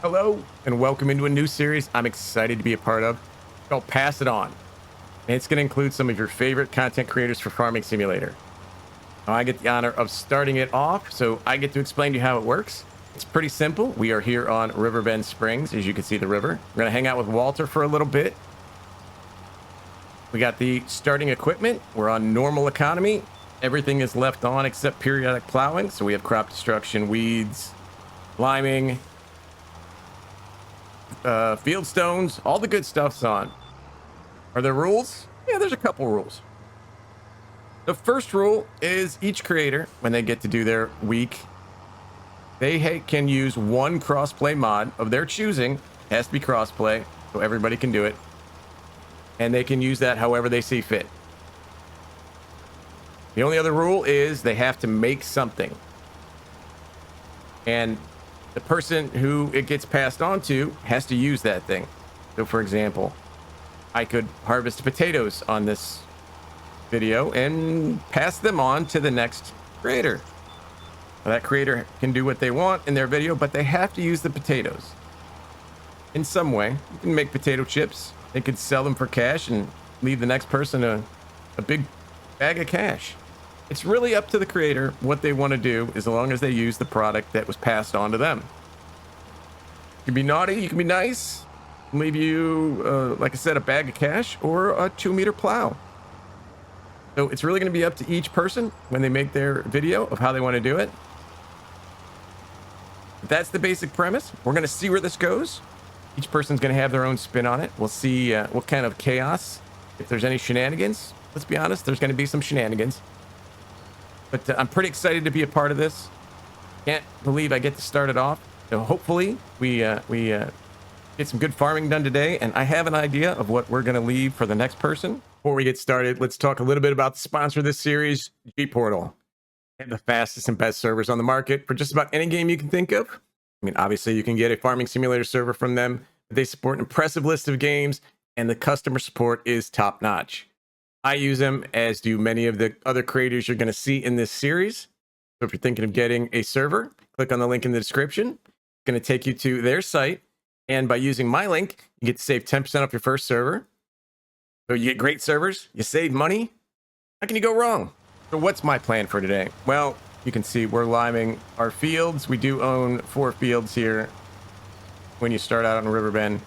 Hello and welcome into a new series I'm excited to be a part of called Pass It On. And it's going to include some of your favorite content creators for Farming Simulator. Now, I get the honor of starting it off, so I get to explain to you how it works. It's pretty simple. We are here on Riverbend Springs, as you can see the river. We're going to hang out with Walter for a little bit. We got the starting equipment. We're on normal economy. Everything is left on except periodic plowing. So we have crop destruction, weeds, liming, field stones, all the good stuff's on. Are there rules? Yeah, there's a couple rules. The first rule is each creator, when they get to do their week, they can use one crossplay mod of their choosing. It has to be crossplay, so everybody can do it. And they can use that however they see fit. The only other rule is they have to make something. And the person who it gets passed on to has to use that thing. So for example, I could harvest potatoes on this video and pass them on to the next creator. Now, that creator can do what they want in their video, but they have to use the potatoes in some way. You can make potato chips. They could sell them for cash and leave the next person a big bag of cash. It's really up to the creator what they want to do, as long as they use the product that was passed on to them. You can be naughty, you can be nice, leave you, like I said, a bag of cash or a 2-meter plow. So it's really going to be up to each person when they make their video of how they want to do it. That's the basic premise. We're going to see where this goes. Each person's going to have their own spin on it. We'll see what kind of chaos, if there's any shenanigans. Let's be honest, there's going to be some shenanigans. But I'm pretty excited to be a part of this. Can't believe I get to start it off. So hopefully we get some good farming done today. And I have an idea of what we're going to leave for the next person. Before we get started, let's talk a little bit about the sponsor of this series, G-Portal. They have the fastest and best servers on the market for just about any game you can think of. I mean, obviously you can get a farming simulator server from them. They support an impressive list of games, and the customer support is top notch. I use them, as do many of the other creators you're going to see in this series. So if you're thinking of getting a server, click on the link in the description. It's going to take you to their site. And by using my link, you get to save 10% off your first server. So you get great servers, you save money. How can you go wrong? So what's my plan for today? Well, you can see we're liming our fields. We do own 4 fields here when you start out on Riverbend.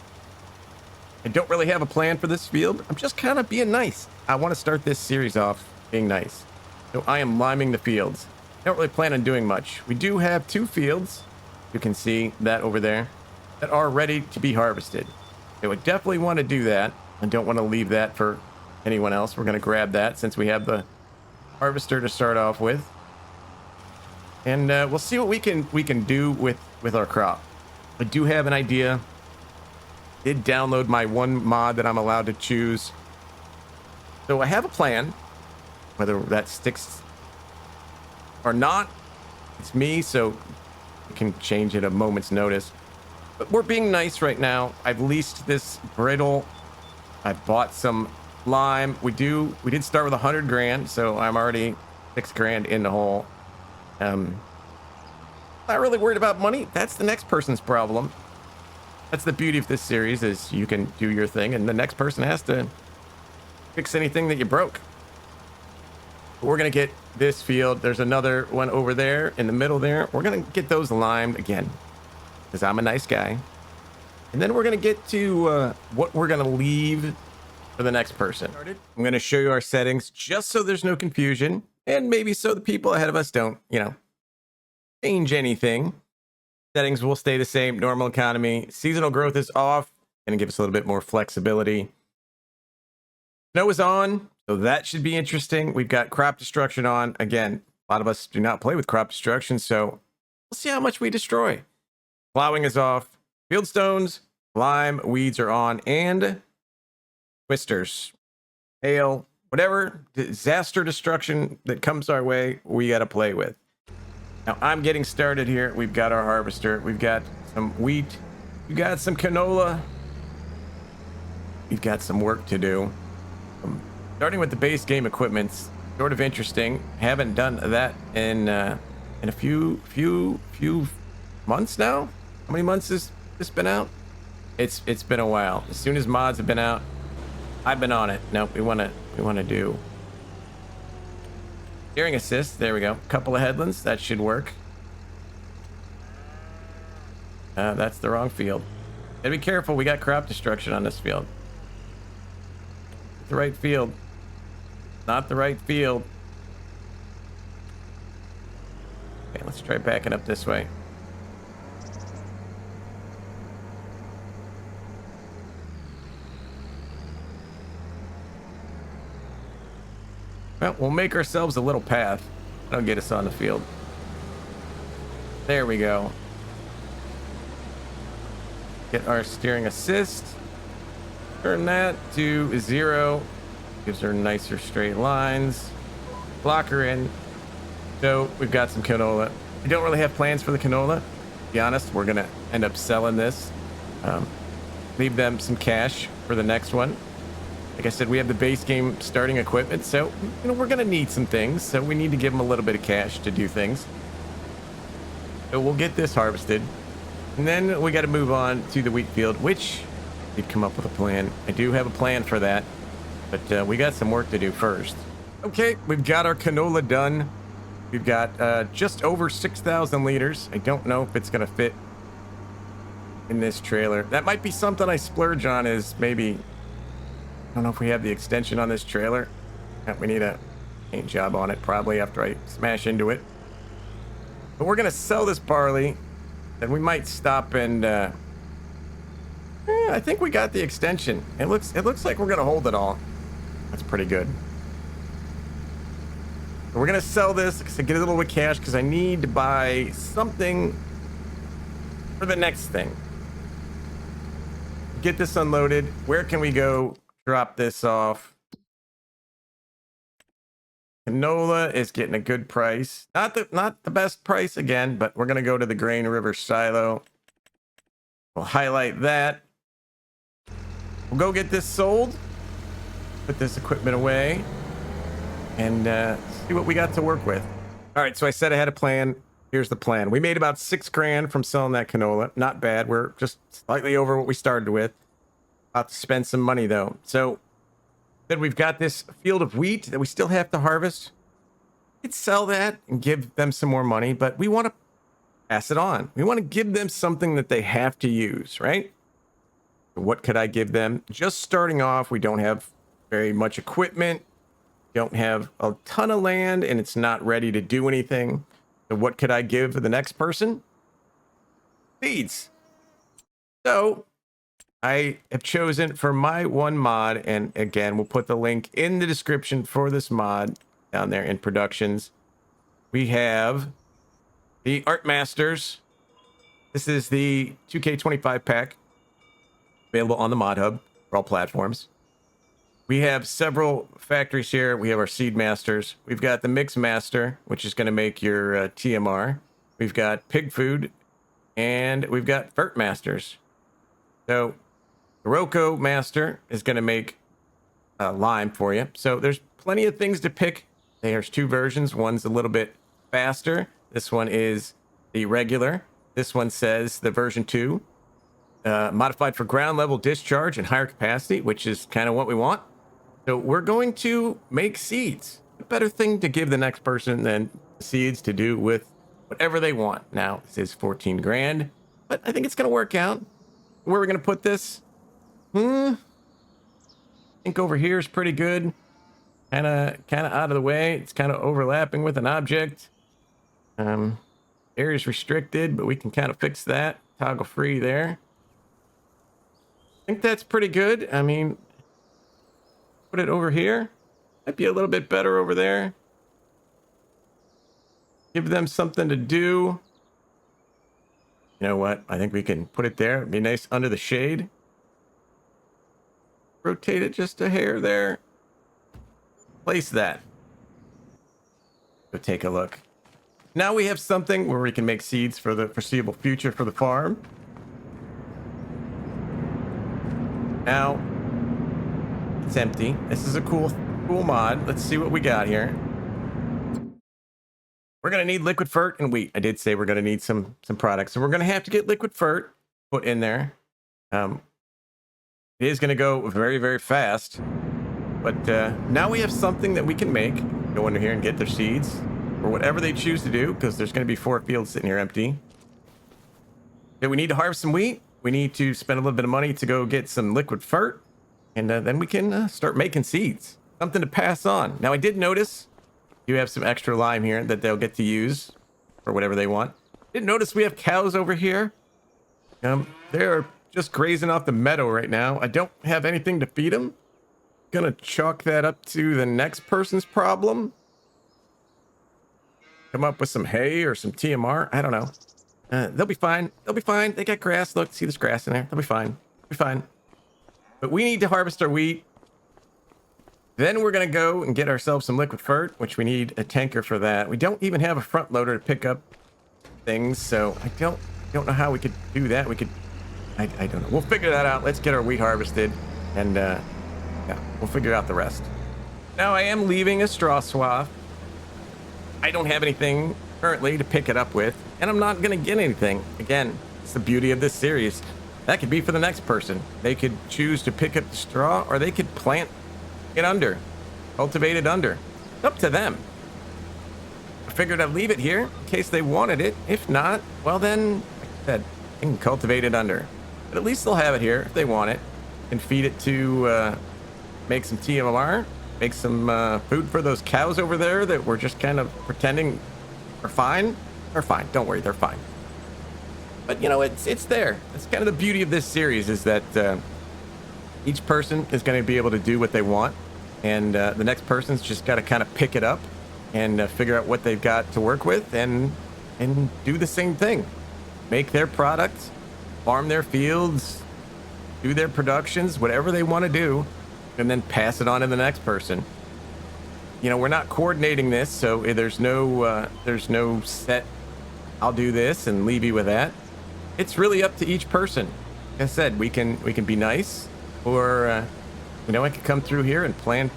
I don't really have a plan for this field. I'm just kind of being nice. I want to start this series off being nice. So I am liming the fields. I don't really plan on doing much. We do have 2 fields. You can see that over there that are ready to be harvested. I would definitely want to do that. I don't want to leave that for anyone else. We're going to grab that since we have the harvester to start off with. And we'll see what we can do with our crop. I do have an idea. Did download my one mod that I'm allowed to choose. So I have a plan. Whether that sticks or not, it's me, so I can change at a moment's notice. But we're being nice right now. I've leased this brittle. I've bought some lime. We did start with 100 grand, so I'm already 6 grand in the hole. Not really worried about money. That's the next person's problem. That's the beauty of this series, is you can do your thing and the next person has to fix anything that you broke. But we're going to get this field. There's another one over there in the middle there. We're going to get those limed again because I'm a nice guy. And then we're going to get to what we're going to leave for the next person. I'm going to show you our settings just so there's no confusion, and maybe so the people ahead of us don't, change anything. Settings will stay the same. Normal economy. Seasonal growth is off. Going to give us a little bit more flexibility. Snow is on, so that should be interesting. We've got crop destruction on. Again, a lot of us do not play with crop destruction, so we'll see how much we destroy. Plowing is off. Field stones, lime, weeds are on, and twisters, hail, whatever disaster destruction that comes our way, we got to play with. Now, I'm getting started here. We've got our harvester. We've got some wheat. We've got some canola. We've got some work to do. Starting with the base game equipment's sort of interesting. Haven't done that in a few months now. How many months This been out? It's been a while. As soon as mods have been out, I've been on it. Nope, we wanna do steering assist. There we go. Couple of headlands. That should work. That's the wrong field. Gotta be careful. We got crop destruction on this field. The right field. Not the right field. Okay, let's try backing up this way. Well, we'll make ourselves a little path. That'll get us on the field. There we go. Get our steering assist. Turn that to 0. Gives her nicer straight lines. Lock her in. So we've got some canola. We don't really have plans for the canola. To be honest, we're gonna end up selling this. Leave them some cash for the next one. Like I said, we have the base game starting equipment, so we're gonna need some things. So we need to give them a little bit of cash to do things. So we'll get this harvested, and then we got to move on to the wheat field, which did come up with a plan. I do have a plan for that, but we got some work to do first. Okay, we've got our canola done. We've got just over 6,000 liters. I don't know if it's gonna fit in this trailer. That might be something I splurge on. Is maybe. I don't know if we have the extension on this trailer. We need a paint job on it probably after I smash into it. But we're gonna sell this barley, and we might stop and I think we got the extension. It looks like we're gonna hold it all. That's pretty good. So we're gonna sell this to get a little bit of cash because I need to buy something for the next thing. Get this unloaded. Where can we go? Drop this off. Canola is getting a good price. Not the best price again, but we're gonna go to the Grain River silo. We'll highlight that. We'll go get this sold. Put this equipment away, and see what we got to work with. All right, so I said I had a plan. Here's the plan. We made about $6 grand from selling that canola. Not bad. We're just slightly over what we started with. About to spend some money though. So then we've got this field of wheat that we still have to harvest. We could sell that and give them some more money, but we want to pass it on. We want to give them something that they have to use, right? So what could I give them? Just starting off, we don't have very much equipment, don't have a ton of land, and it's not ready to do anything. So what could I give the next person? Seeds. So I have chosen for my one mod, and again, we'll put the link in the description for this mod down there in productions. We have the Art Masters. This is the 2K25 pack available on the Mod Hub for all platforms. We have several factories here. We have our Seed Masters. We've got the Mix Master, which is going to make your TMR. We've got Pig Food, and we've got Fert Masters. So Arokh Master is going to make lime for you. So there's plenty of things to pick. There's two versions. One's a little bit faster. This one is the regular. This one says the version 2. Modified for ground level discharge and higher capacity, which is kind of what we want. So we're going to make seeds. A better thing to give the next person than seeds to do with whatever they want. Now, this is 14 grand, but I think it's going to work out. Where we're going to put this? I think over here is pretty good. Kind of out of the way. It's kind of overlapping with an object. Area's restricted, but we can kind of fix that. Toggle free there. I think that's pretty good. I mean, put it over here. Might be a little bit better over there. Give them something to do. You know what? I think we can put it there. It'd be nice under the shade. Rotate it just a hair there. Place that. Go take a look. Now we have something where we can make seeds for the foreseeable future for the farm. Now, it's empty. This is a cool mod. Let's see what we got here. We're going to need liquid fert and wheat. I did say we're going to need some products. So we're going to have to get liquid fert. put in there. It is going to go very, very fast. But now we have something that we can make. Go under here and get their seeds. Or whatever they choose to do, because there's going to be 4 fields sitting here empty. Okay, we need to harvest some wheat. We need to spend a little bit of money to go get some liquid fert. And then we can start making seeds. Something to pass on. Now, I did notice you have some extra lime here that they'll get to use for whatever they want. Did notice we have cows over here. They're just grazing off the meadow right now. I don't have anything to feed them. Gonna chalk that up to the next person's problem. Come up with some hay or some TMR. I don't know. They'll be fine. They'll be fine. They got grass. Look, see this grass in there. They'll be fine. They'll be fine. But we need to harvest our wheat. Then we're going to go and get ourselves some liquid fert, which we need a tanker for that. We don't even have a front loader to pick up things, so I don't know how we could do that. We could... I don't know. We'll figure that out. Let's get our wheat harvested, and yeah, we'll figure out the rest. Now, I am leaving a straw swath. I don't have anything currently to pick it up with, and I'm not going to get anything. Again, it's the beauty of this series. That could be for the next person. They could choose to pick up the straw, or they could plant it under, cultivate it under. It's up to them. I figured I'd leave it here in case they wanted it. If not, well then, like I said, they can cultivate it under. But at least they'll have it here if they want it. And feed it to make some TMR, make some food for those cows over there that we're just kind of pretending are fine. They're fine. Don't worry, they're fine. But you know, it's there. That's kind of the beauty of this series, is that each person is going to be able to do what they want, and the next person's just got to kind of pick it up and figure out what they've got to work with, and do the same thing. Make their products, farm their fields, do their productions, whatever they want to do, and then pass it on to the next person. You know, we're not coordinating this, so there's no set, I'll do this and leave you with that. It's really up to each person. Like I said, we can be nice, or you know, I could come through here and plant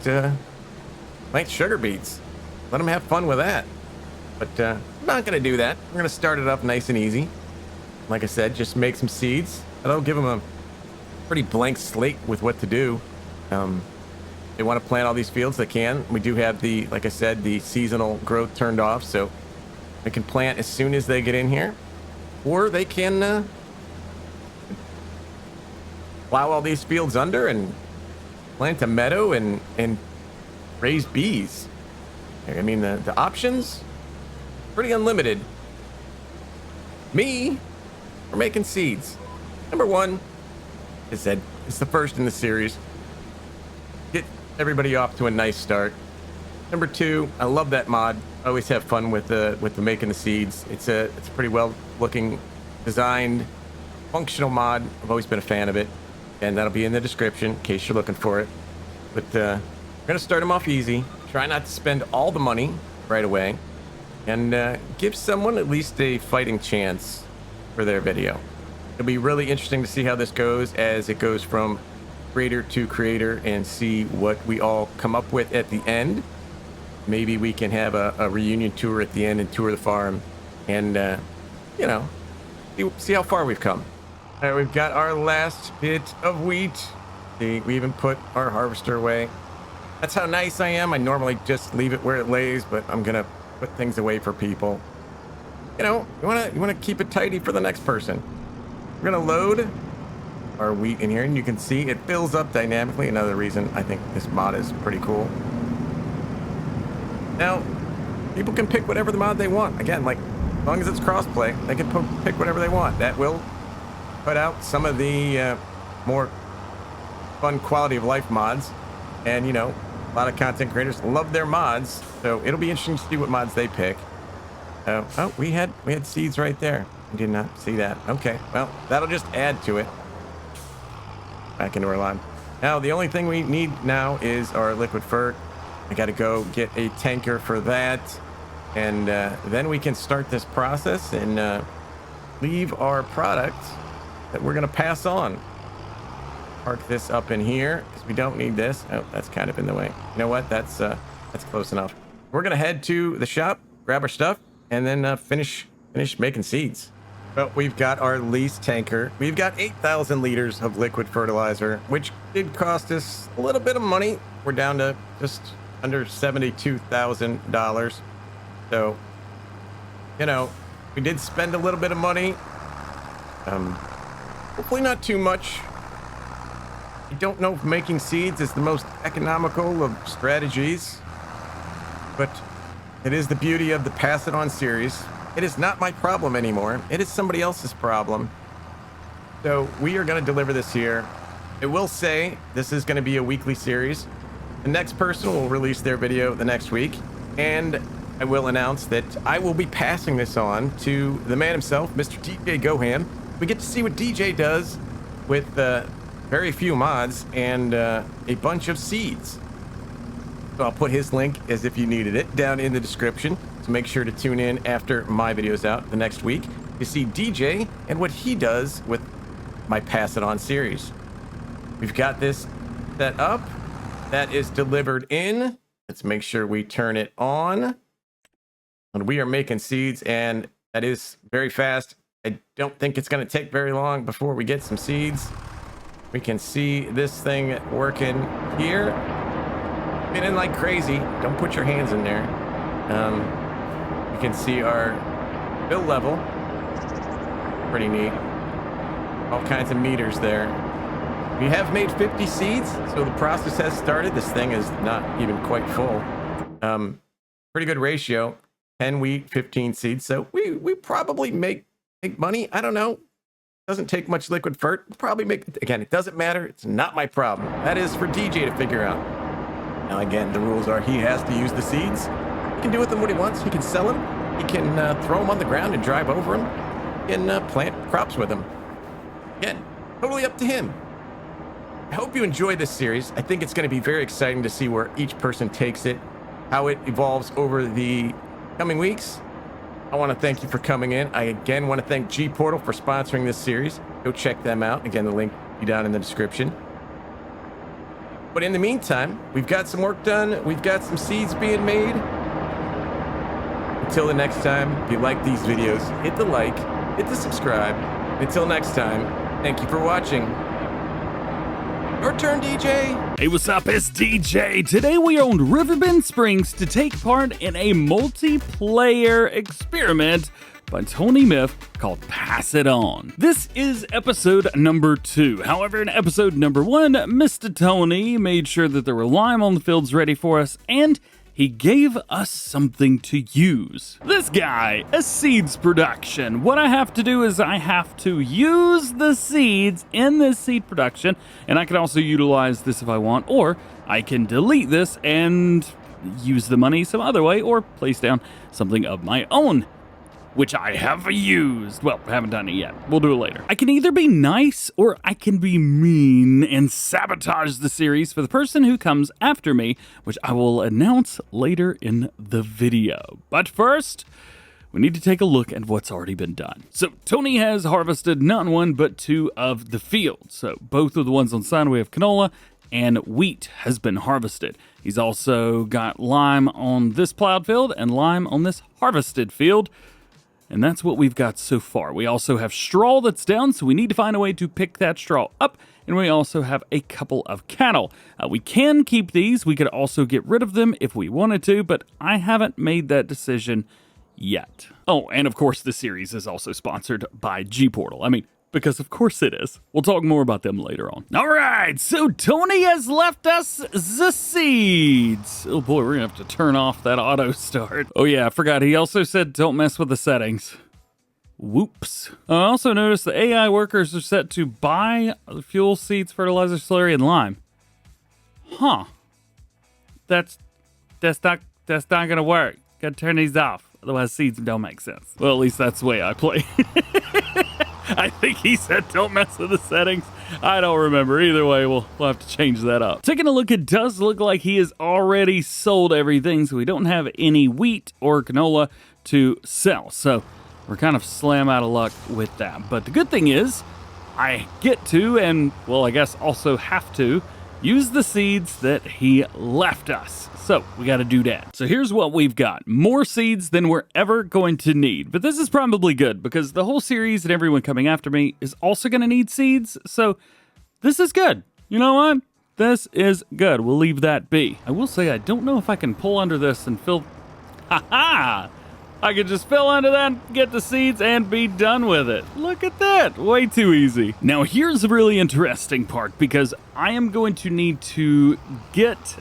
sugar beets. Let them have fun with that. But I'm not gonna do that. We're gonna start it up nice and easy. Like I said, just make some seeds. That'll give them a pretty blank slate with what to do. They want to plant all these fields, they can. We do have the, like I said, the seasonal growth turned off, so they can plant as soon as they get in here. Or they can plow all these fields under and plant a meadow and raise bees. I mean, the options, pretty unlimited. Me, we're making seeds. Number one, as I said, it's the first in the series. Get everybody off to a nice start. Number two, I love that mod. I always have fun with the making the seeds. It's a pretty well looking, designed, functional mod. I've always been a fan of it, and that'll be in the description in case you're looking for it. But we're gonna start them off easy. Try not to spend all the money right away, and give someone at least a fighting chance for their video. It'll be really interesting to see how this goes as it goes from creator to creator, and see what we all come up with at the end. Maybe we can have a reunion tour at the end and tour the farm, and you know, see how far we've come. All right, we've got our last bit of wheat. See, we even put our harvester away. That's how nice I am. I normally just leave it where it lays, but I'm gonna put things away for people. You know, you wanna keep it tidy for the next person. We're gonna load our wheat in here, and you can see it fills up dynamically. Another reason I think this mod is pretty cool. Now, people can pick whatever the mod they want. Again, like, as long as it's crossplay, they can pick whatever they want. That will put out some of the more fun quality of life mods. And, you know, a lot of content creators love their mods, so it'll be interesting to see what mods they pick. Oh, we had seeds right there. I did not see that. Okay, well, that'll just add to it. Back into our line. Now, the only thing we need now is our liquid fert. I gotta go get a tanker for that, and then we can start this process and leave our product that we're gonna pass on. Park this up in here because we don't need this. Oh, that's kind of in the way. You know what? That's close enough. We're gonna head to the shop, grab our stuff, and then finish making seeds. But we've got our lease tanker. We've got 8,000 liters of liquid fertilizer, which did cost us a little bit of money. We're down to just under $72,000. So, you know, we did spend a little bit of money. Hopefully not too much. I don't know if making seeds is the most economical of strategies, but it is the beauty of the Pass It On series. It is not my problem anymore. It is somebody else's problem. So we are going to deliver this here. I will say this is going to be a weekly series. The next person will release their video the next week, and I will announce that I will be passing this on to the man himself, Mr. DJ Goham. We get to see what DJ does with very few mods and a bunch of seeds. So I'll put his link, as if you needed it, down in the description. So make sure to tune in after my video's out the next week to see DJ and what he does with my Pass It On series. We've got this set up. That is delivered in. Let's make sure we turn it on. And we are making seeds, and that is very fast. I don't think it's going to take very long before we get some seeds. We can see this thing working here. Spinning like crazy. Don't put your hands in there. You can see our fill level. Pretty neat. All kinds of meters there. We have made 50 seeds, so the process has started. This thing is not even quite full. Pretty good ratio. 10 wheat, 15 seeds. So we probably make money. I don't know. Doesn't take much liquid fert. We'll probably make, again, it doesn't matter. It's not my problem. That is for DJ to figure out. Now, again, the rules are he has to use the seeds. He can do with them what he wants. He can sell them. He can throw them on the ground and drive over them. He can plant crops with them. Again, totally up to him. I hope you enjoy this series. I think it's going to be very exciting to see where each person takes it, how it evolves over the coming weeks. I want to thank you for coming in. I again want to thank G Portal for sponsoring this series. Go check them out. Again, the link will be down in the description. But in the meantime, we've got some work done. We've got some seeds being made. Until the next time, if you like these videos, hit the like, hit the subscribe. Until next time, thank you for watching. Your turn, DJ. Hey, what's up? It's DJ. Today we are on Riverbend Springs to take part in a multiplayer experiment by Tony Myth called Pass It On. This is episode number 2. However, in episode number 1, Mr. Tony made sure that there were lime on the fields ready for us, and he gave us something to use. This guy, a seeds production. What I have to do is I have to use the seeds in this seed production, and I can also utilize this if I want, or I can delete this and use the money some other way, or place down something of my own, which I have used. Well, I haven't done it yet. We'll do it later. I can either be nice or I can be mean and sabotage the series for the person who comes after me, which I will announce later in the video. But first, we need to take a look at what's already been done. So Tony has harvested not one, but 2 of the fields. So both of the ones on the side, we have canola and wheat has been harvested. He's also got lime on this plowed field and lime on this harvested field. And that's what we've got so far. We also have straw that's down, so we need to find a way to pick that straw up. And we also have a couple of cattle. We can keep these. We could also get rid of them if we wanted to, but I haven't made that decision yet. Oh, and of course, the series is also sponsored by G Portal. I mean, because of course it is. We'll talk more about them later on. All right, so Tony has left us the seeds. Oh boy, we're gonna have to turn off that auto start. Oh yeah, I forgot. He also said don't mess with the settings. Whoops. I also noticed the AI workers are set to buy fuel, seeds, fertilizer, slurry, and lime. Huh. That's not gonna work. Gotta turn these off. Otherwise seeds don't make sense. Well, at least that's the way I play. I think he said don't mess with the settings. I don't remember. Either way, we'll have to change that up. Taking a look, it does look like he has already sold everything, so we don't have any wheat or canola to sell. So we're kind of slam out of luck with that. But the good thing is, I get to, and well, I guess also have to, use the seeds that he left us. So we got to do that. So here's what we've got. More seeds than we're ever going to need. But this is probably good because the whole series and everyone coming after me is also going to need seeds. So this is good. You know what? This is good. We'll leave that be. I will say I don't know if I can pull under this and fill... Ha-ha! I could just fill under that, get the seeds, and be done with it. Look at that. Way too easy. Now, here's the really interesting part, because I am going to need to get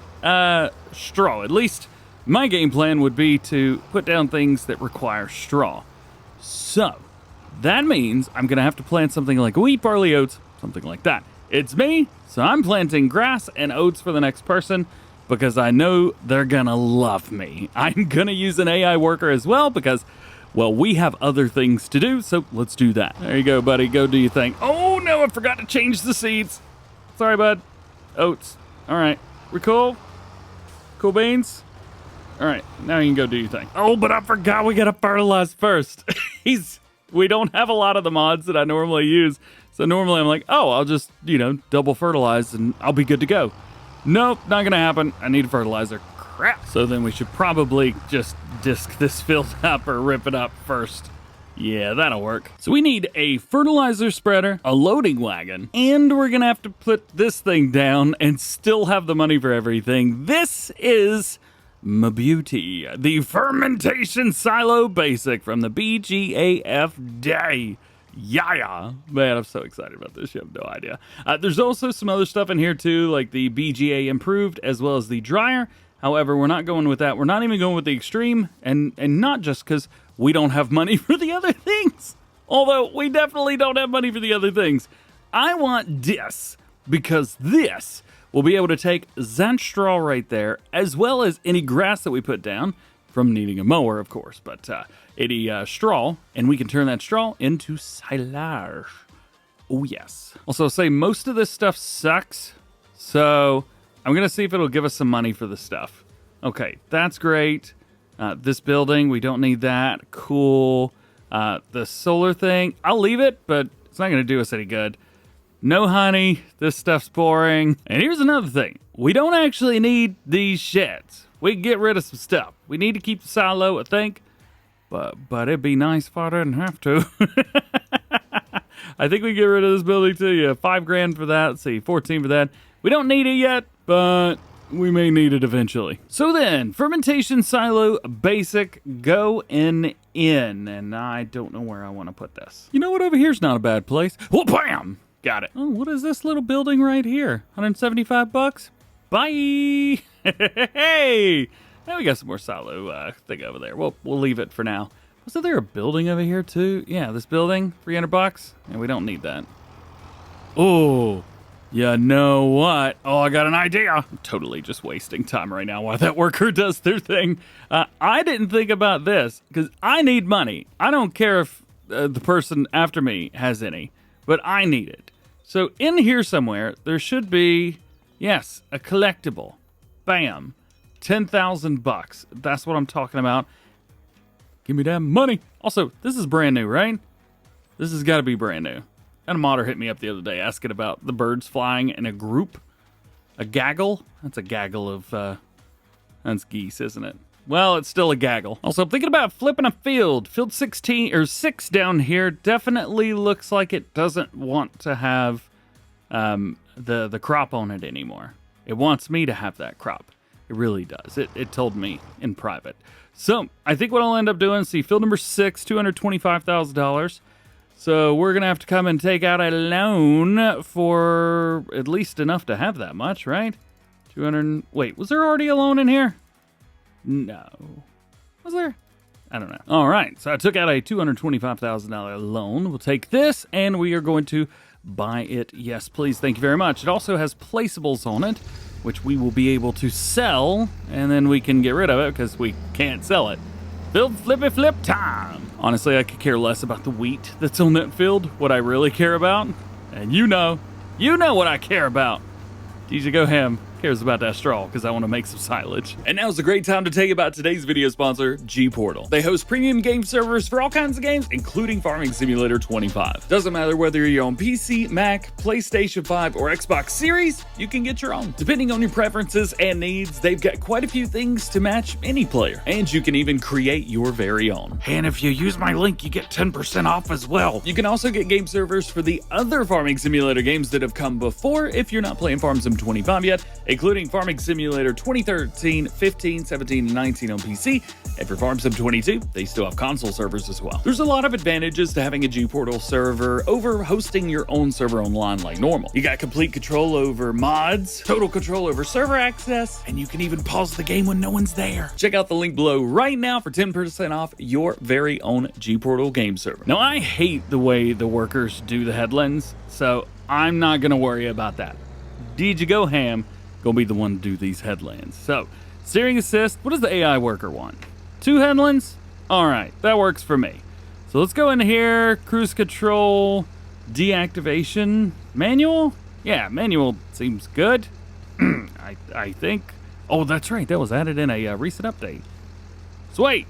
straw. At least my game plan would be to put down things that require straw. So, that means I'm going to have to plant something like wheat, barley, oats, something like that. It's me, so I'm planting grass and oats for the next person, because I know they're gonna love me. I'm gonna use an AI worker as well because, well, we have other things to do, so let's do that. There you go, buddy. Go do your thing. Oh, no, I forgot to change the seeds. Sorry, bud. Oats. All right. We're cool? Cool beans? All right. Now you can go do your thing. Oh, but I forgot we gotta fertilize first. We don't have a lot of the mods that I normally use, so normally I'm like, oh, I'll just, double fertilize and I'll be good to go. Nope, not gonna happen. I need a fertilizer. Crap. So then we should probably just disc this field up or rip it up first. Yeah, that'll work. So we need a fertilizer spreader, a loading wagon, and we're gonna have to put this thing down and still have the money for everything. This is my beauty, the fermentation silo basic from the BGAF day. Yeah, man, I'm so excited about this. You have no idea. There's also some other stuff in here too, like the BGA improved as well as the dryer. However, we're not going with that. We're not even going with the extreme, and not just because we don't have money for the other things. Although we definitely don't have money for the other things. I want this because this will be able to take that straw right there, as well as any grass that we put down from needing a mower, of course, but any straw, and we can turn that straw into silage. Oh, yes. Also, say most of this stuff sucks, so I'm going to see if it'll give us some money for the stuff. Okay, that's great. This building, we don't need that. Cool. The solar thing, I'll leave it, but it's not going to do us any good. No honey, this stuff's boring. And here's another thing. We don't actually need these sheds. We can get rid of some stuff. We need to keep the silo, I think. But it'd be nice if I didn't have to. I think we get rid of this building too. Yeah, $5,000 for that. Let's see, 14 for that. We don't need it yet, but we may need it eventually. So then, fermentation silo basic go in. And I don't know where I want to put this. You know what? Over here's not a bad place. Well, bam! Got it. Oh, what is this little building right here? $175? Bye! Hey! Now we got some more silo thing over there. We'll leave it for now. Wasn't there a building over here too? Yeah, this building, $300. And we don't need that. Oh, you know what? Oh, I got an idea. I'm totally just wasting time right now while that worker does their thing. I didn't think about this because I need money. I don't care if the person after me has any, but I need it. So in here somewhere, there should be, yes, a collectible. Bam. $10,000. That's what I'm talking about. Give me that money. Also, this is brand new, right? This has got to be brand new. And a modder hit me up the other day asking about the birds flying in a group. A gaggle? That's a gaggle of, that's geese, isn't it? Well, it's still a gaggle. Also, I'm thinking about flipping a field. Field 16 or 6 down here definitely looks like it doesn't want to have the crop on it anymore. It wants me to have that crop. It really does. It told me in private. So I think what I'll end up doing, see, field number 6, $225,000. So we're going to have to come and take out a loan for at least enough to have that much, right? 200, wait, was there already a loan in here? No. Was there? I don't know. All right, so I took out a $225,000 loan. We'll take this, and we are going to buy it. Yes, please. Thank you very much. It also has placeables on it, which we will be able to sell, and then we can get rid of it because we can't sell it. Field flippy flip time. Honestly, I could care less about the wheat that's on that field. What I really care about, and you know what I care about. DJ, go ham. cares about that straw because I want to make some silage. And now's a great time to tell you about today's video sponsor, G-Portal. They host premium game servers for all kinds of games, including Farming Simulator 25. Doesn't matter whether you're on PC, Mac, PlayStation 5, or Xbox Series, you can get your own. Depending on your preferences and needs, they've got quite a few things to match any player, and you can even create your very own. And if you use my link, you get 10% off as well. You can also get game servers for the other Farming Simulator games that have come before if you're not playing Farm Sim 25 yet, including Farming Simulator 2013, 15, 17, and 19 on PC, and for Farm Sim 22, they still have console servers as well. There's a lot of advantages to having a G-Portal server over hosting your own server online like normal. You got complete control over mods, total control over server access, And you can even pause the game when no one's there. check out the link below right now for 10% off your very own G-Portal game server. Now, I hate the way the workers do the headlands, so I'm not going to worry about that. DJ Go Ham gonna be the one to do these headlands. So, steering assist, what does the AI worker want? 2 headlands? All right, that works for me. So let's go in here, cruise control, deactivation, manual? Yeah, manual seems good. I think. Oh, that's right, that was added in a recent update. Sweet.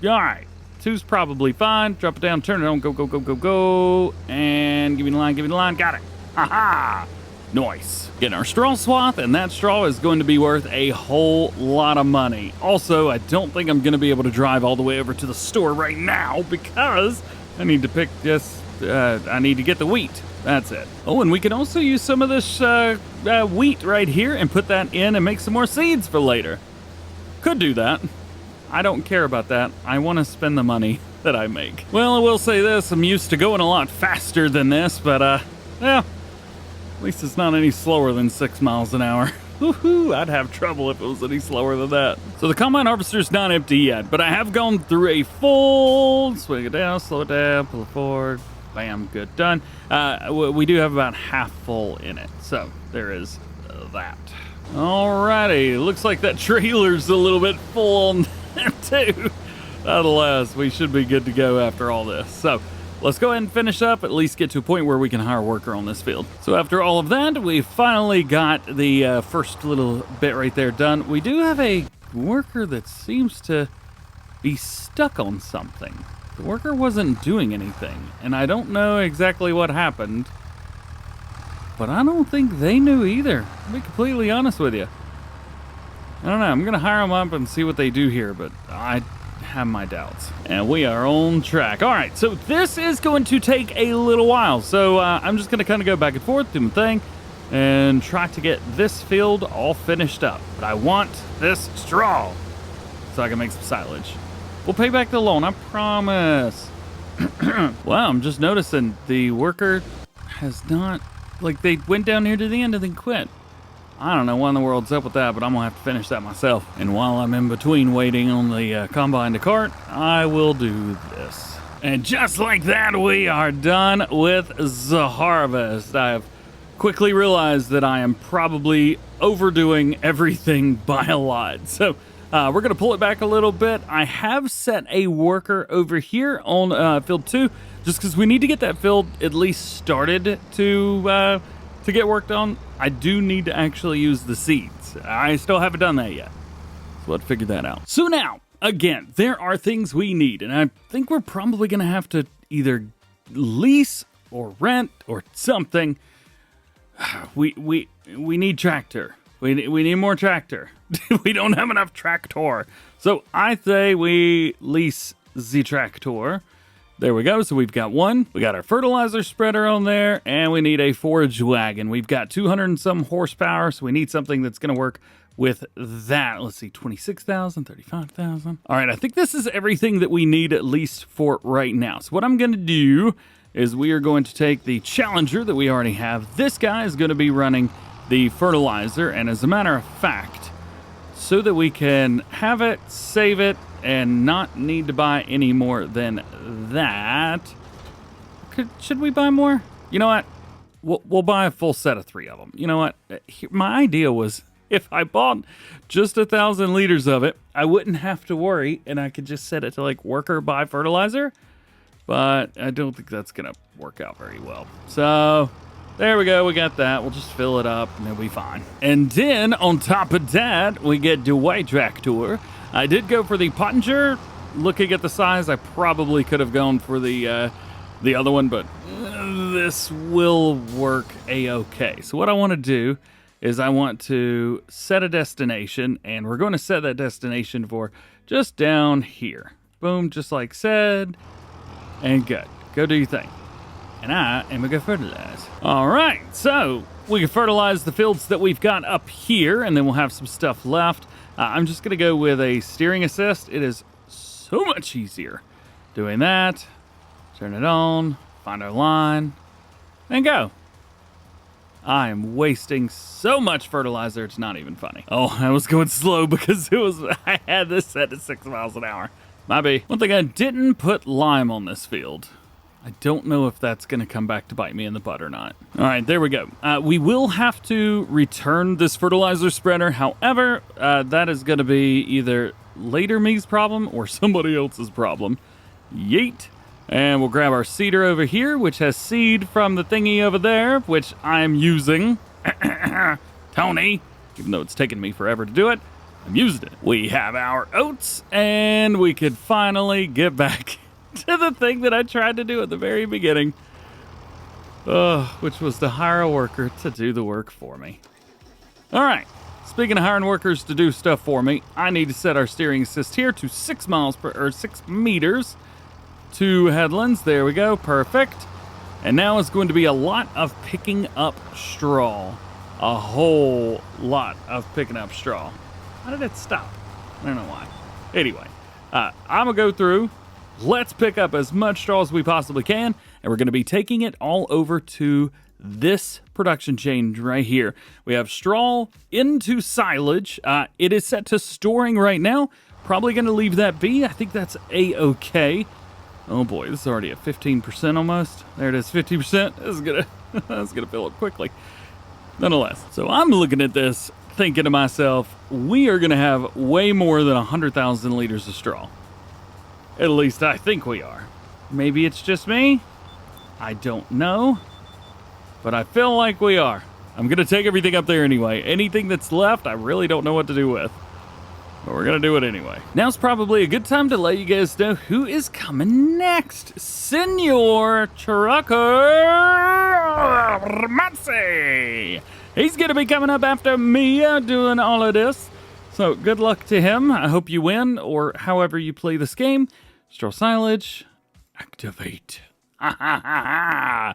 All right, 2's probably fine. Drop it down, turn it on, go, go, go, go, go. And give me the line, give me the line, got it. Haha. Nice. Getting our straw swath, and that straw is going to be worth a whole lot of money. Also, I don't think I'm going to be able to drive all the way over to the store right now because I need to pick this, I need to get the wheat. That's it. Oh, and we can also use some of this wheat right here and put that in and make some more seeds for later. Could do that. I don't care about that. I want to spend the money that I make. Well, I will say this. I'm used to going a lot faster than this, but, yeah. At least it's not any slower than 6 miles an hour. Woohoo, I'd have trouble if it was any slower than that. So the combine harvester's not empty yet, but I have gone through a full swing it down, slow it down, pull it forward. Bam, good, done. We do have about half full in it, so there is that. Alrighty, looks like that trailer's a little bit full on that too. Alas, we should be good to go after all this. So let's go ahead and finish up, at least get to a point where we can hire a worker on this field. So after all of that, we finally got the first little bit right there done. We do have a worker that seems to be stuck on something. The worker wasn't doing anything, and I don't know exactly what happened, but I don't think they knew either. I'll be completely honest with you. I don't know, I'm gonna hire them up and see what they do here, but I have my doubts. And we are on track. All right, so this is going to take a little while. So I'm just going to kind of go back and forth, do my thing, and try to get this field all finished up. But I want this straw so I can make some silage. We'll pay back the loan, I promise. Wow, I'm just noticing the worker has not, like they went down here to the end and then quit. I don't know what in the world's up with that, but I'm going to have to finish that myself. And while I'm in between waiting on the combine to cart, I will do this. And just like that, we are done with the harvest. I have quickly realized that I am probably overdoing everything by a lot. So we're going to pull it back a little bit. I have set a worker over here on field 2, just because we need to get that field at least started to get worked on. I do need to actually use the seeds. I still haven't done that yet. So let's figure that out. So now, again, there are things we need, and I think we're probably going to have to either lease or rent or something. We need tractor. We need more tractor. We don't have enough tractor. So I say we lease the tractor. There we go. So we've got one. We got our fertilizer spreader on there, and we need a forage wagon. We've got 200 and some horsepower, so we need something that's going to work with that. Let's see, 26,000, 35,000. All right, I think this is everything that we need at least for right now. So what I'm going to do is we are going to take the Challenger that we already have. This guy is going to be running the fertilizer, and as a matter of fact, so that we can have it, save it, and not need to buy any more than that. Should we buy more? You know what? We'll buy a full set of 3 of them. You know what? My idea was if I bought just 1,000 liters of it, I wouldn't have to worry, and I could just set it to like worker buy fertilizer. But I don't think that's gonna work out very well. So There we go. We got that. We'll just fill it up and it'll be fine. And then on top of that, we get the white tractor. I did go for the Pottinger. Looking at the size, I probably could have gone for the other one, but this will work a-okay. So what I want to do is I want to set a destination, and we're going to set that destination for just down here. Boom, just like said, and good. Go do your thing. And I am going to go fertilize. All right, so we can fertilize the fields that we've got up here, and then we'll have some stuff left. I'm just going to go with a steering assist. It is so much easier doing that. Turn it on, find our line, and go. I am wasting so much fertilizer, it's not even funny. Oh, I was going slow because I had this set to 6 miles an hour. Might be. One thing, I didn't put lime on this field. I don't know if that's going to come back to bite me in the butt or not. All right, there we go. We will have to return this fertilizer spreader. However, that is going to be either later me's problem or somebody else's problem. Yeet. And we'll grab our seeder over here, which has seed from the thingy over there, which I'm using. Tony, even though it's taken me forever to do it, I'm using it. We have our oats, and we could finally get back to the thing that I tried to do at the very beginning, which was to hire a worker to do the work for me. All right. Speaking of hiring workers to do stuff for me, I need to set our steering assist here to 6 meters. 2 headlands. There we go. Perfect. And now it's going to be a lot of picking up straw. A whole lot of picking up straw. How did it stop? I don't know why. Anyway, I'm going to go through. Let's pick up as much straw as we possibly can. And we're going to be taking it all over to this production chain right here. We have straw into silage. It is set to storing right now. Probably going to leave that be. I think that's a-okay. Oh boy, this is already at 15% almost. There it is, 50%. This is gonna fill up quickly. Nonetheless, so I'm looking at this, thinking to myself, we are gonna have way more than 100,000 liters of straw. At least I think we are. Maybe it's just me. I don't know. But I feel like we are. I'm gonna take everything up there anyway. Anything that's left, I really don't know what to do with. But we're going to do it anyway. Now's probably a good time to let you guys know who is coming next. Senior Trucker Matze. He's going to be coming up after me doing all of this. So good luck to him. I hope you win, or however you play this game. Straw silage, activate. I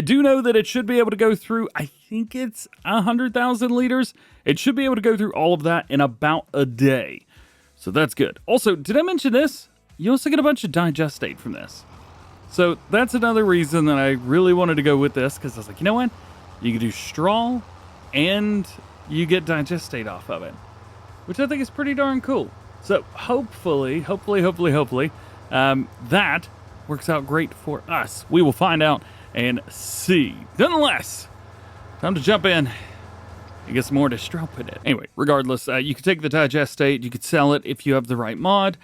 do know that it should be able to go through, I think it's 100,000 liters. It should be able to go through all of that in about a day. So that's good. Also, did I mention this? You also get a bunch of digestate from this. So that's another reason that I really wanted to go with this, because I was like, you know what? You can do straw and you get digestate off of it, which I think is pretty darn cool. So hopefully, that works out great for us. We will find out and see. Nonetheless, time to jump in and get some more dystropid. Anyway, regardless, you can take the digestate, you could sell it if you have the right mod,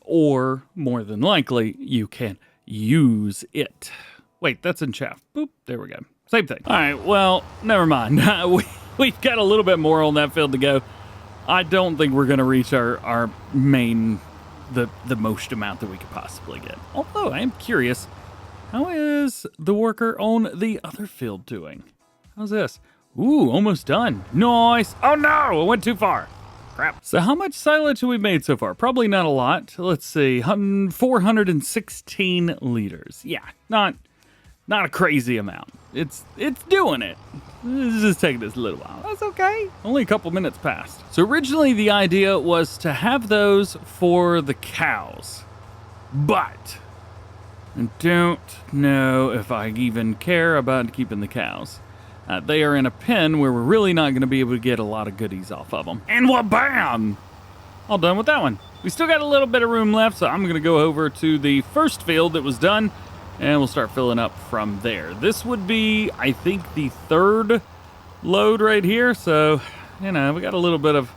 or more than likely, you can use it. Wait, that's in chaff. Boop, there we go. Same thing. All right, well, never mind. We've got a little bit more on that field to go. I don't think we're going to reach our main, the most amount that we could possibly get. Although, I am curious, how is the worker on the other field doing? How's this? Ooh, almost done. Nice. Oh no, I went too far. Crap. So how much silage have we made so far? Probably not a lot. Let's see, 416 liters. Yeah, not a crazy amount. It's doing it. It's just taking us a little while. That's okay. Only a couple minutes passed. So originally the idea was to have those for the cows, but I don't know if I even care about keeping the cows. They are in a pen where we're really not going to be able to get a lot of goodies off of them. And wha-bam! All done with that one. We still got a little bit of room left, so I'm going to go over to the first field that was done, and we'll start filling up from there. This would be, I think, the third load right here, so, you know, we got a little bit of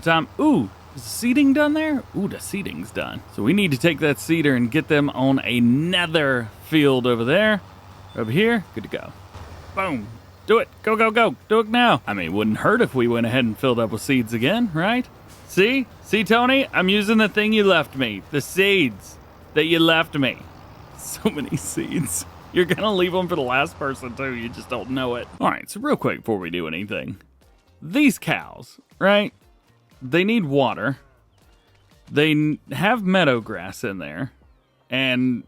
time. Ooh, is the seeding done there? Ooh, the seeding's done. So we need to take that seeder and get them on another field over there. Over here, good to go. Boom. Do it. Go, go, go. Do it now. I mean, it wouldn't hurt if we went ahead and filled up with seeds again, right? See? See, Tony? I'm using the thing you left me. The seeds that you left me. So many seeds. You're going to leave them for the last person, too. You just don't know it. All right, so real quick before we do anything. These cows, right? They need water. They have meadow grass in there. And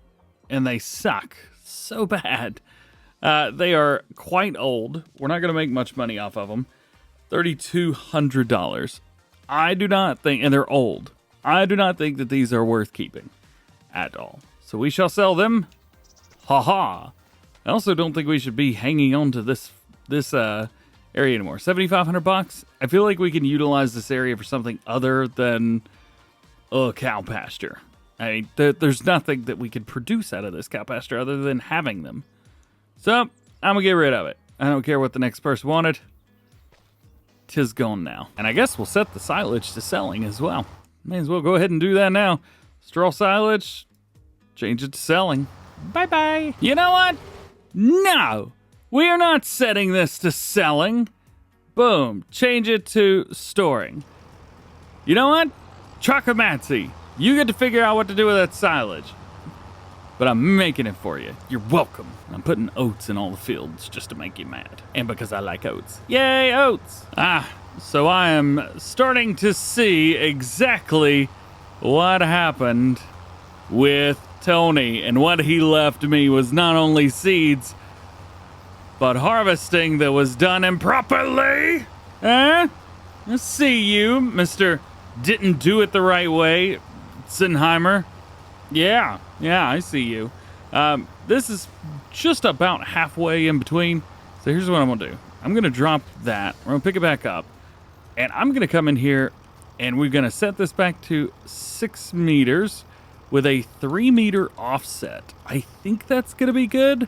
they suck so bad. They are quite old. We're not going to make much money off of them. $3,200. I do not think, and they're old. I do not think that these are worth keeping at all. So we shall sell them. Ha ha. I also don't think we should be hanging on to this area anymore. $7,500. I feel like we can utilize this area for something other than a cow pasture. I mean, there's nothing that we could produce out of this cow pasture other than having them. So, I'm going to get rid of it. I don't care what the next person wanted. 'Tis gone now. And I guess we'll set the silage to selling as well. May as well go ahead and do that now. Straw silage, change it to selling. Bye-bye. You know what? No, we are not setting this to selling. Boom, change it to storing. You know what? Chocomatzi, you get to figure out what to do with that silage. But I'm making it for you. You're welcome. I'm putting oats in all the fields just to make you mad. And because I like oats. Yay, oats! So I am starting to see exactly what happened with Tony. And what he left me was not only seeds, but harvesting that was done improperly. I see you, Mr. Didn't do it the right way, Sinheimer. Yeah, I see you. This is just about halfway in between. So here's what I'm going to do. I'm going to drop that. We're going to pick it back up. And I'm going to come in here and we're going to set this back to 6 meters with a 3 meter offset. I think that's going to be good.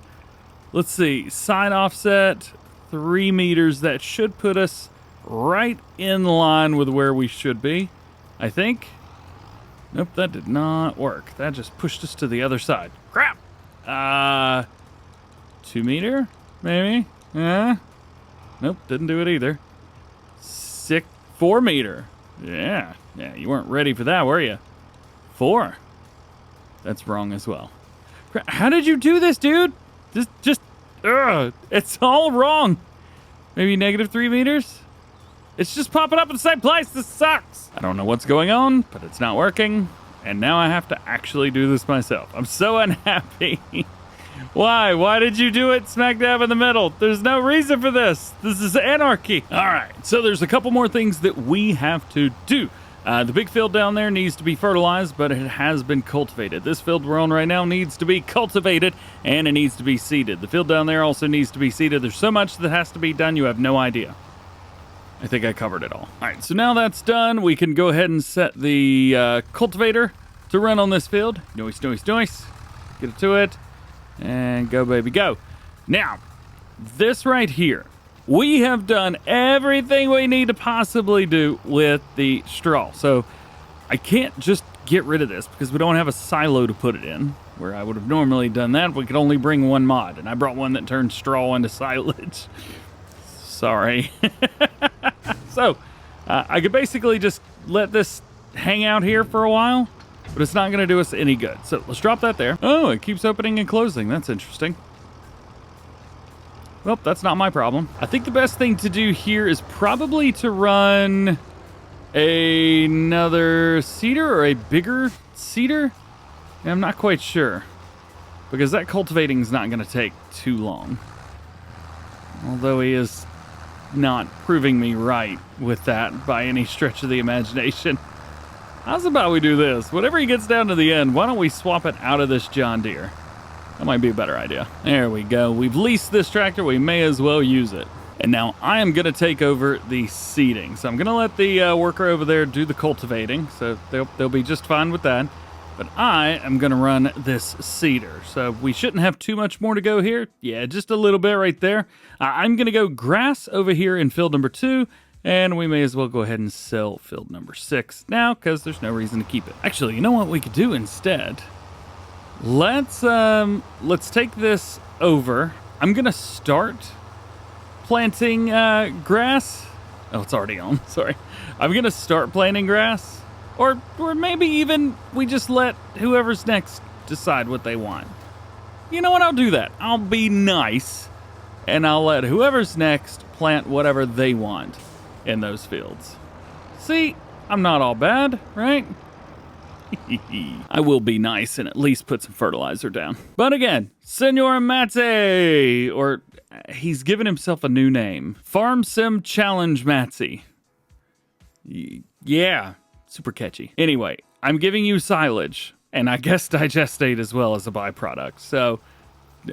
Let's see. Side offset, 3 meters. That should put us right in line with where we should be, I think. Nope, that did not work. That just pushed us to the other side. Crap! 2 meter, maybe? Nope, didn't do it either. 4 meter. Yeah, you weren't ready for that, were you? 4. That's wrong as well. How did you do this, dude? It's all wrong. Maybe -3 meters? It's just popping up in the same place. This sucks. I don't know what's going on, but it's not working. And now I have to actually do this myself. I'm so unhappy. Why? Why did you do it smack dab in the middle? There's no reason for this. This is anarchy. All right. So there's a couple more things that we have to do. The big field down there needs to be fertilized, but it has been cultivated. This field we're on right now needs to be cultivated, and it needs to be seeded. The field down there also needs to be seeded. There's so much that has to be done, you have no idea. I think I covered it all. All right, so now that's done, we can go ahead and set the cultivator to run on this field. Noise. Get it to it, and go, baby, go. Now, this right here, we have done everything we need to possibly do with the straw. So I can't just get rid of this because we don't have a silo to put it in, where I would have normally done that. We could only bring one mod, and I brought one that turns straw into silage. Sorry. So, I could basically just let this hang out here for a while, but it's not going to do us any good. So, let's drop that there. Oh, it keeps opening and closing. That's interesting. Well, that's not my problem. I think the best thing to do here is probably to run another seeder or a bigger seeder. I'm not quite sure, because that cultivating is not going to take too long. Although he is not proving me right with that by any stretch of the imagination. How's about we do this? Whenever he gets down to the end, why don't we swap it out of this John Deere? That might be a better idea. There we go. We've leased this tractor. We may as well use it. And now I am going to take over the seeding. So I'm going to let the worker over there do the cultivating. So they'll be just fine with that. But I am going to run this seeder. So we shouldn't have too much more to go here. Yeah, just a little bit right there. I'm going to go grass over here in field number 2. And we may as well go ahead and sell field number 6 now, because there's no reason to keep it. Actually, you know what we could do instead? Let's take this over. I'm going to start planting grass. Oh, it's already on. Sorry. I'm going to start planting grass. Or maybe even we just let whoever's next decide what they want. You know what? I'll do that. I'll be nice, and I'll let whoever's next plant whatever they want in those fields. See, I'm not all bad, right? I will be nice and at least put some fertilizer down. But again, Senor Matze, or he's given himself a new name. Farm Sim Challenge Matze. Yeah, super catchy. Anyway, I'm giving you silage, and I guess digestate as well as a byproduct. So,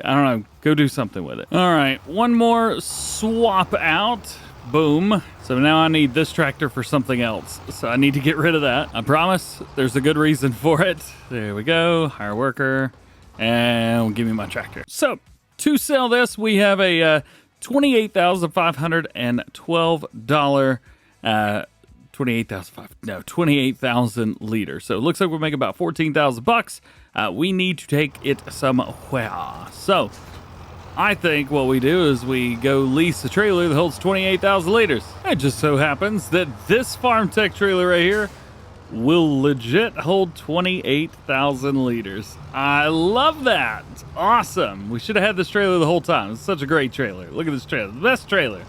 I don't know, go do something with it. All right, one more swap out. Boom. So now I need this tractor for something else. So I need to get rid of that. I promise there's a good reason for it. There we go. Hire worker. And give me my tractor. So to sell this, we have a $28,512 28,000 liters. So it looks like we'll make about 14,000 bucks. We need to take it somewhere. So I think what we do is we go lease a trailer that holds 28,000 liters. It just so happens that this farm tech trailer right here will legit hold 28,000 liters. I love that. It's awesome. We should have had this trailer the whole time. It's such a great trailer. Look at this trailer. The best trailer.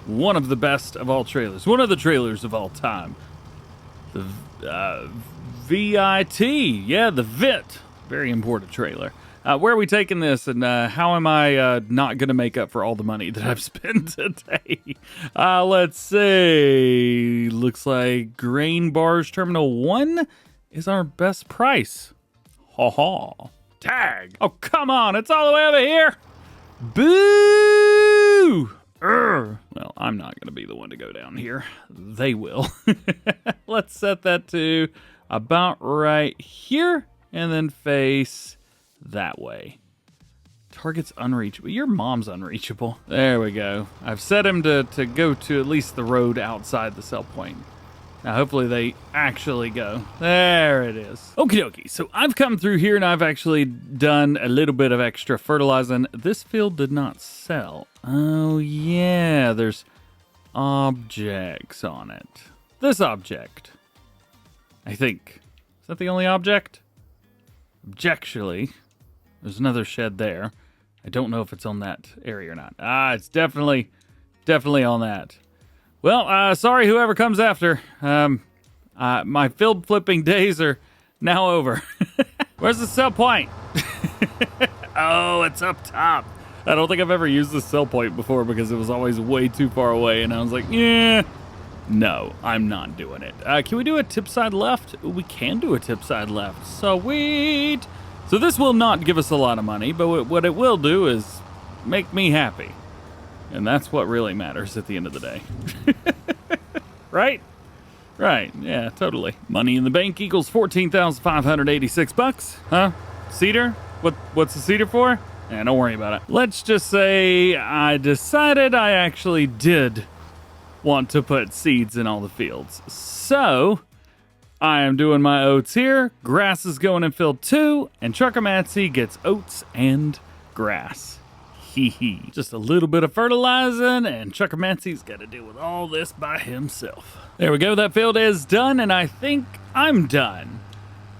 One of the best of all trailers. One of the trailers of all time. The VIT. Yeah, the VIT. Very important trailer. Where are we taking this, and how am I not going to make up for all the money that I've spent today? Let's see. Looks like Grain Barge Terminal 1 is our best price. Ha ha. Tag. Oh, come on. It's all the way over here. Boo. Well, I'm not going to be the one to go down here. They will. Let's set that to about right here, and then face that way. Target's unreachable. Your mom's unreachable. There we go. I've set him to go to at least the road outside the sell point. Now, hopefully they actually go. There it is. Okie dokie. So I've come through here and I've actually done a little bit of extra fertilizing. This field did not sell. Oh, yeah. There's objects on it. This object, I think. Is that the only object? Objectually. There's another shed there. I don't know if it's on that area or not. It's definitely on that. Well, sorry whoever comes after. My field flipping days are now over. Where's the sell point? Oh, it's up top. I don't think I've ever used the sell point before because it was always way too far away, and I was like, yeah, no, I'm not doing it. Can we do a tip side left? We can do a tip side left. Sweet. So this will not give us a lot of money, but what it will do is make me happy. And that's what really matters at the end of the day. Right? Right, yeah, totally. Money in the bank equals 14,586 bucks. Huh? Cedar? What's the cedar for? Don't worry about it. Let's just say I decided I actually did want to put seeds in all the fields. So I am doing my oats here. Grass is going in field 2, and Trucker Matsy gets oats and grass. Hee. Just a little bit of fertilizing, and Trucker Matsy's got to deal with all this by himself. There we go. That field is done, and I think I'm done.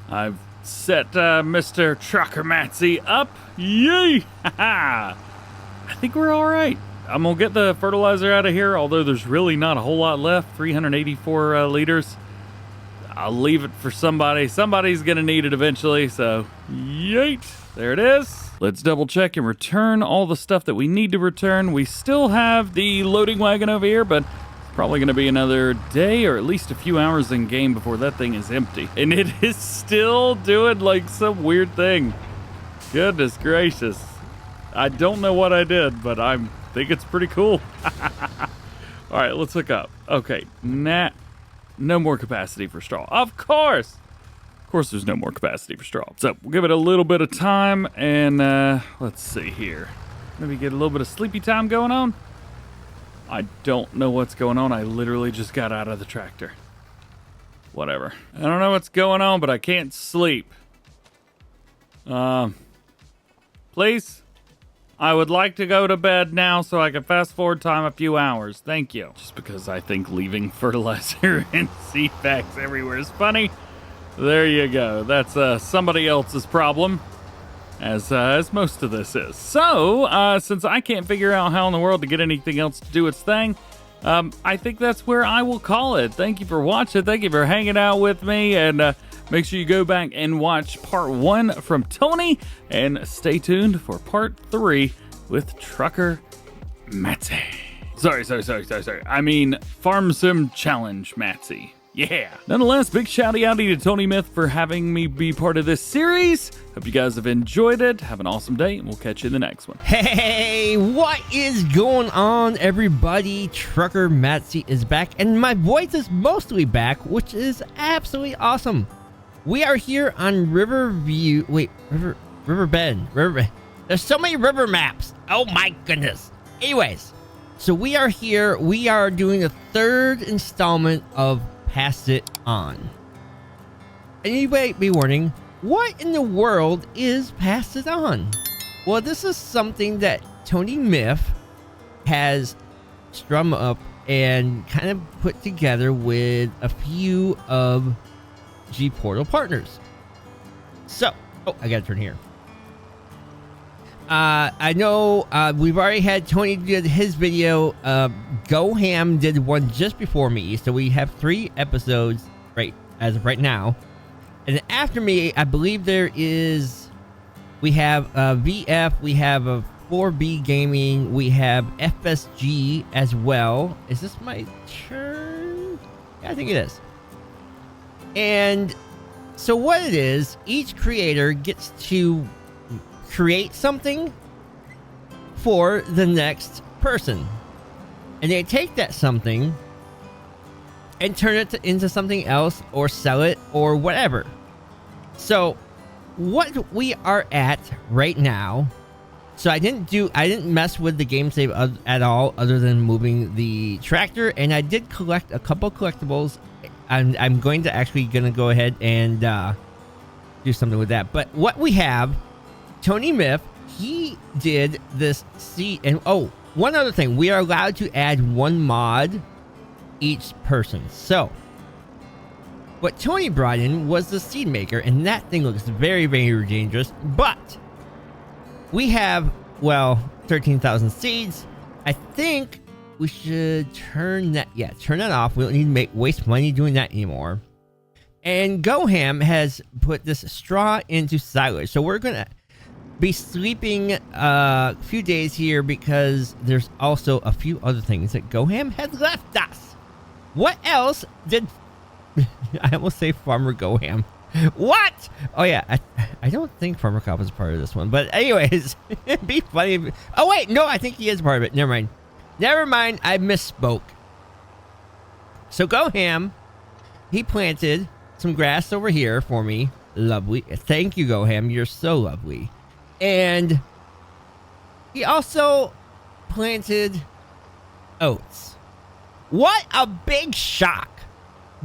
I've set Mr. Trucker Matsy up. Yay! I think we're all right. I'm going to get the fertilizer out of here, although there's really not a whole lot left. 384 liters. I'll leave it for somebody. Somebody's going to need it eventually, so yeet. There it is. Let's double check and return all the stuff that we need to return. We still have the loading wagon over here, but it's probably going to be another day or at least a few hours in game before that thing is empty. And it is still doing like some weird thing. Goodness gracious. I don't know what I did, but I think it's pretty cool. All right, let's hook up. Okay, no more capacity for straw. Of course there's no more capacity for straw. So we'll give it a little bit of time, and let's see here. Maybe get a little bit of sleepy time going on. I don't know what's going on. I literally just got out of the tractor. Whatever. I don't know what's going on, but I can't sleep. Please? I would like to go to bed now so I can fast forward time a few hours. Thank you. Just because I think leaving fertilizer and seed bags everywhere is funny. There you go. That's somebody else's problem, as most of this is. So, since I can't figure out how in the world to get anything else to do its thing, I think that's where I will call it. Thank you for watching. Thank you for hanging out with me. And make sure you go back and watch part 1 from Tony. And stay tuned for part 3 with Trucker Matty. Sorry. I mean, Farm Sim Challenge Matty. Yeah. Nonetheless, big shouty outy to Tony Myth for having me be part of this series. Hope you guys have enjoyed it. Have an awesome day, and we'll catch you in the next one. Hey, what is going on, everybody? Trucker Matzy is back, and my voice is mostly back, which is absolutely awesome. We are here on Riverbend. There's so many river maps. Oh my goodness. Anyways, so we are here. We are doing the 3rd installment of Pass It On. And you might be wondering, what in the world is Pass It On? Well, this is something that Tony Myth has strummed up and kind of put together with a few of G Portal partners. So, I gotta turn here. I know we've already had Tony did his video. Go Ham did one just before me, so we have 3 episodes as of right now. And then after me, I believe we have VF, we have a 4B Gaming, we have FSG as well. Is this my turn? Yeah, I think it is. And so what it is, each creator gets to create something for the next person, and they take that something and turn it into something else or sell it or whatever. So what we are at right now, so I didn't mess with the game save at all, other than moving the tractor, and I did collect a couple collectibles. I'm going to go ahead and do something with that. But what we have, Tony Myth, he did this seed. And one other thing, we are allowed to add 1 mod each person. So what Tony brought in was the seed maker, and that thing looks very, very dangerous. But we have, 13,000 seeds. I think we should turn that off. We don't need to waste money doing that anymore. And Goham has put this straw into silage, so we're gonna be sleeping a few days here because there's also a few other things that Goham had left us. What else did I almost say Farmer Goham? What? Oh yeah, I don't think Farmer Cop is part of this one, but anyways, it'd be funny if, oh wait, no, I think he is part of it. Never mind, I misspoke. So Goham, he planted some grass over here for me. Lovely. Thank you, Goham, you're so lovely. And he also planted oats. What a big shock.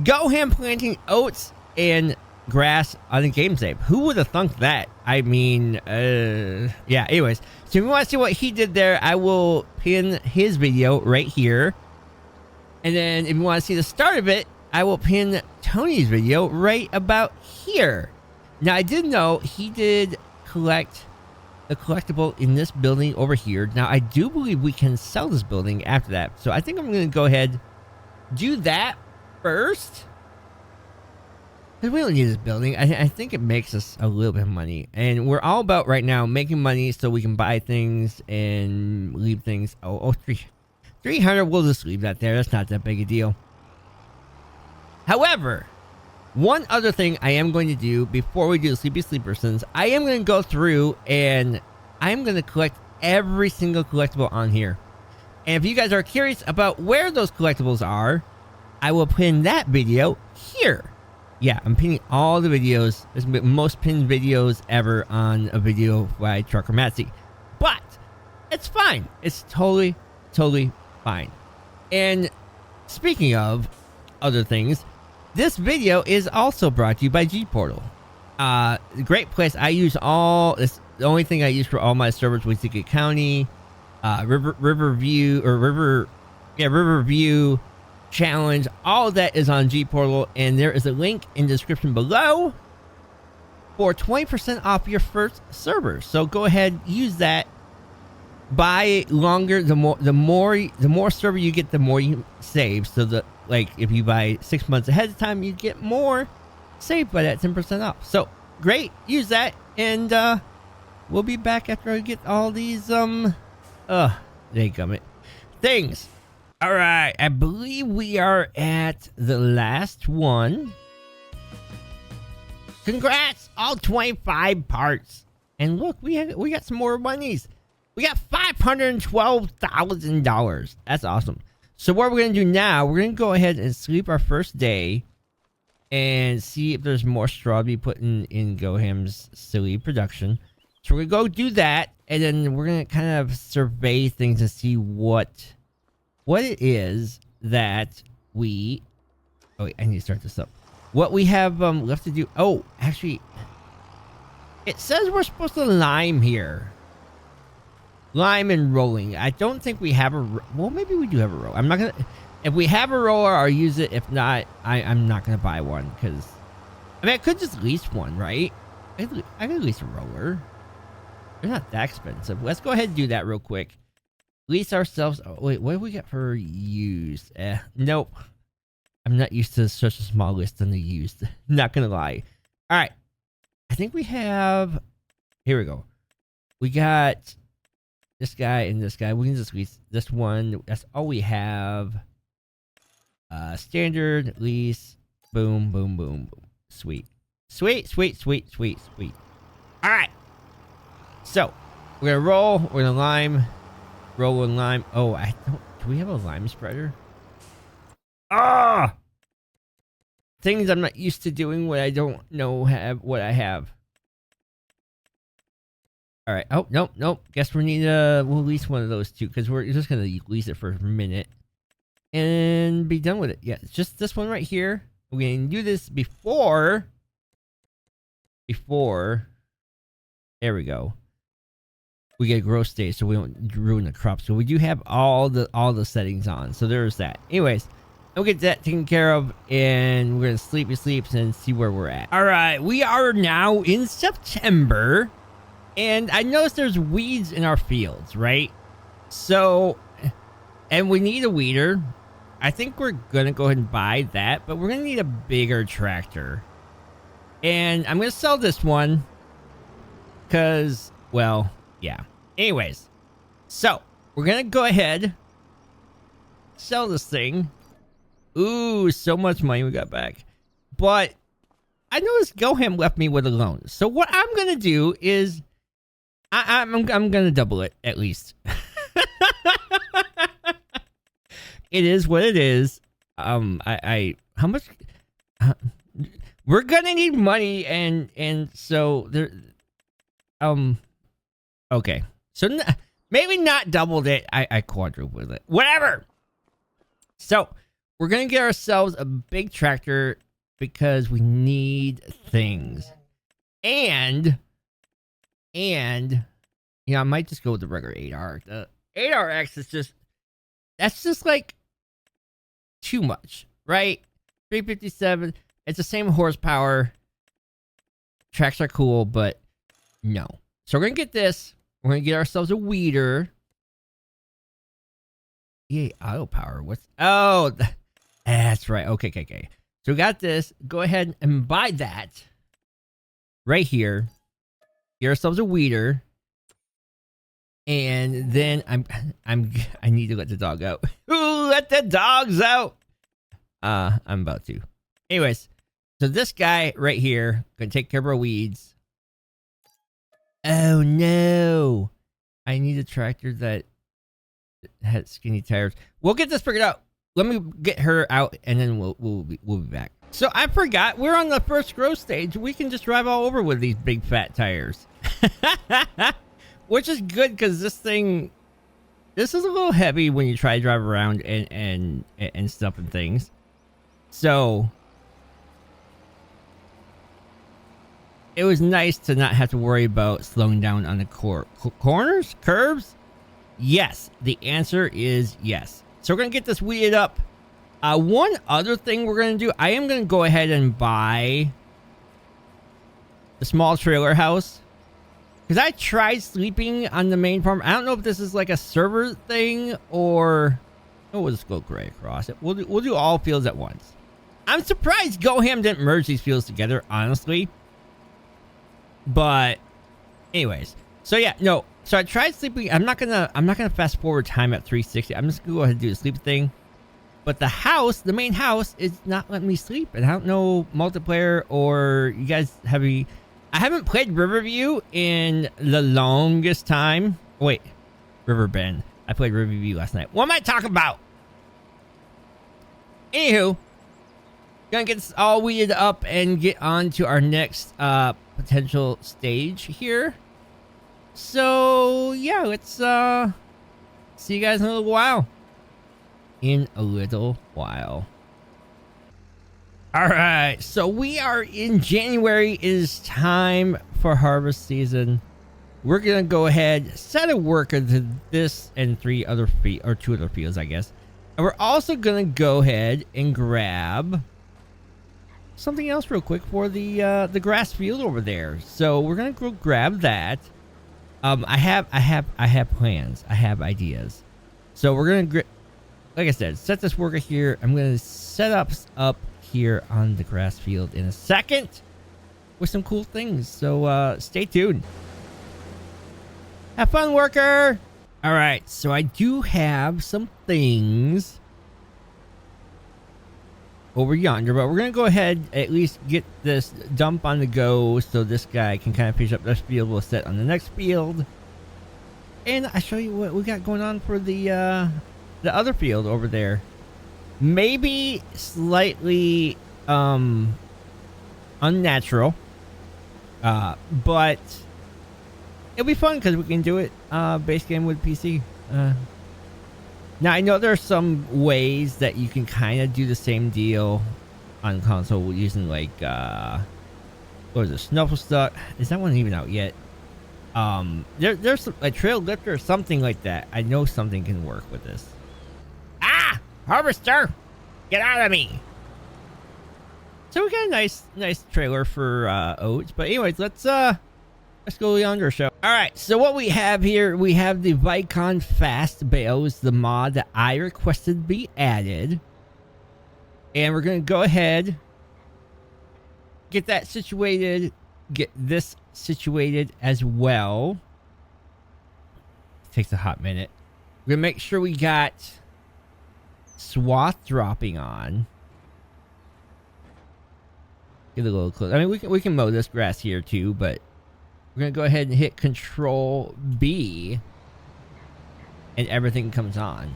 Goham planting oats and grass on the game save. Who would have thunk that? I mean, yeah, anyways. So if you want to see what he did there, I will pin his video right here. And then if you want to see the start of it, I will pin Tony's video right about here. Now, I did know he did collect the collectible in this building over here. Now, I do believe we can sell this building after that. So I think I'm going to go ahead, do that first. Because we don't need this building. I think it makes us a little bit of money. And we're all about right now making money so we can buy things and leave things. 300, we'll just leave that there. That's not that big a deal. However, one other thing I am going to do before we do the Sleepy Sleepersons, I am going to go through and I'm going to collect every single collectible on here. And if you guys are curious about where those collectibles are, I will pin that video here. Yeah, I'm pinning all the videos. This is the most pinned videos ever on a video by Trucker Matzy. But it's fine. It's totally fine. And speaking of other things, this video is also brought to you by G Portal. Great place. I use it's the only thing I use for all my servers was Wichita County, Riverview Challenge. All of that is on G Portal, and there is a link in the description below for 20% off your first server. So go ahead, use that. Buy longer. The more server you get, the more you save. So if you buy 6 months ahead of time, you get more saved by that 10% off. So great, use that, and we'll be back after I get all these things. All right, I believe we are at the last one. Congrats, all 25 parts. And look, we got some more monies. We got $512,000. That's awesome. So what we're gonna do now, we're gonna go ahead and sleep our first day and see if there's more straw to be put in Goham's silly production. So we're gonna go do that, and then we're gonna kind of survey things and see what it is that we. Oh wait, I need to start this up. What we have left to do. Oh, actually, it says we're supposed to lime here. Lime and rolling. I don't think we have well, maybe we do have a roller. I'm not gonna. If we have a roller, I'll use it. If not, I'm not gonna buy one because I mean I could just lease one, right? I could lease a roller. They're not that expensive. Let's go ahead and do that real quick. Lease ourselves. Oh, wait, what do we got for used? Nope. I'm not used to such a small list on the used. Not gonna lie. All right. I think we have. Here we go. We got this guy and this guy. We can just lease this one. That's all we have. Standard lease. Boom, boom, boom, boom. Sweet. Sweet, sweet, sweet, sweet, sweet. All right. So we're gonna roll. We're gonna lime. Roll and lime. Oh, I don't. Do we have a lime spreader? Ah! Things I'm not used to doing when I don't know what I have. All right. Oh, nope, nope. Guess we'll lease one of those two because we're just going to lease it for a minute and be done with it. Yeah, it's just this one right here. We're going to do this before. There we go. We get growth stage so we don't ruin the crop. So we do have all the settings on. So there's that. Anyways, we'll get that taken care of, and we're gonna sleep and see where we're at. All right, we are now in September, and I noticed there's weeds in our fields, right? So, and we need a weeder. I think we're gonna go ahead and buy that, but we're gonna need a bigger tractor. And I'm gonna sell this one, cause, well, yeah. Anyways, so we're gonna go ahead, sell this thing. Ooh, so much money we got back. But I noticed Goham left me with a loan. So what I'm gonna do is I'm gonna double it at least. It is what it is. How much? We're gonna need money, and so there. Okay, so maybe not doubled it. I quadrupled it. Whatever. So we're gonna get ourselves a big tractor because we need things, and you know I might just go with the regular 8R. The 8RX is that's just like too much, right? 357. It's the same horsepower. Tracks are cool, but no. So we're gonna get this. We're gonna get ourselves a weeder. Yay, auto power. What's that's right. Okay. So we got this. Go ahead and buy that right here. Get ourselves a weeder. And then I need to let the dog out. Ooh, let the dogs out. I'm about to. Anyways, so this guy right here gonna take care of our weeds. Oh no! I need a tractor that has skinny tires. We'll get this figured out. Let me get her out, and then we'll be back. So I forgot we're on the first growth stage. We can just drive all over with these big fat tires, which is good because this is a little heavy when you try to drive around and stuff and things. So it was nice to not have to worry about slowing down on the corners, curves. Yes, the answer is yes. So we're gonna get this weeded up. One other thing we're gonna do, I am gonna go ahead and buy the small trailer house, because I tried sleeping on the main farm. I don't know if this is like a server thing or... Oh, we'll just go gray across it. We'll do all fields at once. I'm surprised GoHam didn't merge these fields together, honestly. But anyways, so yeah, no. So I tried sleeping. I'm not gonna fast forward time at 360. I'm just gonna go ahead and do the sleep thing. But the house, the main house, is not letting me sleep. And I don't know multiplayer or you guys have any... I haven't played Riverview in the longest time. Wait, Riverbend. I played Riverview last night. What am I talking about? Anywho, gonna get this all weeded up and get on to our next potential stage here. So yeah, let's see you guys in a little while. All right, so we are in January. It is time for harvest season. We're gonna go ahead, set a worker to this and 2 other fields, I guess. And we're also gonna go ahead and grab something else real quick for the grass field over there. So we're gonna go grab that. I have plans. I have ideas. So we're gonna, like I said, set this worker here. I'm gonna set up here on the grass field in a second with some cool things. So stay tuned. Have fun, worker. All right, so I do have some things over yonder, but we're gonna go ahead at least get this dump on the go so this guy can kind of finish up this field. We'll set on the next field, and I'll show you what we got going on for the other field over there. Maybe slightly unnatural, but it'll be fun because we can do it base game with PC. Now I know there's some ways that you can kind of do the same deal on console using like what is it, Snuffle Stuck? Is that one even out yet? There's a trail lifter or something like that. I know something can work with this. Ah, harvester, get out of me! So we got a nice trailer for oats. But anyways, let's go yonder show. All right, so what we have here, we have the Vicon Fast Bales, the mod that I requested be added. And we're going to go ahead, get that situated, get this situated as well. It takes a hot minute. We're going to make sure we got swath dropping on. Get a little close. I mean, we can mow this grass here too, but we're going to go ahead and hit Control B and everything comes on.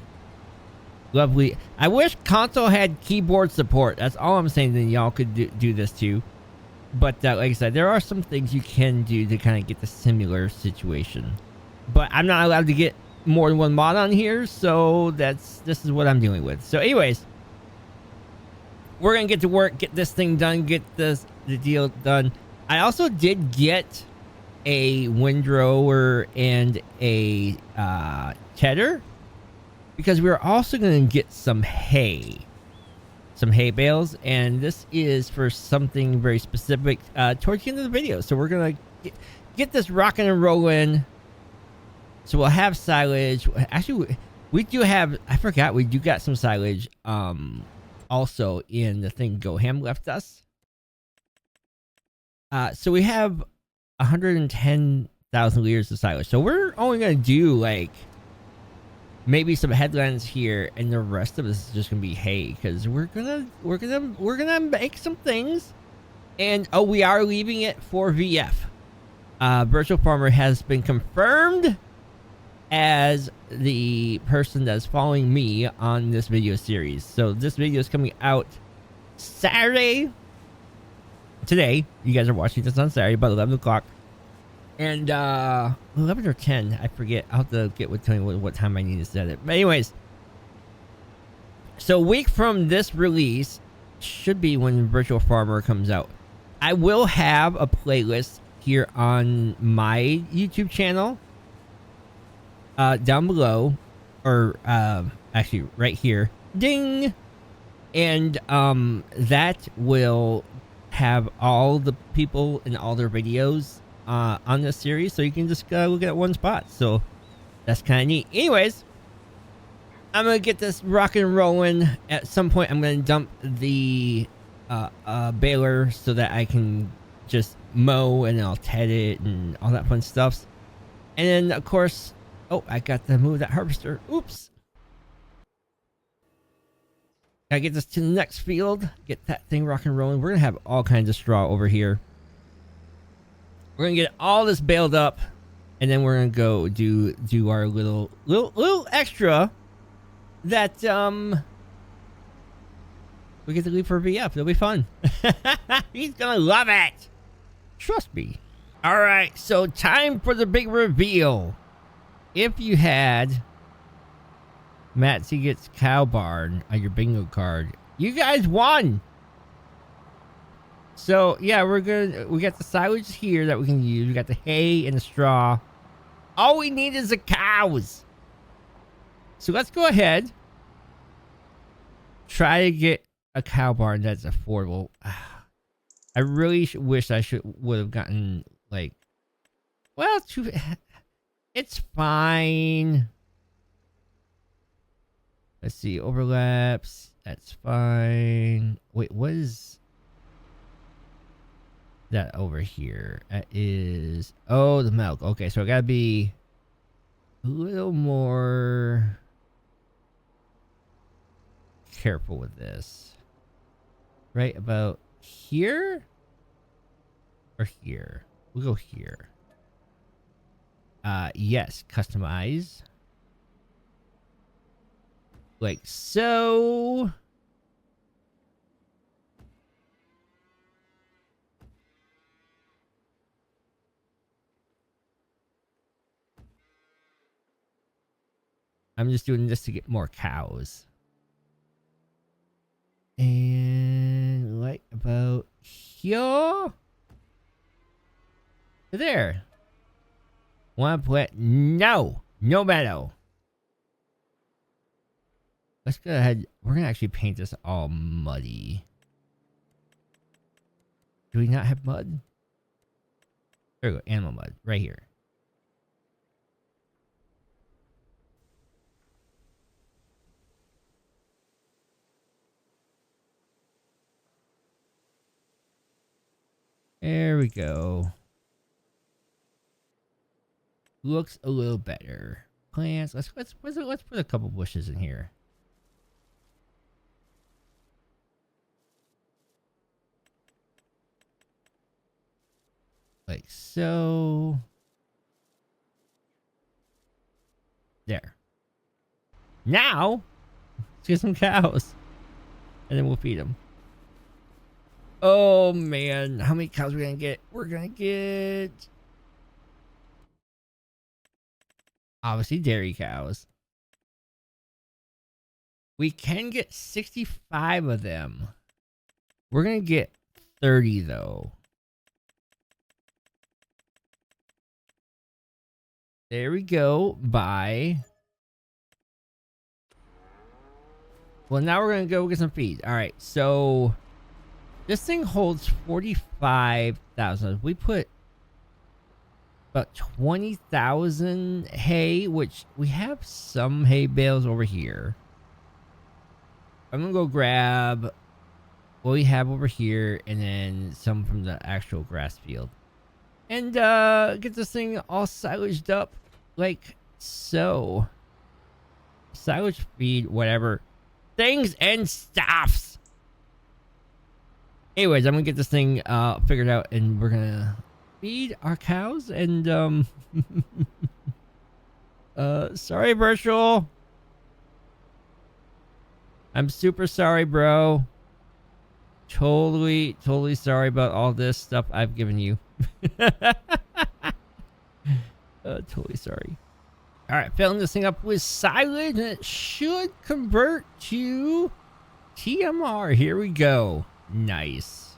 Lovely. I wish console had keyboard support. That's all I'm saying. Then y'all could do this too. But like I said, there are some things you can do to kind of get the similar situation. But I'm not allowed to get more than one mod on here, so this is what I'm dealing with. So anyways, we're going to get to work, get this thing done, get the deal done. I also did get a windrower and a tedder, because we're also going to get some hay bales, and this is for something very specific towards the end of the video. So we're going to get this rocking and rolling. So we'll have silage. Actually, we do have, I forgot, we do got some silage also in the thing GoHam left us. So we have 110,000 liters of silage. So we're only going to do like maybe some headlands here, and the rest of this is just gonna be hay, because we're gonna make some things. And oh, we are leaving it for VF. Virtual Farmer has been confirmed as the person that's following me on this video series. So this video is coming out Saturday. Today, you guys are watching this on Saturday about 11 o'clock. And 11 or 10, I forget. I'll have to get with Tony what time I need to set it. But anyways, so a week from this release should be when Virtual Farmer comes out. I will have a playlist here on my YouTube channel down below, or actually right here. Ding! And that will have all the people and all their videos on this series, so you can just look at one spot. So that's kind of neat. Anyways, I'm gonna get this rocking and rolling. At some point, I'm gonna dump the baler so that I can just mow, and then I'll ted it and all that fun stuff. And then, of course, oh, I got to move that harvester. Oops. Gotta get this to the next field. Get that thing rocking and rolling. We're gonna have all kinds of straw over here. We're gonna get all this baled up, and then we're gonna go do our little extra that we get to leave for VF. It'll be fun. He's gonna love it. Trust me. All right, so time for the big reveal. If you had Matsy Gets Cow Barn on your bingo card, you guys won. So yeah, we got the silage here that we can use. We got the hay and the straw. All we need is the cows. So let's go ahead. Try to get a cow barn that's affordable. I really wish I would have gotten like, well, it's fine. Let's see, overlaps. That's fine. Wait, what is that over here? That is, oh, the milk. Okay, so I gotta be a little more careful with this. Right about here or here? We'll go here. Yes, customize. Like so. I'm just doing this to get more cows. And like about here. There. Wanna put no meadow. Let's go ahead. We're gonna actually paint this all muddy. Do we not have mud? There we go. Animal mud right here. There we go. Looks a little better. Plants. Let's put a couple bushes in here. Like so. There. Now, let's get some cows. And then we'll feed them. Oh man, how many cows are we gonna get? We're gonna get obviously dairy cows. We can get 65 of them. We're gonna get 30 though. There we go. Bye. Well, now we're gonna go get some feed. All right, so this thing holds 45,000. We put about 20,000 hay, which we have some hay bales over here. I'm gonna go grab what we have over here and then some from the actual grass field. And get this thing all silaged up like so. Silage feed, whatever. Things and stuffs. Anyways, I'm gonna get this thing figured out, and we're gonna feed our cows. And sorry, Virtual. I'm super sorry, bro. Totally sorry about all this stuff I've given you. Totally sorry. All right, filling this thing up with silage, and it should convert to TMR. Here we go. Nice.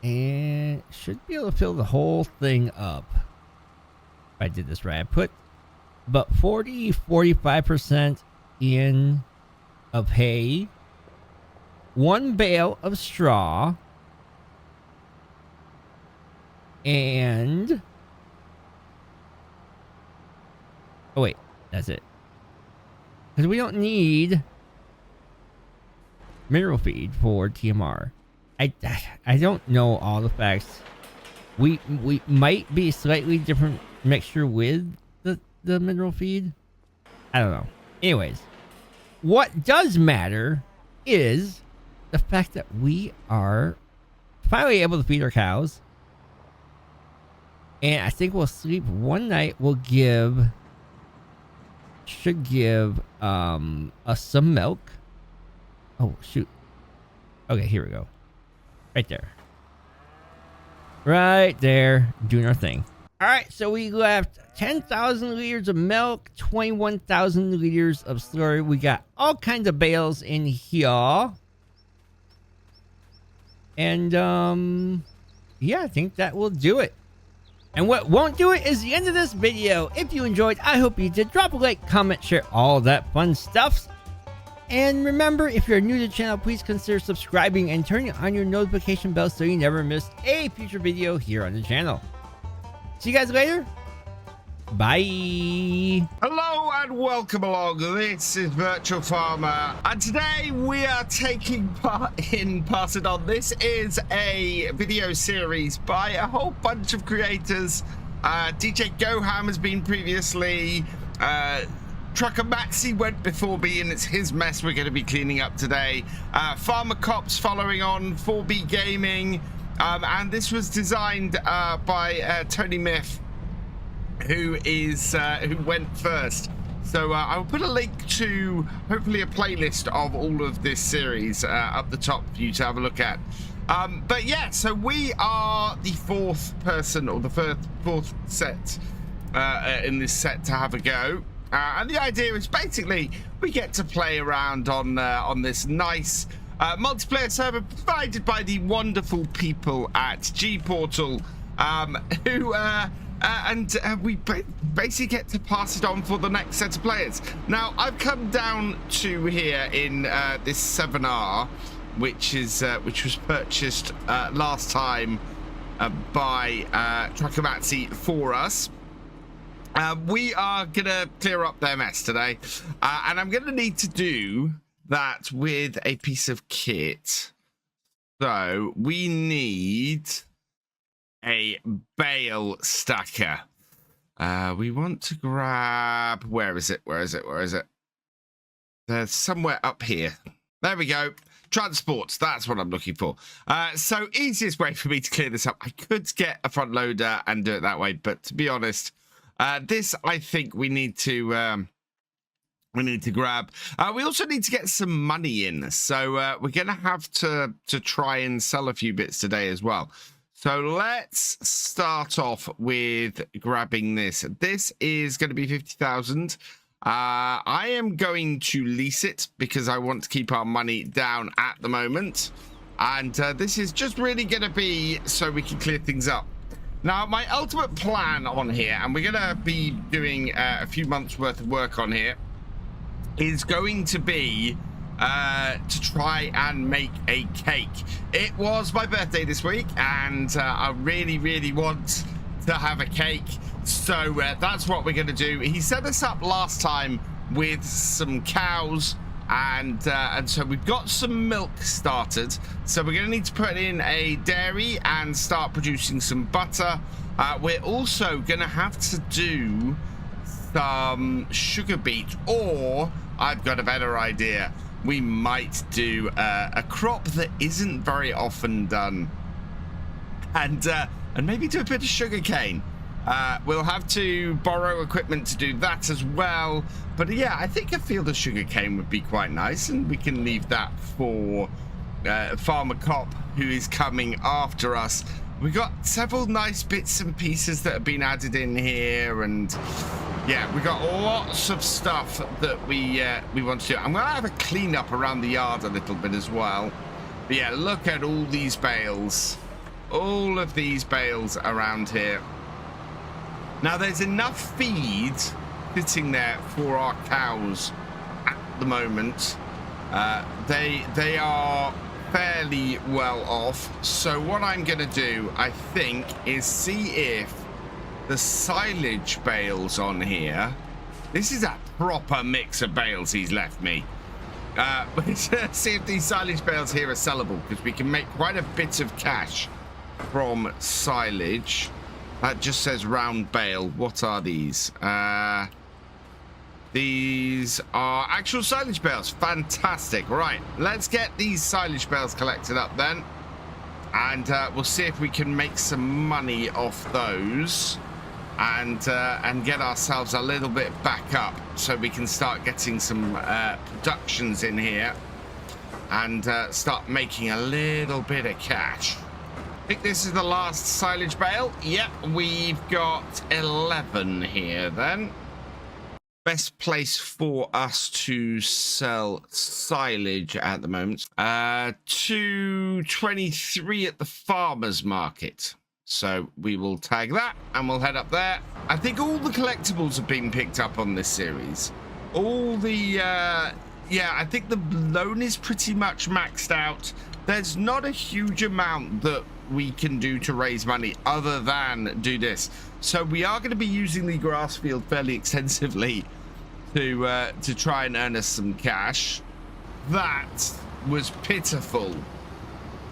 And should be able to fill the whole thing up. If I did this right, I put about 45% in of hay, 1 bale of straw, and oh wait, that's it. Because we don't need mineral feed for TMR. I don't know all the facts. We might be slightly different mixture with the mineral feed. I don't know. Anyways, what does matter is the fact that we are finally able to feed our cows. And I think we'll sleep one night. Should give us some milk. Oh shoot. Okay, here we go. Right there. Right there. Doing our thing. Alright, so we left 10,000 liters of milk, 21,000 liters of slurry. We got all kinds of bales in here. And yeah, I think that will do it. And what won't do it is the end of this video. If you enjoyed, I hope you did. Drop a like, comment, share, all that fun stuff. And remember, if you're new to the channel, please consider subscribing and turning on your notification bell so you never miss a future video here on the channel. See you guys later. Bye. Hello and welcome along. This is Virtual Farmer, and today we are taking part in Pass It On. This is a video series by a whole bunch of creators. DJ Goham has been previously. Trucker Maxi went before me, and it's his mess we're going to be cleaning up today. Farmer Cops following on, 4B Gaming, and this was designed by Tony Myth, who went first. So I'll put a link to hopefully a playlist of all of this series up the top for you to have a look at. But yeah, so we are the fourth person, or the fourth set in this set to have a go. And the idea is basically we get to play around on this nice multiplayer server provided by the wonderful people at G-Portal, who we basically get to pass it on for the next set of players. Now, I've come down to here in this 7R, which was purchased last time by Trakamatsi for us. We are gonna clear up their mess today, and I'm gonna need to do that with a piece of kit. So we need a bale stacker. We want to grab, where is it? There's somewhere up here. There we go. Transports, that's what I'm looking for. So easiest way for me to clear this up, I could get a front loader and do it that way, but to be honest, this I think we need to grab. We also need to get some money in, so we're gonna have to try and sell a few bits today as well. So let's start off with grabbing this. This is going to be 50,000. I am going to lease it because I want to keep our money down at the moment, and this is just really going to be so we can clear things up. Now, my ultimate plan on here, and we're going to be doing a few months worth of work on here, is going to be to try and make a cake. It was my birthday this week, and I really want to have a cake, so that's what we're going to do. He set us up last time with some cows, and so we've got some milk started, so we're going to need to put in a dairy and start producing some butter. We're also going to have to do some sugar beet, or I've got a better idea. We might do a crop that isn't very often done, and maybe do a bit of sugar cane. We'll have to borrow equipment to do that as well, but yeah, I think a field of sugar cane would be quite nice, and we can leave that for Farmer Cop, who is coming after us. We got several nice bits and pieces that have been added in here, and yeah, we got lots of stuff that we want to do. I'm gonna have a clean up around the yard a little bit as well. But yeah, look at all these bales. all of these bales around here. Now there's enough feed sitting there for our cows at the moment. They are fairly well off. So what I'm going to do, I think, is see if the silage bales on here. This is a proper mix of bales he's left me. See if these silage bales here are sellable, because we can make quite a bit of cash from silage. That just says round bale. What are these? These are actual silage bales. Fantastic. Right, let's get these silage bales collected up then, and we'll see if we can make some money off those, and get ourselves a little bit back up so we can start getting some productions in here and start making a little bit of cash. I think this is the last silage bale. Yep, we've got 11 here then. Best place for us to sell silage at the moment. 223 at the farmer's market. So we will tag that and we'll head up there. I think all the collectibles have been picked up on this series. All the, yeah, I think the loan is pretty much maxed out. There's not a huge amount that we can do to raise money other than do this. So we are going to be using the grass field fairly extensively to try and earn us some cash. That was pitiful.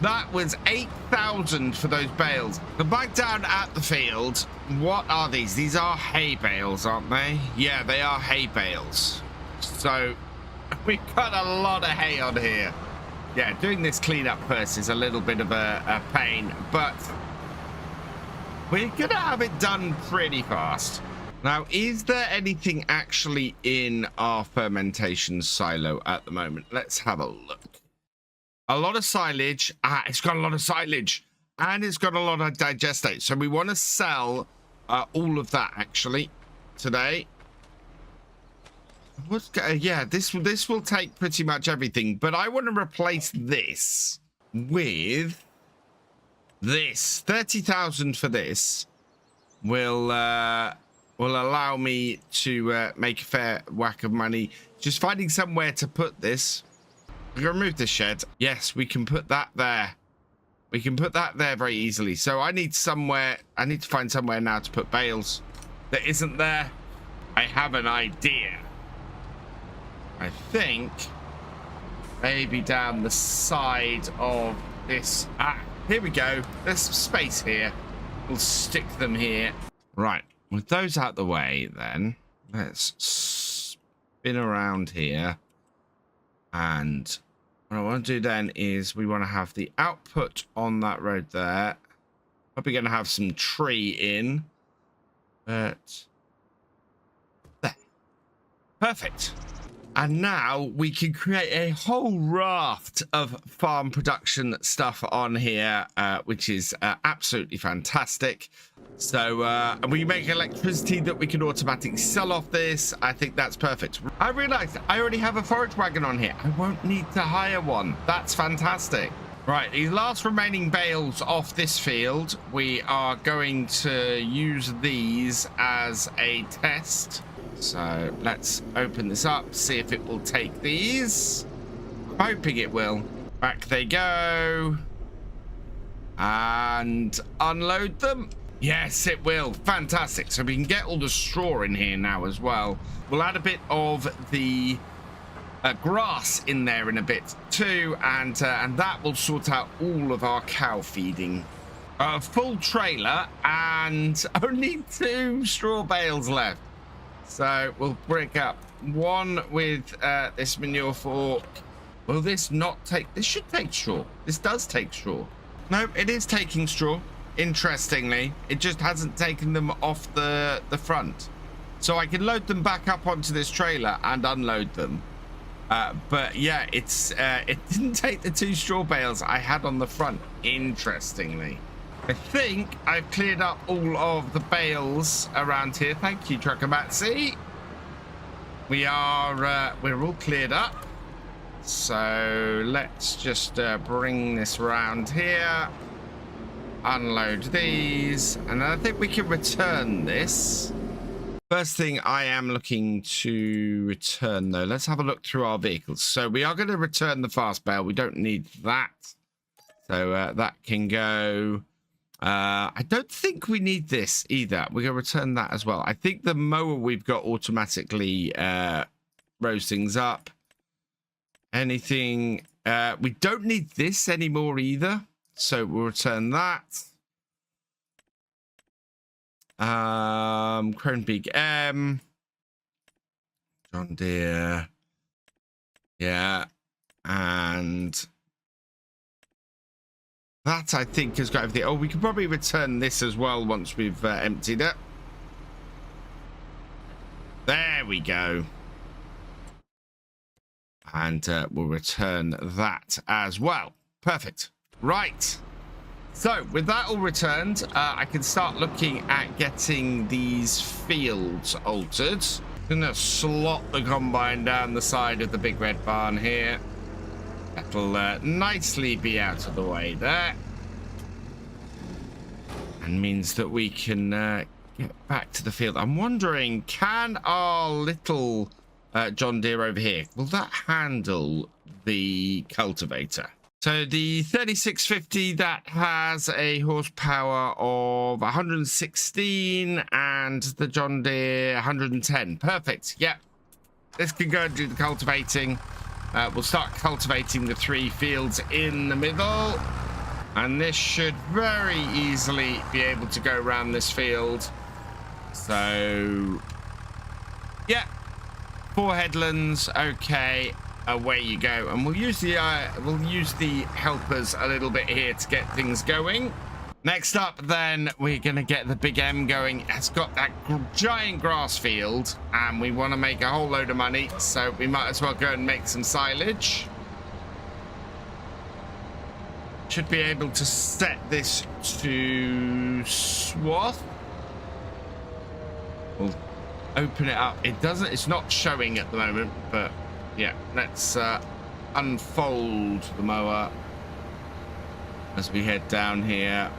That was 8,000 for those bales. But back down at the field, what are these? These are hay bales, aren't they? Yeah, they are hay bales. So we've got a lot of hay on here. Yeah, doing this cleanup first is a little bit of a pain, but we're gonna have it done pretty fast. Now, is there anything actually in our fermentation silo at the moment? Let's have a look. A lot of silage. It's got a lot of silage, and it's got a lot of digestate. So we want to sell all of that actually today. Yeah, this will take pretty much everything, but I want to replace this with this. 30,000 for this will allow me to make a fair whack of money. Just finding somewhere to put this. We can remove this shed. Yes, we can put that there. We can put that there very easily. So I need somewhere. I need to find somewhere now to put bales that isn't there. I have an idea. I think maybe down the side of this. Here we go. There's some space here. We'll stick them here. Right. With those out the way, then let's spin around here. And what I want to do then is we want to have the output on that road there. Probably going to have some tree in. But there. Perfect. And now we can create a whole raft of farm production stuff on here, which is absolutely fantastic. So we make electricity that we can automatically sell off this. I think that's perfect. I realized I already have a forage wagon on here. I won't need to hire one. That's fantastic. Right, these last remaining bales off this field, we are going to use these as a test. So let's open this up, see if it will take these. I'm hoping it will. Back they go. And unload them. Yes, it will. Fantastic. So we can get all the straw in here now as well. We'll add a bit of the grass in there in a bit too, and that will sort out all of our cow feeding. Full trailer and only 2 straw bales left. So we'll break up one with this manure fork. Will this not take? This should take straw. This does take straw. No, it is taking straw. Interestingly, it just hasn't taken them off the front. So I can load them back up onto this trailer and unload them. But yeah, it didn't take the 2 straw bales I had on the front. Interestingly. I think I've cleared up all of the bales around here. Thank you, Trucker Matsy. We're all cleared up. So let's just bring this around here. unload these, and I think we can return this. First thing I am looking to return, though, let's have a look through our vehicles. So we are going to return the fast bale. We don't need that. So that can go. I don't think we need this either. We're going to return that as well. I think the mower we've got automatically rose things up. Anything. We don't need this anymore either. So we'll return that. Kronbig M. John Deere. Yeah. And that, I think, has got everything. Oh, we could probably return this as well once we've emptied it. There we go. And we'll return that as well. Perfect. Right. So, with that all returned, I can start looking at getting these fields altered. I'm going to slot the combine down the side of the big red barn here. That'll nicely be out of the way there. And means that we can get back to the field. I'm wondering, can our little John Deere over here, will that handle the cultivator? So the 3650, that has a horsepower of 116 and the John Deere 110. Perfect. Yep. This can go and do the cultivating. We'll start cultivating the 3 fields in the middle. And this should very easily be able to go around this field. So, yeah. 4 headlands. Okay. Away you go, and we'll use the helpers a little bit here to get things going. Next up, then we're gonna get the big M going. It's got that giant grass field, and we want to make a whole load of money, so we might as well go and make some silage. Should be able to set this to swath. We'll open it up. It doesn't. It's not showing at the moment, but. Yeah, let's unfold the mower as we head down here.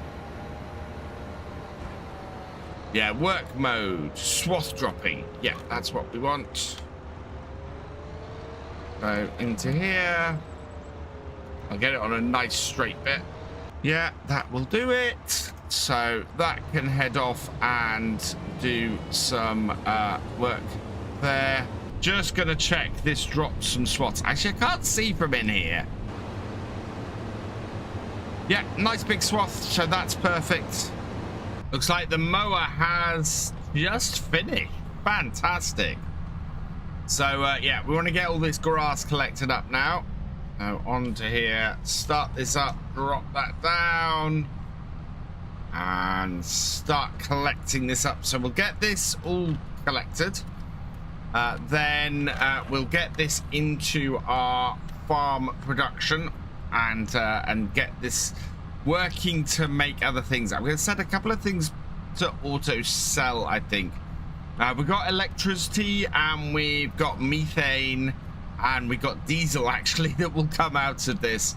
Yeah, work mode, swath dropping. Yeah, that's what we want. So into here. I'll get it on a nice straight bit. Yeah, that will do it. So that can head off and do some work there. Just gonna check this dropped some swaths. Actually, I can't see from in here. Yeah, nice big swath, so that's perfect. Looks like the mower has just finished. Fantastic. So, yeah, we want to get all this grass collected up now. So, onto here, start this up, drop that down, and start collecting this up. So we'll get this all collected. Then we'll get this into our farm production and get this working to make other things. I'm going to set a couple of things to auto sell, I think. We've got electricity and we've got methane and we've got diesel actually that will come out of this.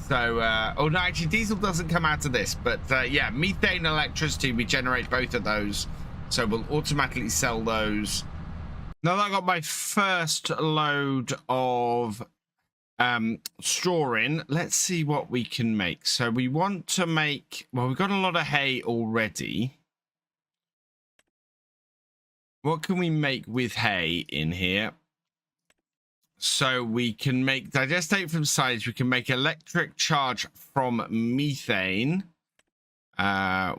So, oh no, actually diesel doesn't come out of this, but yeah, methane, electricity, we generate both of those. So we'll automatically sell those. Now that I got my first load of straw in, let's see what we can make. So we want to make, well, we've got a lot of hay already. What can we make with hay in here? So we can make digestate from silage. We can make electric charge from methane.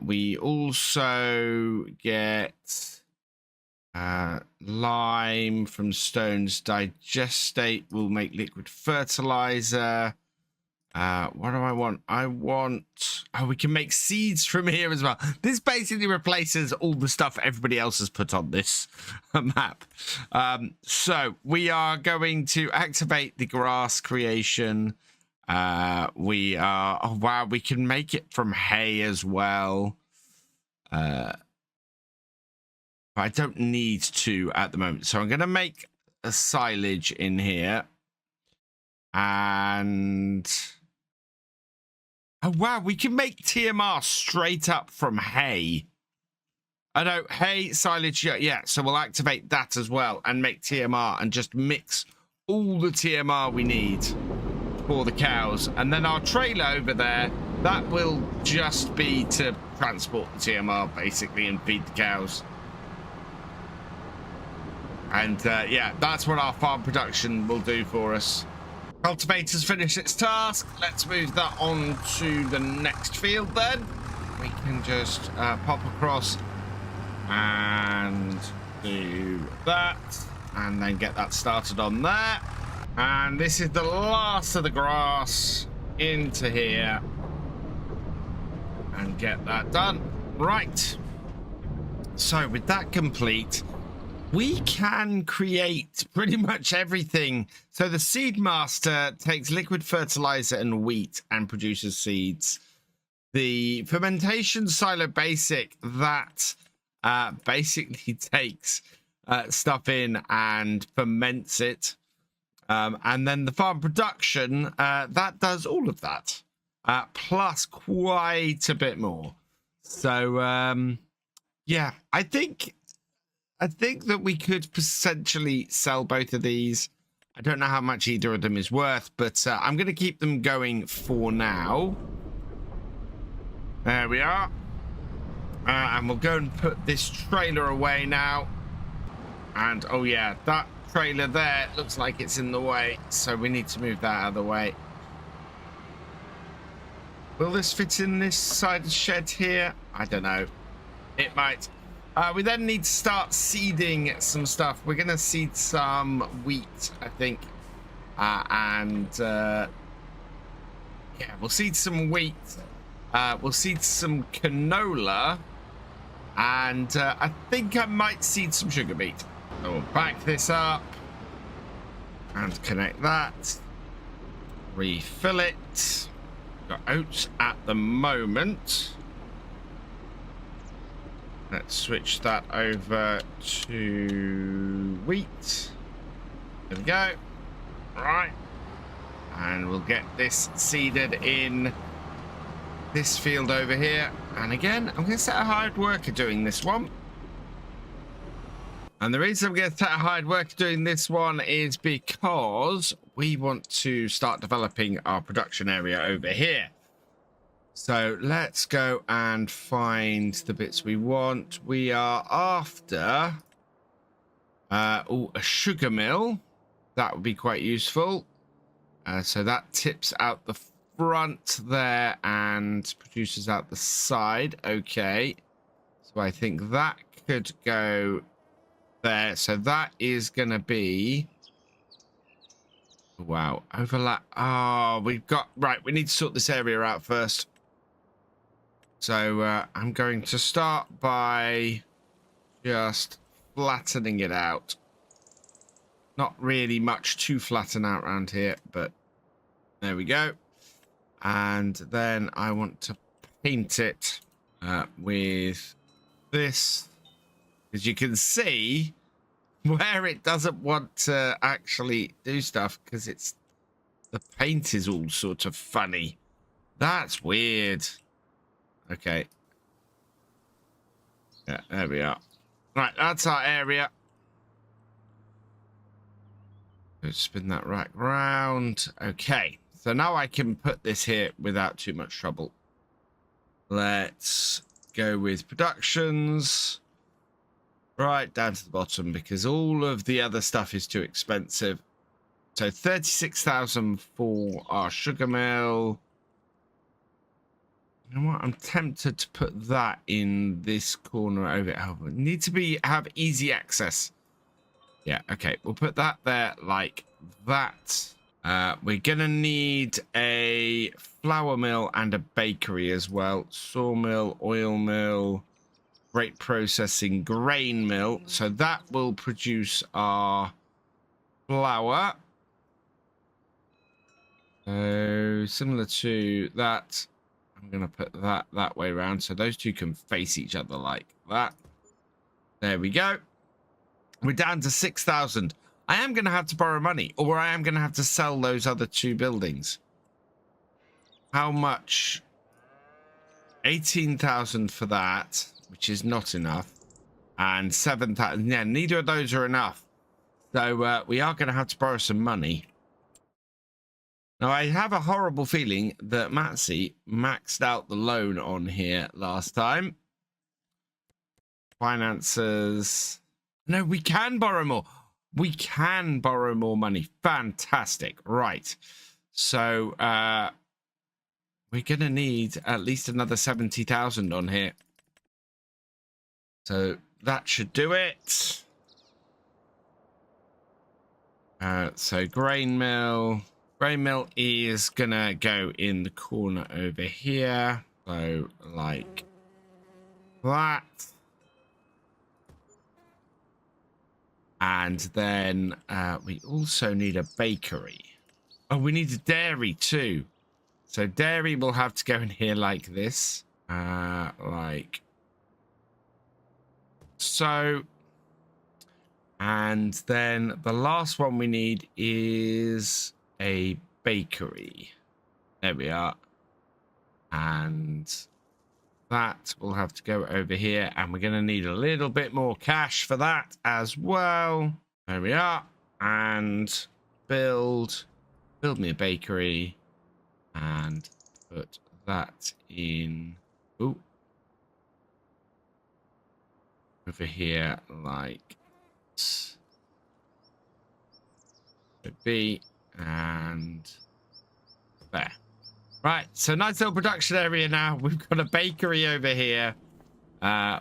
We also get lime from stones. Digestate will make liquid fertilizer. What do I want? I want, oh, we can make seeds from here as well. This basically replaces all the stuff everybody else has put on this map. So we are going to activate the grass creation. We are, oh wow, we can make it from hay as well. I don't need to at the moment. So I'm going to make a silage in here. And Oh, wow. We can make TMR straight up from hay. I know, hay, silage, yeah. So we'll activate that as well and make TMR and just mix all the TMR we need for the cows. And then our trailer over there, that will just be to transport the TMR basically and feed the cows. And yeah, that's what our farm production will do for us. Cultivator's finished its task. Let's move that on to the next field then. We can just pop across and do that, and then get that started on there. And this is the last of the grass into here, and get that done. Right, so with that complete, we can create pretty much everything. So the seed master takes liquid fertilizer and wheat and produces seeds. The fermentation silo basic, that basically takes stuff in and ferments it. And then the farm production, that does all of that, plus quite a bit more. So, yeah, I think that we could potentially sell both of these. I don't know how much either of them is worth, but I'm going to keep them going for now. There we are. And we'll go and put this trailer away now. And, oh yeah, that trailer there looks like it's in the way, so we need to move that out of the way. Will this fit in this side of the shed here? I don't know. It might. We then need to start seeding some stuff. We're going to seed some wheat, I think. Yeah, we'll seed some wheat. We'll seed some canola. And I think I might seed some sugar beet. So we'll back this up and connect that. Refill it. Got oats at the moment. Let's switch that over to wheat. There we go. Right. And we'll get this seeded in this field over here. And again, I'm going to set a hired worker doing this one. And the reason I'm going to set a hired worker doing this one is because we want to start developing our production area over here. So let's go and find the bits we want. We are after a sugar mill. That would be quite useful. So that tips out the front there and produces out the side. Okay. So I think that could go there. So that is going to be... Wow. Overlap. Oh, we've got... Right, we need to sort this area out first. So I'm going to start by just flattening it out. Not really much to flatten out around here, but there we go. And then I want to paint it with this. As you can see where it doesn't want to actually do stuff because it's the paint is all sort of funny. That's weird. Okay. Yeah, there we are. Right, that's our area. Let's spin that rack round. Okay, so now I can put this here without too much trouble. Let's go with productions. Right down to the bottom because all of the other stuff is too expensive. So 36,000 for our sugar mill. You know what? I'm tempted to put that in this corner over. Oh, we need to have easy access. Yeah, okay. We'll put that there like that. We're going to need a flour mill and a bakery as well. Sawmill, oil mill, grape processing, grain mill. So that will produce our flour. So similar to that. I'm going to put that way around so those two can face each other like that. There we go. We're down to 6,000. I am going to have to borrow money, or I am going to have to sell those other two buildings. How much 18,000 for that, which is not enough. And 7,000. Yeah, neither of those are enough. So we are going to have to borrow some money. Now, I have a horrible feeling that Matsy maxed out the loan on here last time. Finances. No, we can borrow more. We can borrow more money. Fantastic. Right. So we're going to need at least another 70,000 on here. So that should do it. So grain mill. Grain mill is going to go in the corner over here. So like that. And then we also need a bakery. Oh, we need a dairy too. So dairy will have to go in here like this. Like so. And then the last one we need is a bakery. There we are. And that will have to go over here. And we're going to need a little bit more cash for that as well. There we are. And build me a bakery. And put that in. Ooh. Over here like so B and there. Right, so nice little production area now. We've got a bakery over here.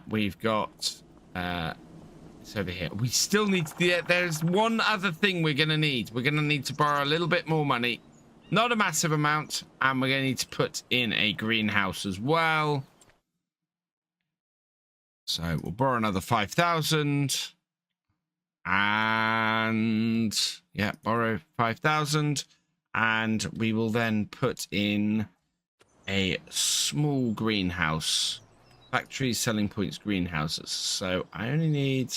We've got it's over here. We still need to, there's one other thing we're gonna need. We're gonna need to borrow a little bit more money. Not a massive amount, and we're gonna need to put in a greenhouse as well. So we'll borrow another 5,000. And yeah, borrow 5,000. And we will then put in a small greenhouse. Factory selling points greenhouses. So I only need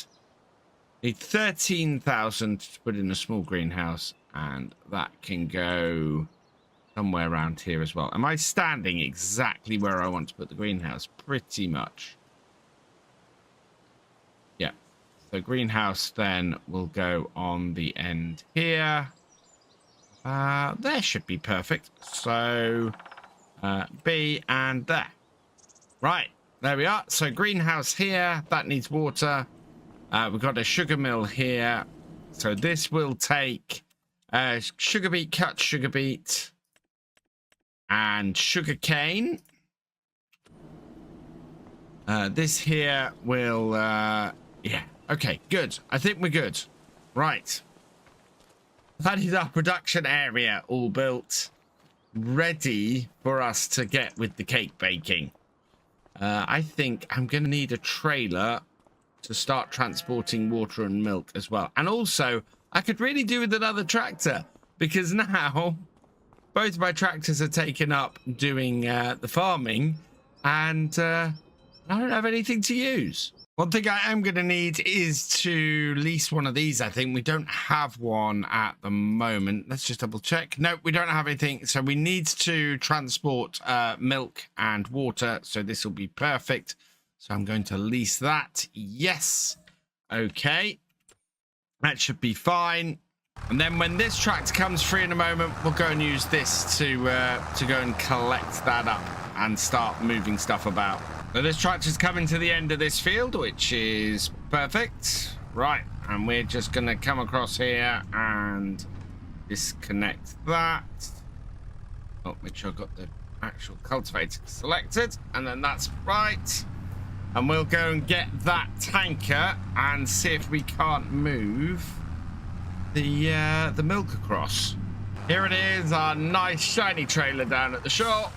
13,000 to put in a small greenhouse. And that can go somewhere around here as well. Am I standing exactly where I want to put the greenhouse? Pretty much. Yeah. The greenhouse then will go on the end here. There should be perfect. So B and there. Right, there we are. So greenhouse here, that needs water. We've got a sugar mill here. So this will take sugar beet, cut sugar beet, and sugar cane. This here will, yeah. Okay, good. I think we're good. Right. That is our production area all built. Ready for us to get with the cake baking. I think I'm going to need a trailer to start transporting water and milk as well. And also, I could really do with another tractor. Because now, both my tractors are taken up doing the farming. And I don't have anything to use. One thing I am going to need is to lease one of these, I think. We don't have one at the moment. Let's just double check. No, we don't have anything. So we need to transport milk and water. So this will be perfect. So I'm going to lease that. Yes. Okay. That should be fine. And then when this tractor comes free in a moment, we'll go and use this to go and collect that up and start moving stuff about. So this tractor's coming to the end of this field, which is perfect. Right, and we're just going to come across here and disconnect that. Oh, make sure I've got the actual cultivator selected, and then that's right. And we'll go and get that tanker and see if we can't move the milk across. Here it is, our nice shiny trailer down at the shop.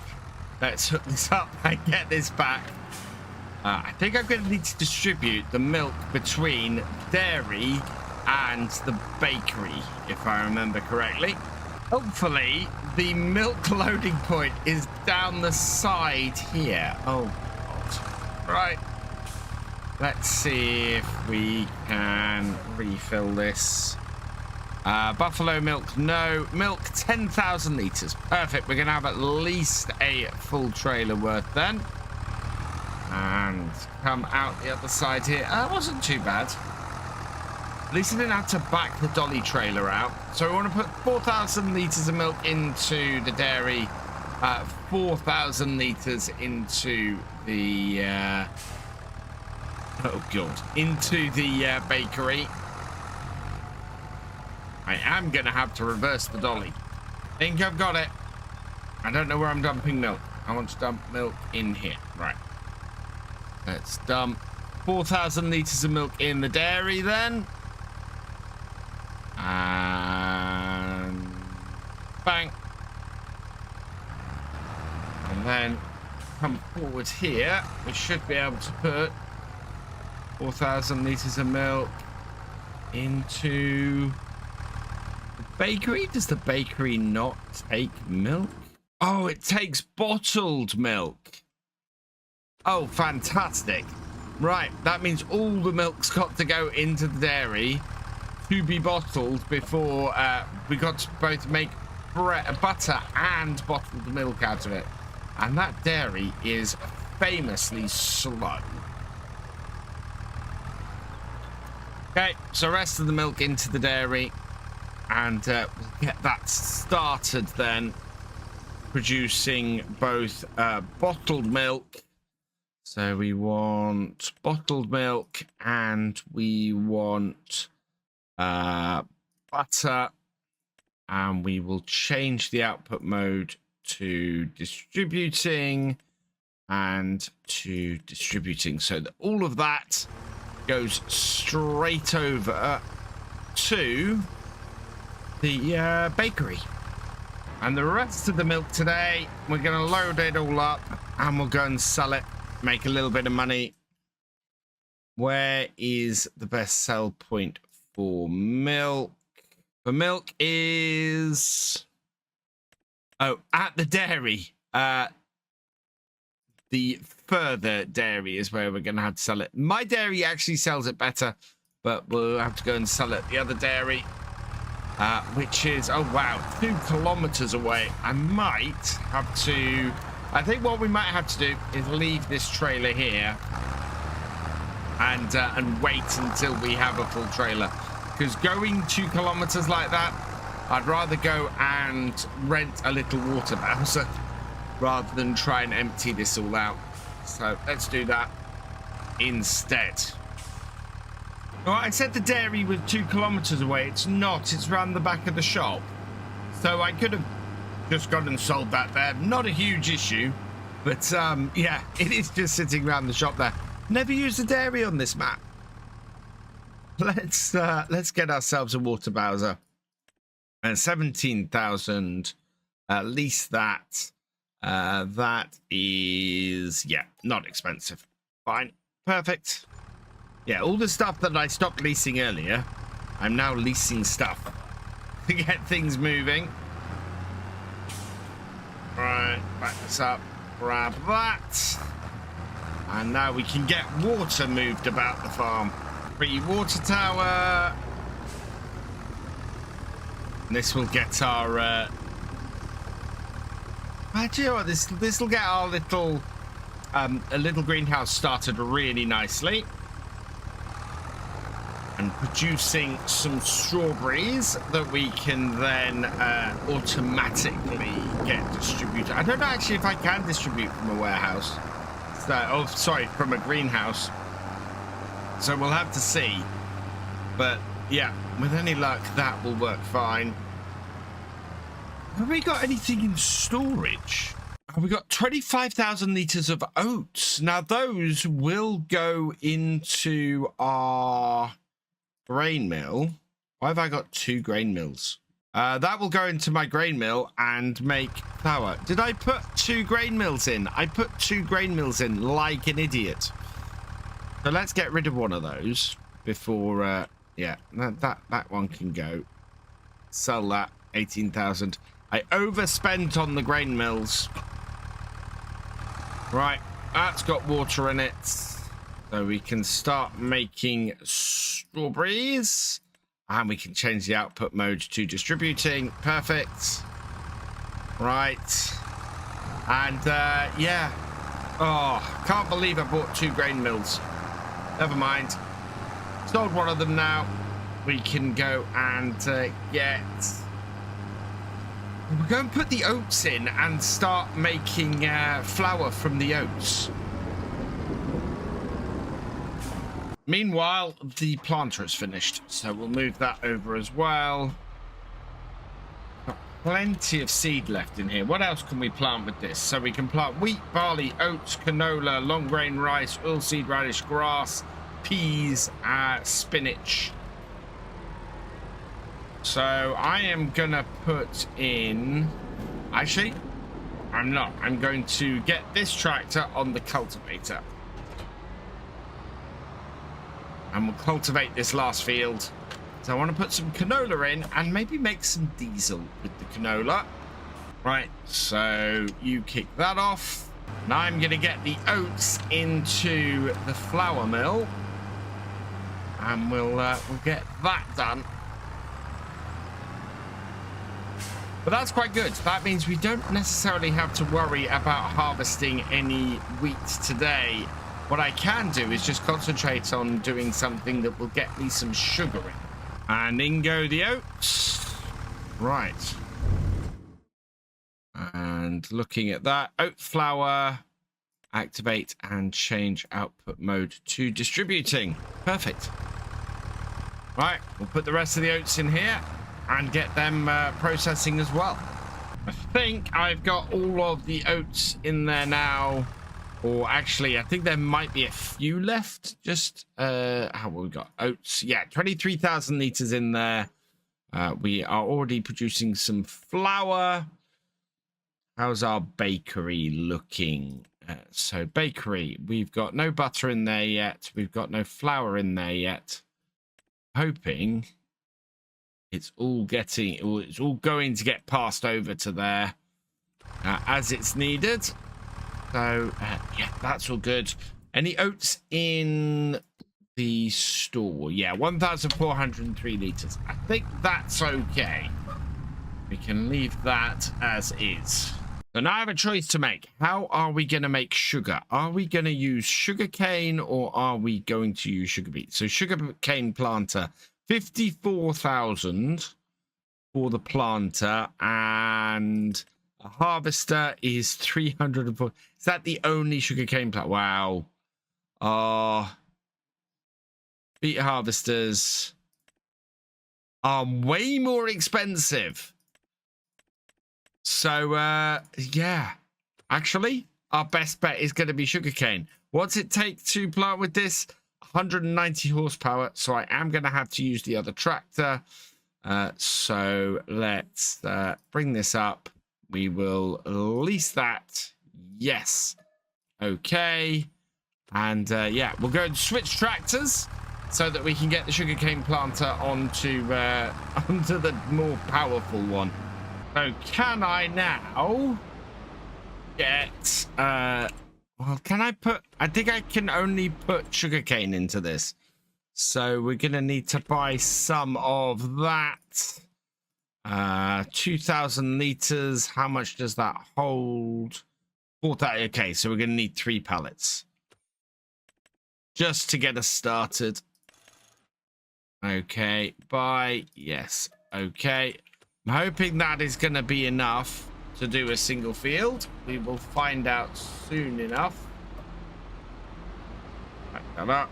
Let's hook this up and get this back. I think I'm going to need to distribute the milk between dairy and the bakery, if I remember correctly. Hopefully, the milk loading point is down the side here. Oh, God. Right. Let's see if we can refill this. Buffalo milk, no. Milk, 10,000 litres. Perfect. We're going to have at least a full trailer worth then. And come out the other side here. That wasn't too bad. At least I didn't have to back the dolly trailer out. So we want to put 4,000 litres of milk into the dairy, 4,000 litres into the, into the bakery. I am going to have to reverse the dolly. Think I've got it. I don't know where I'm dumping milk. I want to dump milk in here. Right. Let's dump 4,000 litres of milk in the dairy then. And bang. And then come forward here. We should be able to put 4,000 litres of milk into the bakery. Does the bakery not take milk? Oh, it takes bottled milk. Oh, fantastic. Right, that means all the milk's got to go into the dairy to be bottled before we got to both make butter and bottled milk out of it. And that dairy is famously slow. Okay, so rest of the milk into the dairy, and we'll get that started then, producing both bottled milk. So we want bottled milk, and we want butter, and we will change the output mode to distributing and to distributing, so that all of that goes straight over to the bakery. And the rest of the milk today, we're going to load it all up and we'll go and sell it, make a little bit of money. Where is the best sell point for milk? For milk is... oh, at the dairy. The further dairy is where we're going to have to sell it. My dairy actually sells it better, but we'll have to go and sell it at the other dairy, which is, oh wow, 2 kilometers away. I think what we might have to do is leave this trailer here and wait until we have a full trailer, because going 2 kilometers like that, I'd rather go and rent a little water bowser rather than try and empty this all out. So let's do that instead. Well, I said the dairy was 2 kilometers away. It's not. It's around the back of the shop. So I could have just gone and sold that there. Not a huge issue. But yeah, it is just sitting around the shop there. Never used the dairy on this map. Let's get ourselves a water bowser. And 17,000. At least that. That is, yeah, not expensive. Fine. Perfect. Yeah, all the stuff that I stopped leasing earlier, I'm now leasing stuff to get things moving. Right, back this up. Grab that. And now we can get water moved about the farm. Free water tower. And this will get our... do you know what? This will get our little a little greenhouse started really nicely, and producing some strawberries that we can then automatically get distributed. I don't know actually if I can distribute from a warehouse. So, from a greenhouse. So we'll have to see. But yeah, with any luck, that will work fine. Have we got anything in storage? We got 25,000 litres of oats. Now those will go into our grain mill. Why have I got 2 grain mills? That will go into my grain mill and make flour. Did I put 2 grain mills in? I put 2 grain mills in like an idiot. So let's get rid of one of those before, yeah, that one can go. Sell that, 18,000. I overspent on the grain mills. Right, that's got water in it. So we can start making strawberries. And we can change the output mode to distributing. Perfect. Right. And, yeah. Oh, can't believe I bought 2 grain mills. Never mind. Sold one of them now. We can go and get... We're going to put the oats in and start making flour from the oats. Meanwhile, the planter is finished, so we'll move that over as well. Got plenty of seed left in here. What else can we plant with this? So we can plant wheat, barley, oats, canola, long grain rice, oilseed radish, grass, peas, spinach. So I am gonna put in... Actually, I'm not. I'm going to get this tractor on the cultivator. And we'll cultivate this last field. So I want to put some canola in and maybe make some diesel with the canola. Right, so you kick that off. Now I'm going to get the oats into the flour mill. And we'll get that done. But that's quite good. That means we don't necessarily have to worry about harvesting any wheat today. What I can do is just concentrate on doing something that will get me some sugar in. And in go the oats. Right. And looking at that, oat flour, activate and change output mode to distributing. Perfect. Right, we'll put the rest of the oats in here and get them processing as well. I think I've got all of the oats in there now. Or actually, I think there might be a few left. Just, how have we got? Oats. Yeah, 23,000 litres in there. We are already producing some flour. How's our bakery looking? So bakery, we've got no butter in there yet. We've got no flour in there yet. Hoping it's all going to get passed over to there as it's needed. So, yeah, that's all good. Any oats in the store? Yeah, 1,403 litres. I think that's okay. We can leave that as is. So now I have a choice to make. How are we going to make sugar? Are we going to use sugarcane or are we going to use sugar beet? So sugarcane planter, 54,000 for the planter, and a harvester is 304. Is that the only sugarcane plant? Wow. Beet harvesters are way more expensive. So, yeah. Actually, our best bet is going to be sugarcane. What's it take to plant with this? 190 horsepower. So I am going to have to use the other tractor. So let's bring this up. We will lease that. Yes. Okay. And yeah, we'll go and switch tractors so that we can get the sugarcane planter onto the more powerful one. So can I now get well, can I put... I think I can only put sugarcane into this. So we're going to need to buy some of that. 2,000 litres. How much does that hold? 4,000. Okay, so we're going to need 3 pallets. Just to get us started. Okay, buy. Yes. Okay. I'm hoping that is going to be enough to do a single field. We will find out soon enough. Back that up.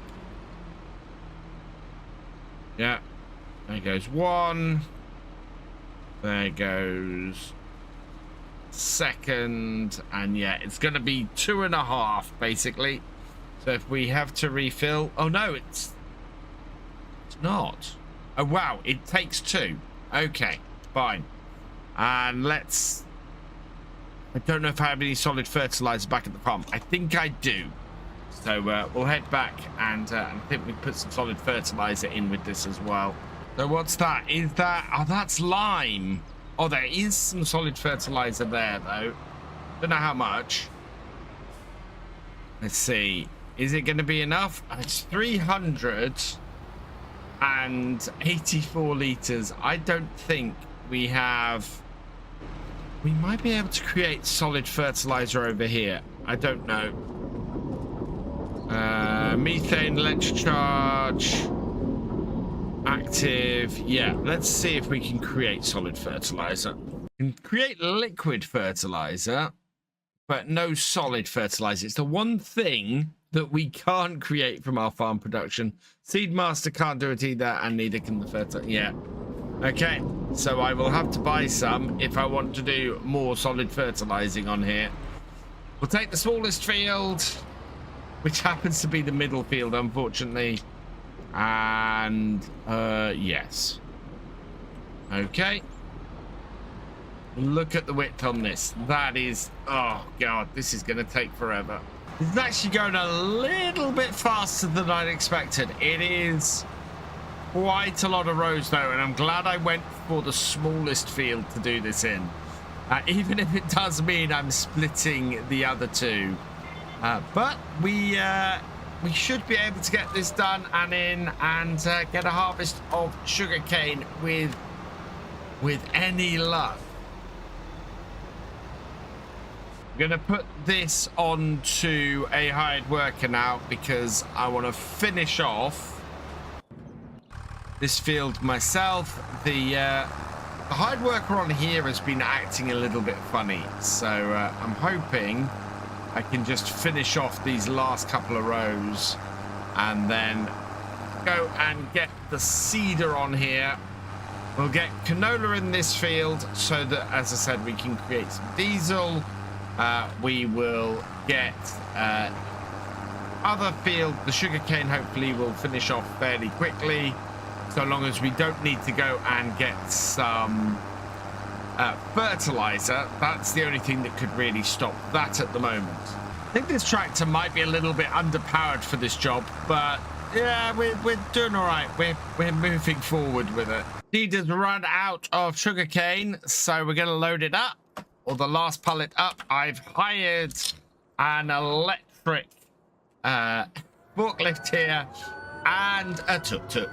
Yeah. There goes one. There goes second. And yeah, it's going to be 2.5 basically. So if we have to refill... Oh no, it's not. Oh wow, it takes 2. Okay, fine. And let's... I don't know if I have any solid fertilizer back at the farm. I think I do. So we'll head back and I think we put some solid fertilizer in with this as well. So what's that? Is that... Oh, that's lime. Oh, there is some solid fertilizer there, though. Don't know how much. Let's see. Is it going to be enough? It's 384 litres. I don't think we have... We might be able to create solid fertilizer over here. I don't know. Methane, electric charge, active. Yeah, let's see if we can create solid fertilizer. We can create liquid fertilizer, but no solid fertilizer. It's the one thing that we can't create from our farm production. Seedmaster can't do it either, and neither can the fertilizer. Yeah. Okay, so I will have to buy some if I want to do more solid fertilizing on here. We'll take the smallest field, which happens to be the middle field, unfortunately. And, yes. Okay. Look at the width on this. That is, oh God, this is going to take forever. This is actually going a little bit faster than I'd expected. It is quite a lot of rows though, and I'm glad I went for the smallest field to do this in. Even if it does mean I'm splitting the other two. But we should be able to get this done and in and get a harvest of sugarcane with any luck. I'm gonna put this onto a hired worker now because I want to finish off this field myself. The hired worker on here has been acting a little bit funny, so I'm hoping I can just finish off these last couple of rows and then go and get the seeder on here. We'll get canola in this field so that, as I said, we can create some diesel. We will get other field, the sugarcane hopefully will finish off fairly quickly, so long as we don't need to go and get some fertilizer. That's the only thing that could really stop that at the moment. I think this tractor might be a little bit underpowered for this job, but yeah, we're doing all right. We're moving forward with it. Seeder's run out of sugarcane, so we're going to load it up, or the last pallet up. I've hired an electric forklift here and a tuk-tuk,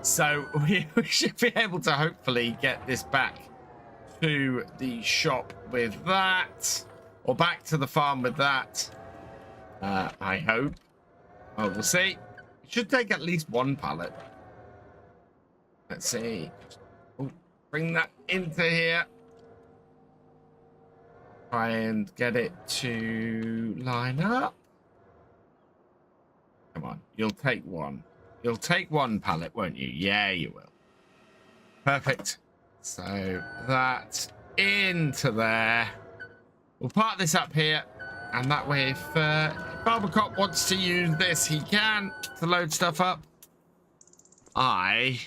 so we should be able to hopefully get this back to the shop with that, or back to the farm with that. I hope. Oh, we'll see. It should take at least one pallet. Let's see. Oh, bring that into here. Try and get it to line up. Come on, you'll take one. You'll take one pallet, won't you? Yeah, you will. Perfect. So that into there. We'll park this up here, and that way if Barbacop wants to use this, he can to load stuff up. I'm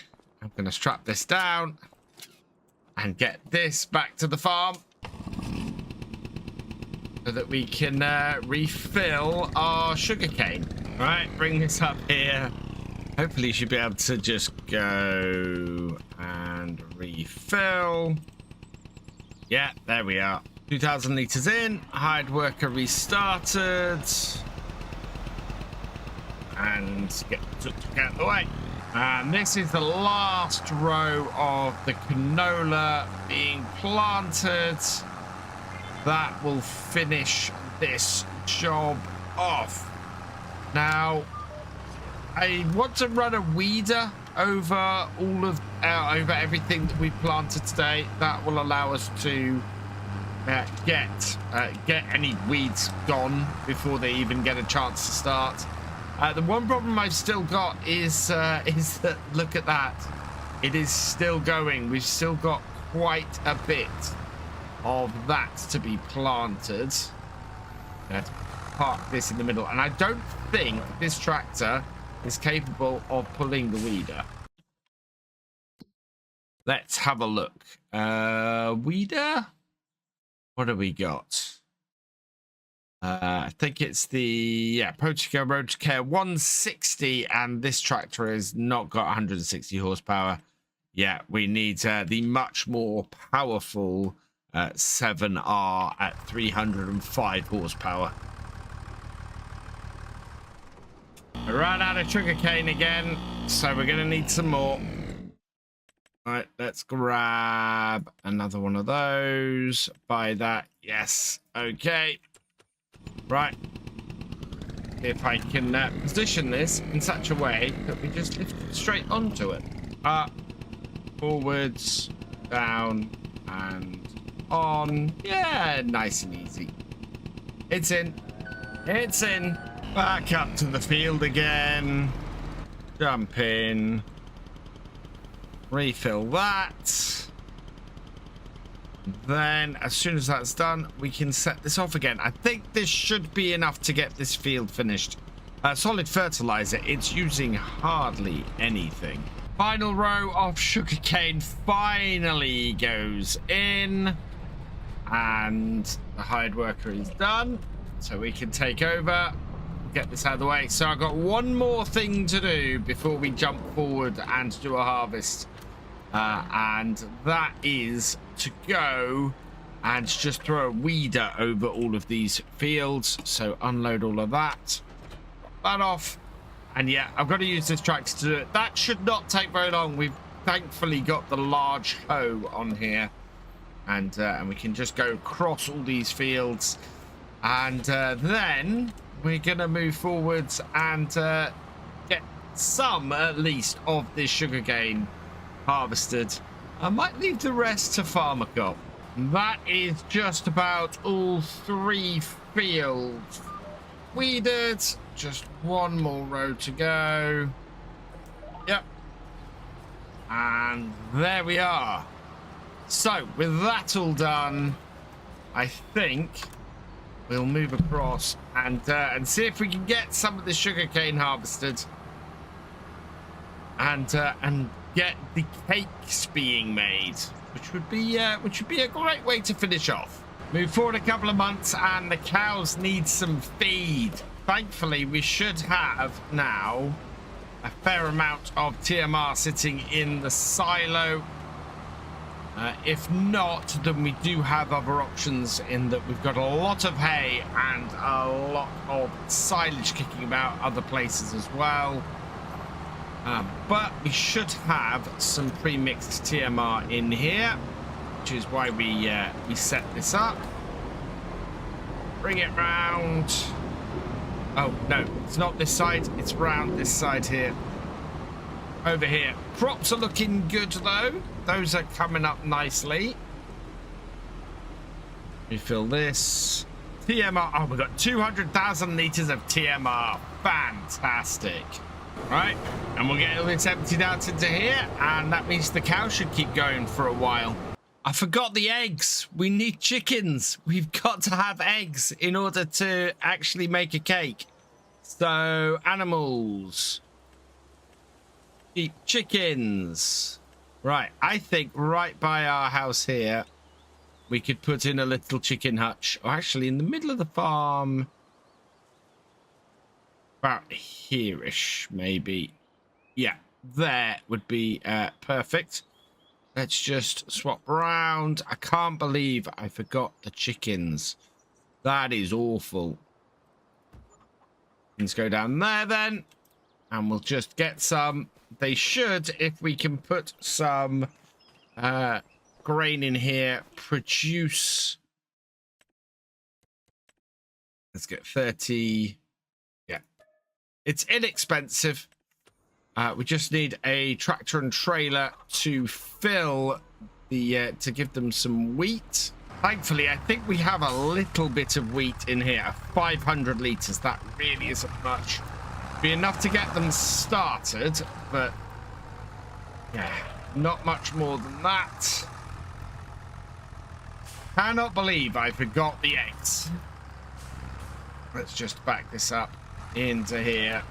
going to strap this down and get this back to the farm so that we can refill our sugarcane. All right, bring this up here. Hopefully you should be able to just go and refill. Yeah, there we are. 2,000 litres in. Hired worker restarted. And get out of the way. And this is the last row of the canola being planted. That will finish this job off. Now, I want to run a weeder over all of over everything that we've planted today. That will allow us to get any weeds gone before they even get a chance to start. The one problem I've still got is that, look at that, it is still going. We've still got quite a bit of that to be planted. Let's park this in the middle, and I don't think this tractor is capable of pulling the weeder. Let's have a look. Weeder? What have we got? I think it's the Protico Road Care 160, and this tractor has not got 160 horsepower. Yeah, we need the much more powerful 7R at 305 horsepower. I ran out of sugarcane again, so we're gonna need some more. All right, let's grab another one of those. Buy that. Yes. Okay. Right. if I can position this in such a way that we just lift it straight onto it. Up, forwards, down, and on. Yeah, nice and easy. It's in. It's in. Back up to the field again. Jump in. Refill that. Then, as soon as that's done, we can set this off again. I think this should be enough to get this field finished. Solid fertilizer, it's using hardly anything. Final row of sugarcane finally goes in. And the hired worker is done. So we can take over, get this out of the way. So I've got one more thing to do before we jump forward and do a harvest. And that is to go and just throw a weeder over all of these fields. So unload all of that. Drop that off. And yeah, I've got to use this tractor to do it. That should not take very long. We've thankfully got the large hoe on here. And we can just go across all these fields. And then we're going to move forwards and get some, at least, of this sugarcane harvested. I might leave the rest to Farmer Cop. That is just about all 3 fields weeded. Just one more row to go. Yep. And there we are. So, with that all done, I think we'll move across and see if we can get some of the sugarcane harvested, and get the cakes being made, which would be a great way to finish off. Move forward a couple of months, and the cows need some feed. Thankfully, we should have now a fair amount of TMR sitting in the silo. If not, then we do have other options in that we've got a lot of hay and a lot of silage kicking about other places as well. But we should have some pre-mixed TMR in here, which is why we set this up. Bring it round. Oh, no, it's not this side. It's round this side here. Over here. Crops are looking good, though. Those are coming up nicely. Refill this. TMR. Oh, we've got 200,000 litres of TMR. Fantastic. Right. And we'll get all this emptied out into here. And that means the cow should keep going for a while. I forgot the eggs. We need chickens. We've got to have eggs in order to actually make a cake. So, animals. Keep chickens. Right, I think right by our house here, we could put in a little chicken hutch. Or actually, in the middle of the farm, about here-ish, maybe. Yeah, there would be perfect. Let's just swap around. I can't believe I forgot the chickens. That is awful. Let's go down there then, and we'll just get some. They should, if we can put some grain in here, produce. Let's get 30. Yeah. It's inexpensive. We just need a tractor and trailer to fill the, to give them some wheat. Thankfully, I think we have a little bit of wheat in here. 500 litres. That really isn't much. Be enough to get them started, but yeah, not much more than that. Cannot believe I forgot the eggs. Let's just back this up into here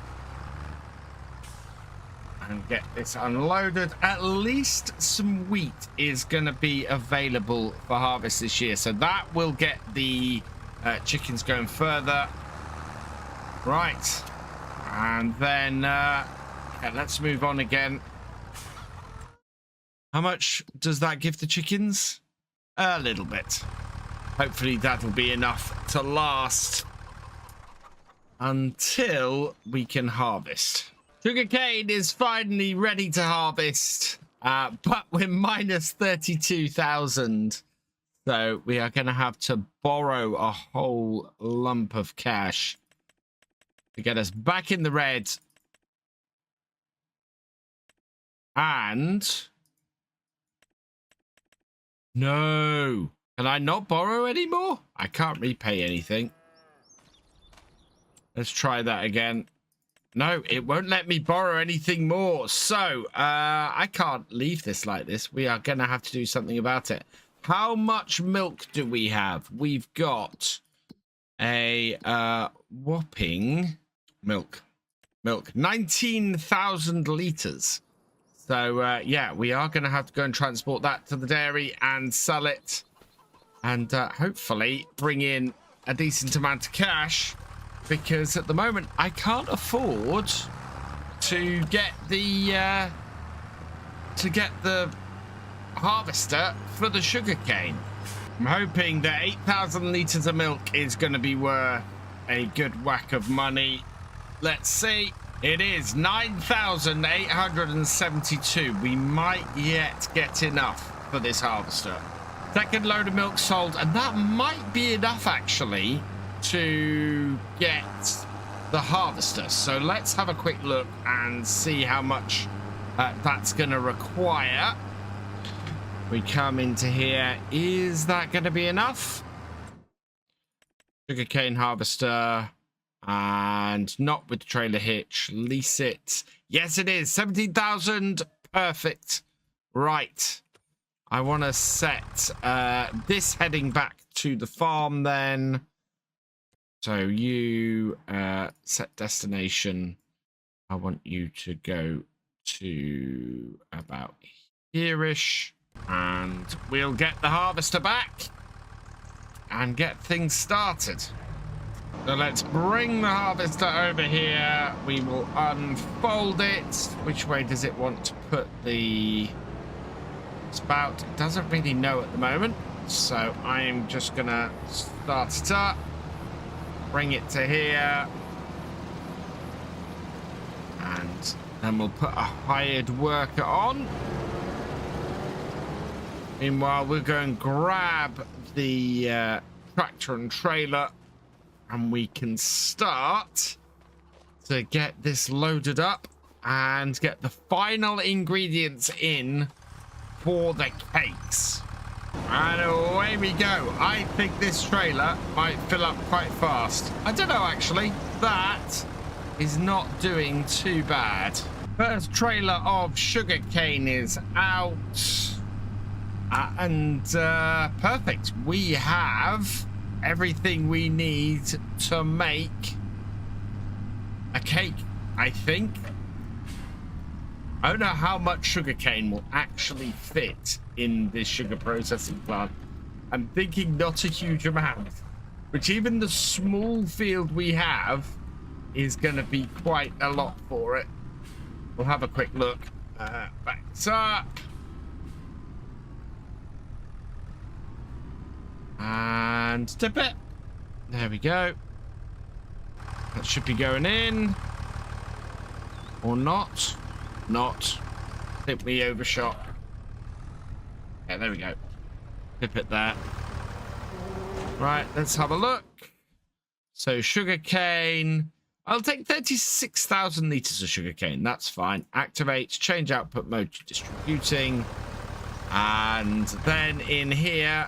and get this unloaded. At least some wheat is going to be available for harvest this year, so that will get the chickens going further. Right. And then, yeah, let's move on again. How much does that give the chickens? A little bit. Hopefully that'll be enough to last until we can harvest. Sugarcane is finally ready to harvest, but we're minus 32,000. So we are going to have to borrow a whole lump of cash to get us back in the red. And no, can I not borrow anymore? I can't repay anything. Let's try that again. No, it won't let me borrow anything more. So I can't leave this like this. We are going to have to do something about it. How much milk do we have? We've got a whopping milk 19,000 liters. So yeah, we are going to have to go and transport that to the dairy and sell it, and hopefully bring in a decent amount of cash, because at the moment I can't afford to get the harvester for the sugarcane. I'm hoping that 8,000 liters of milk is going to be worth a good whack of money. Let's see. It is 9,872. We might yet get enough for this harvester. Second load of milk sold, and that might be enough actually to get the harvester. So let's have a quick look and see how much that's going to require. We come into here. Is that going to be enough? Sugarcane harvester. And not with the trailer hitch. Lease it. Yes, it is. 17,000. Perfect. Right. I want to set this heading back to the farm then. So you set destination. I want you to go to about here-ish. And we'll get the harvester back and get things started. So let's bring the harvester over here. We will unfold it. Which way does it want to put the spout? It doesn't really know at the moment. So I'm just going to start it up. Bring it to here. And then we'll put a hired worker on. Meanwhile, we'll go and grab the tractor and trailer, and we can start to get this loaded up and get the final ingredients in for the cakes. And away we go. I think this trailer might fill up quite fast. I don't know, actually. That is not doing too bad. First trailer of sugarcane is out. Perfect. We have everything we need to make a cake, I think. I don't know how much sugarcane will actually fit in this sugar processing plant. I'm thinking not a huge amount, which even the small field we have is going to be quite a lot for it. We'll have a quick look. Backs up. And tip it. There we go. That should be going in. Or not. Not. I think we overshot. Yeah, there we go. Tip it there. Right, let's have a look. So sugarcane. I'll take 36,000 litres of sugarcane. That's fine. Activate. Change output mode to distributing. And then in here,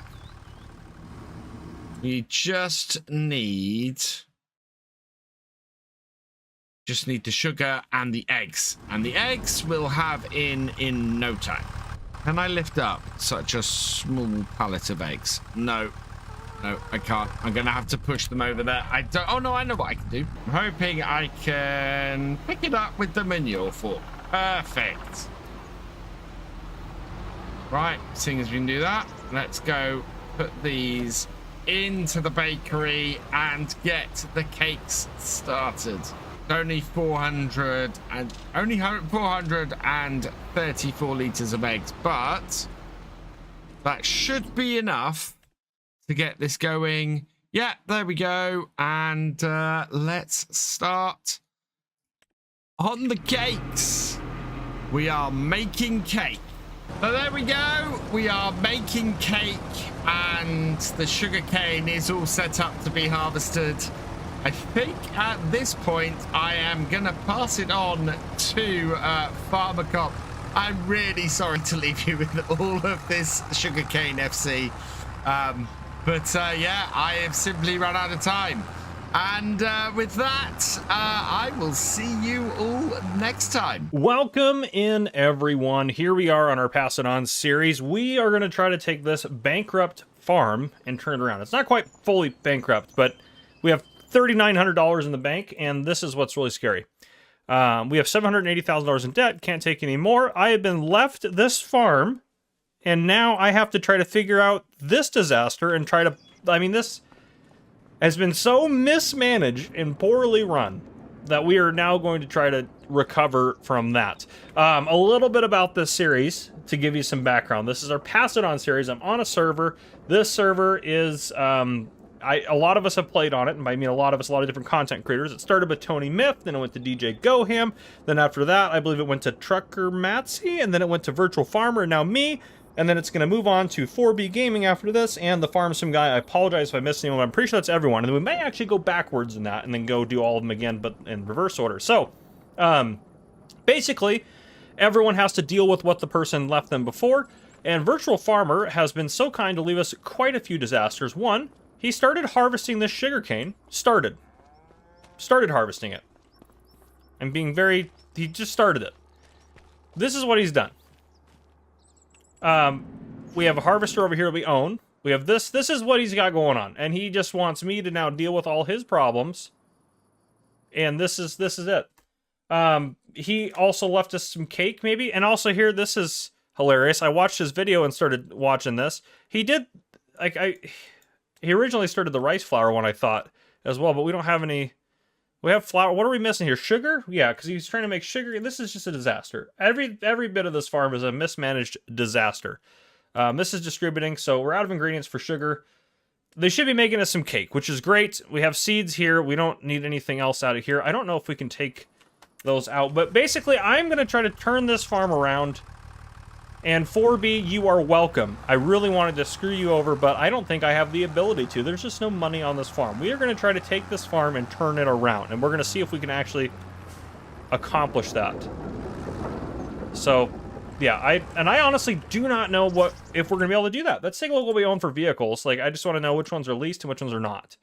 we just need the sugar and the eggs. And the eggs we'll have in no time. Can I lift up such a small pallet of eggs? No. No, I can't. I'm going to have to push them over there. I don't... Oh, no, I know what I can do. I'm hoping I can pick it up with the manure fork. Perfect. Right, seeing as we can do that, let's go put these into the bakery and get the cakes started. Only 434 liters of eggs, but that should be enough to get this going. Yeah, there we go. And let's start on the cakes. We are making cake. So there we go. We are making cake, and the sugarcane is all set up to be harvested. I think at this point I am going to pass it on to Farmer Cop. I'm really sorry to leave you with all of this sugarcane FC. But yeah, I have simply run out of time. And with that, I will see you all next time. Welcome in, everyone. Here we are on our Pass It On series. We are going to try to take this bankrupt farm and turn it around. It's not quite fully bankrupt, but we have $3,900 in the bank, and this is what's really scary. We have $780,000 in debt, can't take any more. I have been left this farm, and now I have to try to figure out this disaster and try to... I mean, this has been so mismanaged and poorly run that we are now going to try to recover from that. A little bit about this series to give you some background. This is our Pass It On series. I'm on a server. This server is, a lot of us have played on it, and by I mean a lot of different content creators. It started with Tony Myth, then it went to DJ GoHam, then after that, I believe it went to Trucker Matsy, and then it went to Virtual Farmer, and now me. And then it's going to move on to 4B Gaming after this, and the Farm Sim guy. I apologize if I missed anyone. I'm pretty sure that's everyone. And then we may actually go backwards in that and then go do all of them again, but in reverse order. So, basically, everyone has to deal with what the person left them before. And Virtual Farmer has been so kind to leave us quite a few disasters. One, he started harvesting this sugarcane. Started harvesting it. And being very... He just started it. This is what he's done. We have a harvester over here that we own. We have this. This is what he's got going on. And he just wants me to now deal with all his problems. And this is it. He also left us some cake, maybe. And also here, this is hilarious. I watched his video and started watching this. He did, he originally started the rice flour one, I thought, as well. But we don't have any... We have flour. What are we missing here? Sugar? Yeah, because he's trying to make sugar. This is just a disaster. Every bit of this farm is a mismanaged disaster. This is distributing, so we're out of ingredients for sugar. They should be making us some cake, which is great. We have seeds here. We don't need anything else out of here. I don't know if we can take those out, but basically, I'm going to try to turn this farm around. And 4B, you are welcome. I really wanted to screw you over, but I don't think I have the ability to. There's just no money on this farm. We are going to try to take this farm and turn it around, and we're going to see if we can actually accomplish that. So, yeah, I honestly do not know if we're going to be able to do that. Let's take a look at what we own for vehicles. Like, I just want to know which ones are leased and which ones are not.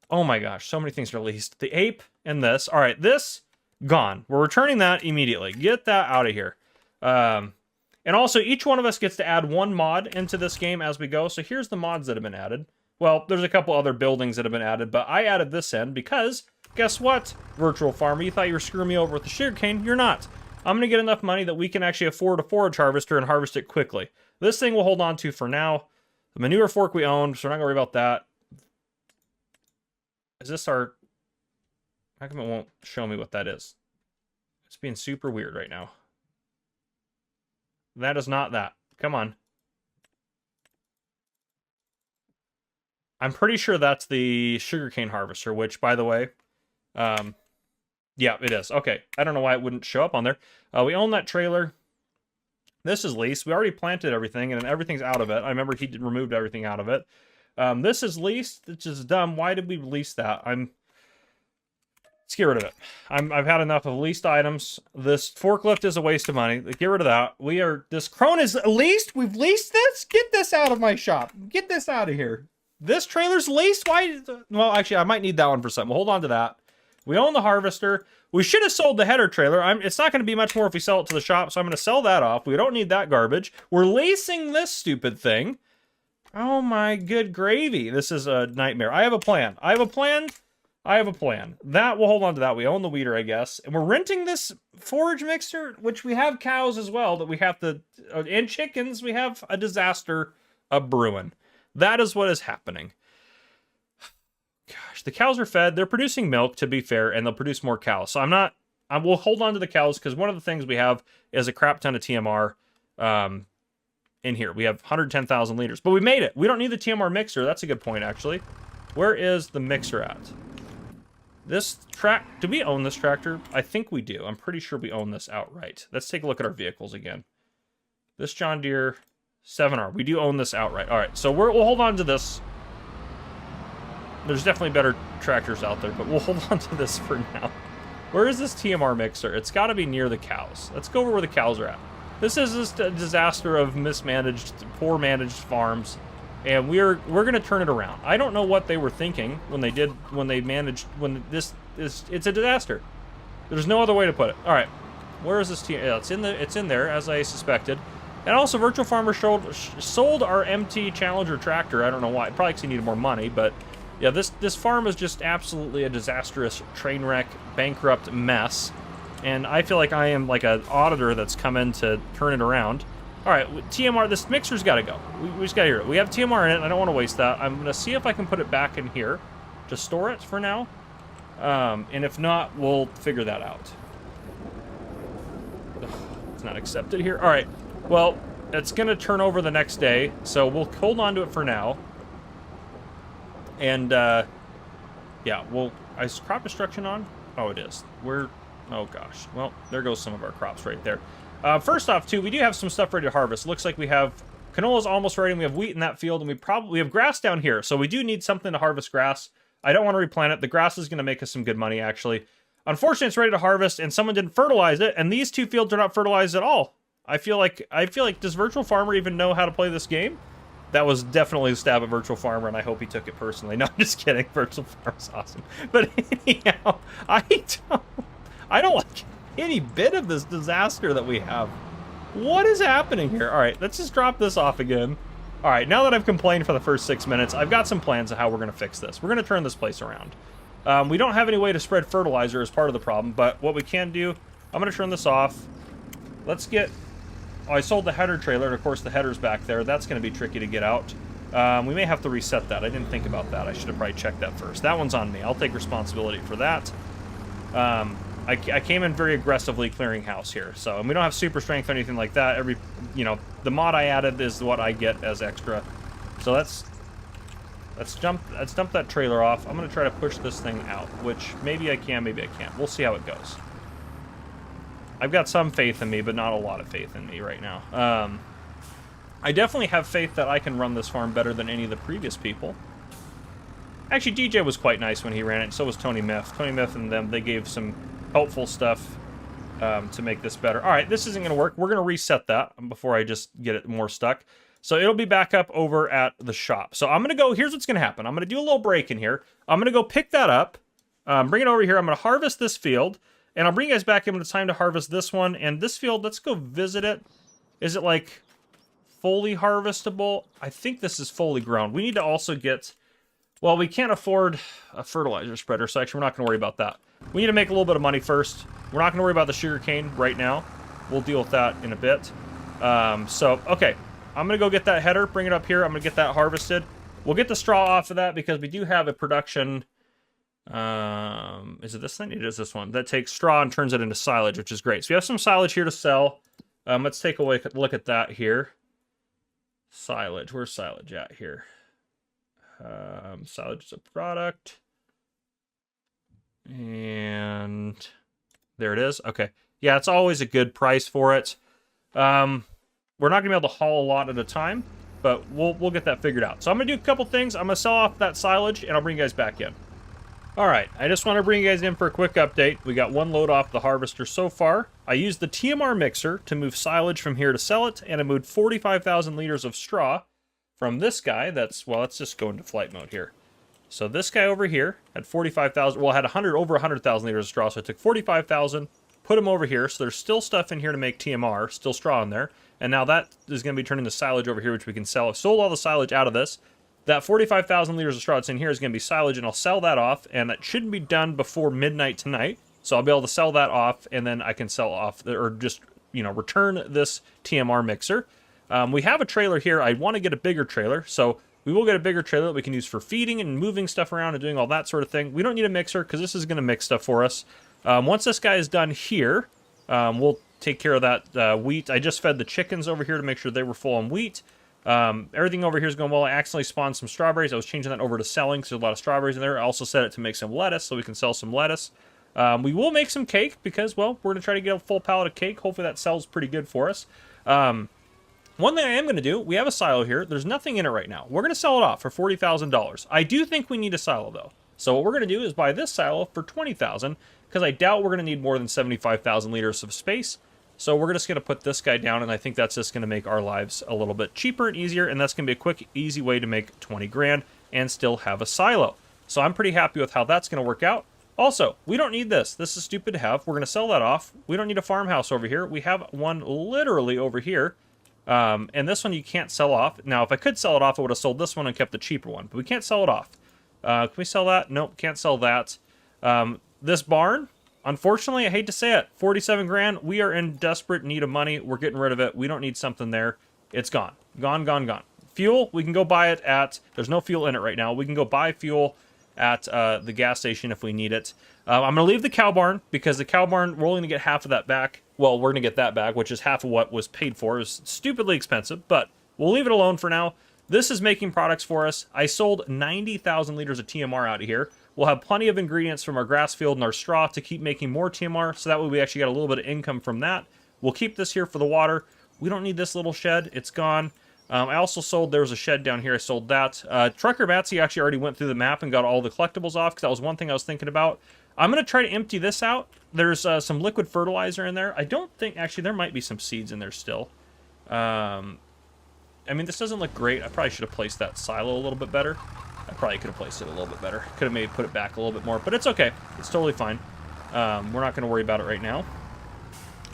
Oh my gosh, so many things are leased. The ape and this. All right, this, gone. We're returning that immediately. Get that out of here. And also, each one of us gets to add one mod into this game as we go. So here's the mods that have been added. Well, there's a couple other buildings that have been added, but I added this in because, guess what, Virtual Farmer? You thought you were screwing me over with the sugarcane. You're not. I'm going to get enough money that we can actually afford a forage harvester and harvest it quickly. This thing we'll hold on to for now. The manure fork we own, so we're not going to worry about that. Is this our... How come it won't show me what that is? It's being super weird right now. That is not that. Come on. I'm pretty sure that's the sugarcane harvester, which, by the way, yeah, it is. Okay. I don't know why it wouldn't show up on there. We own that trailer. This is leased. We already planted everything, and everything's out of it. I remember he removed everything out of it. This is leased, which is dumb. Why did we lease that? Let's get rid of it. I've had enough of leased items. This forklift is a waste of money. Get rid of that. This crone is leased? We've leased this? Get this out of my shop. Get this out of here. This trailer's leased? Why? Well, actually, I might need that one for something. We'll hold on to that. We own the harvester. We should have sold the header trailer. It's not going to be much more if we sell it to the shop, so I'm going to sell that off. We don't need that garbage. We're leasing this stupid thing. Oh my good gravy. This is a nightmare. I have a plan. That, we'll hold on to that. We own the weeder, I guess. And we're renting this forage mixer, which we have cows as well, that we have to... And chickens, we have a disaster brewing. That is what is happening. Gosh, the cows are fed. They're producing milk, to be fair, and they'll produce more cows. So we'll hold on to the cows, because one of the things we have is a crap ton of TMR in here. We have 110,000 liters. But we made it. We don't need the TMR mixer. That's a good point, actually. Where is the mixer at? Do we own this tractor? I think we do. I'm pretty sure we own this outright. Let's take a look at our vehicles again. This John Deere 7R. We do own this outright. All right, so we'll hold on to this. There's definitely better tractors out there, but we'll hold on to this for now. Where is this TMR mixer? It's got to be near the cows. Let's go over where the cows are at. This is just a disaster of mismanaged, poor managed farms, and we're gonna turn it around. I don't know what they were thinking when it's a disaster. There's no other way to put it. All right, where is this? Yeah, it's in there as I suspected. And also, Virtual Farmer sold our MT Challenger tractor. I don't know why. Probably because he needed more money, but yeah, this farm is just absolutely a disastrous train wreck, bankrupt mess. And I feel like I am like an auditor that's come in to turn it around. All right, TMR, this mixer's got to go. We just got to hear it. We have TMR in it, and I don't want to waste that. I'm going to see if I can put it back in here to store it for now. And if not, we'll figure that out. Ugh, it's not accepted here. All right. Well, it's going to turn over the next day, so we'll hold on to it for now. And, yeah, is crop destruction on? Oh, it is. Oh, gosh. Well, there goes some of our crops right there. First off, too, we do have some stuff ready to harvest. Looks like we have canola's almost ready, and we have wheat in that field, and we have grass down here. So we do need something to harvest grass. I don't want to replant it. The grass is going to make us some good money, actually. Unfortunately, it's ready to harvest, and someone didn't fertilize it, and these two fields are not fertilized at all. I feel like, does Virtual Farmer even know how to play this game? That was definitely a stab at Virtual Farmer, and I hope he took it personally. No, I'm just kidding. Virtual Farmer's awesome. But anyhow, I don't like any bit of this disaster that we have. What is happening here? All right, let's just drop this off again. All right, now that I've complained for the first 6 minutes, I've got some plans of how we're going to fix this. We're going to turn this place around. We don't have any way to spread fertilizer as part of the problem, but what we can do, I'm going to turn this off. Let's get... Oh, I sold the header trailer, and of course the header's back there. That's going to be tricky to get out. We may have to reset that. I didn't think about that. I should have probably checked that first. That one's on me. I'll take responsibility for that. I came in very aggressively clearing house here, so, and we don't have super strength or anything like that. The mod I added is what I get as extra. So let's dump that trailer off. I'm going to try to push this thing out, which maybe I can, maybe I can't. We'll see how it goes. I've got some faith in me, but not a lot of faith in me right now. I definitely have faith that I can run this farm better than any of the previous people. Actually, DJ was quite nice when he ran it, and so was Tony Miff. Tony Miff and them, they gave some helpful stuff to make this better. All right, this isn't going to work. We're going to reset that before I just get it more stuck. So it'll be back up over at the shop. So I'm going to go, here's what's going to happen. I'm going to do a little break in here. I'm going to go pick that up, bring it over here. I'm going to harvest this field. And I'll bring you guys back in when it's time to harvest this one. And this field, let's go visit it. Is it like fully harvestable? I think this is fully grown. We need to also get, well, we can't afford a fertilizer spreader, so actually we're not going to worry about that. We need to make a little bit of money first. We're not going to worry about the sugarcane right now. We'll deal with that in a bit. Okay. I'm going to go get that header, bring it up here. I'm going to get that harvested. We'll get the straw off of that because we do have a production... is it this thing? It is this one that takes straw and turns it into silage, which is great. So we have some silage here to sell. Let's take a look at that here. Silage, where's silage at here? Silage is a product, and there it is. Okay, yeah, it's always a good price for it. We're not gonna be able to haul a lot at a time, but we'll get that figured out. So I'm gonna do a couple things. I'm gonna sell off that silage, and I'll bring you guys back in. Alright, I just want to bring you guys in for a quick update. We got one load off the harvester so far. I used the TMR mixer to move silage from here to sell it, and I moved 45,000 liters of straw from this guy. Well, let's just go into flight mode here. So this guy over here had 45,000, well, had over 100,000 liters of straw, so I took 45,000, put them over here, so there's still stuff in here to make TMR, still straw in there, and now that is going to be turned into silage over here, which we can sell. I've sold all the silage out of this. That 45,000 liters of straw that's in here is going to be silage, and I'll sell that off, and that shouldn't be done before midnight tonight. So I'll be able to sell that off, and then I can sell off, or just, return this TMR mixer. We have a trailer here. I want to get a bigger trailer, so we will get a bigger trailer that we can use for feeding and moving stuff around and doing all that sort of thing. We don't need a mixer, because this is going to mix stuff for us. Once this guy is done here, we'll take care of that wheat. I just fed the chickens over here to make sure they were full on wheat. Everything over here is going well. I accidentally spawned some strawberries. I was changing that over to selling because there's a lot of strawberries in there. I also set it to make some lettuce so we can sell some lettuce. We will make some cake because, well, we're going to try to get a full pallet of cake. Hopefully that sells pretty good for us. One thing I am going to do, we have a silo here. There's nothing in it right now. We're going to sell it off for $40,000. I do think we need a silo, though. So what we're going to do is buy this silo for 20,000, because I doubt we're going to need more than 75,000 liters of space. So we're just going to put this guy down, and I think that's just going to make our lives a little bit cheaper and easier, and that's going to be a quick, easy way to make 20 grand and still have a silo. So I'm pretty happy with how that's going to work out. Also, we don't need this. This is stupid to have. We're going to sell that off. We don't need a farmhouse over here. We have one literally over here. And this one you can't sell off. Now, if I could sell it off, I would have sold this one and kept the cheaper one. But we can't sell it off. Can we sell that? Nope, can't sell that. This barn, unfortunately, I hate to say it, 47 grand. We are in desperate need of money. We're getting rid of it. We don't need something there. It's gone. Gone, gone, gone. Fuel, we can go buy it at... There's no fuel in it right now. We can go buy fuel at the gas station if we need it. I'm going to leave the cow barn, because the cow barn, we're only going to get half of that back. Well, we're going to get that back, which is half of what was paid for. It was stupidly expensive, but we'll leave it alone for now. This is making products for us. I sold 90,000 liters of TMR out of here. We'll have plenty of ingredients from our grass field and our straw to keep making more TMR, so that way we actually got a little bit of income from that. We'll keep this here for the water. We don't need this little shed. It's gone. I also sold, there was a shed down here. I sold that. Trucker Batsy actually already went through the map and got all the collectibles off, because that was one thing I was thinking about. I'm going to try to empty this out. There's some liquid fertilizer in there. I don't think, actually, there might be some seeds in there still. I mean, this doesn't look great. I probably should have placed that silo a little bit better. I probably could have placed it a little bit better. Could have maybe put it back a little bit more, but it's okay. It's totally fine. We're not going to worry about it right now.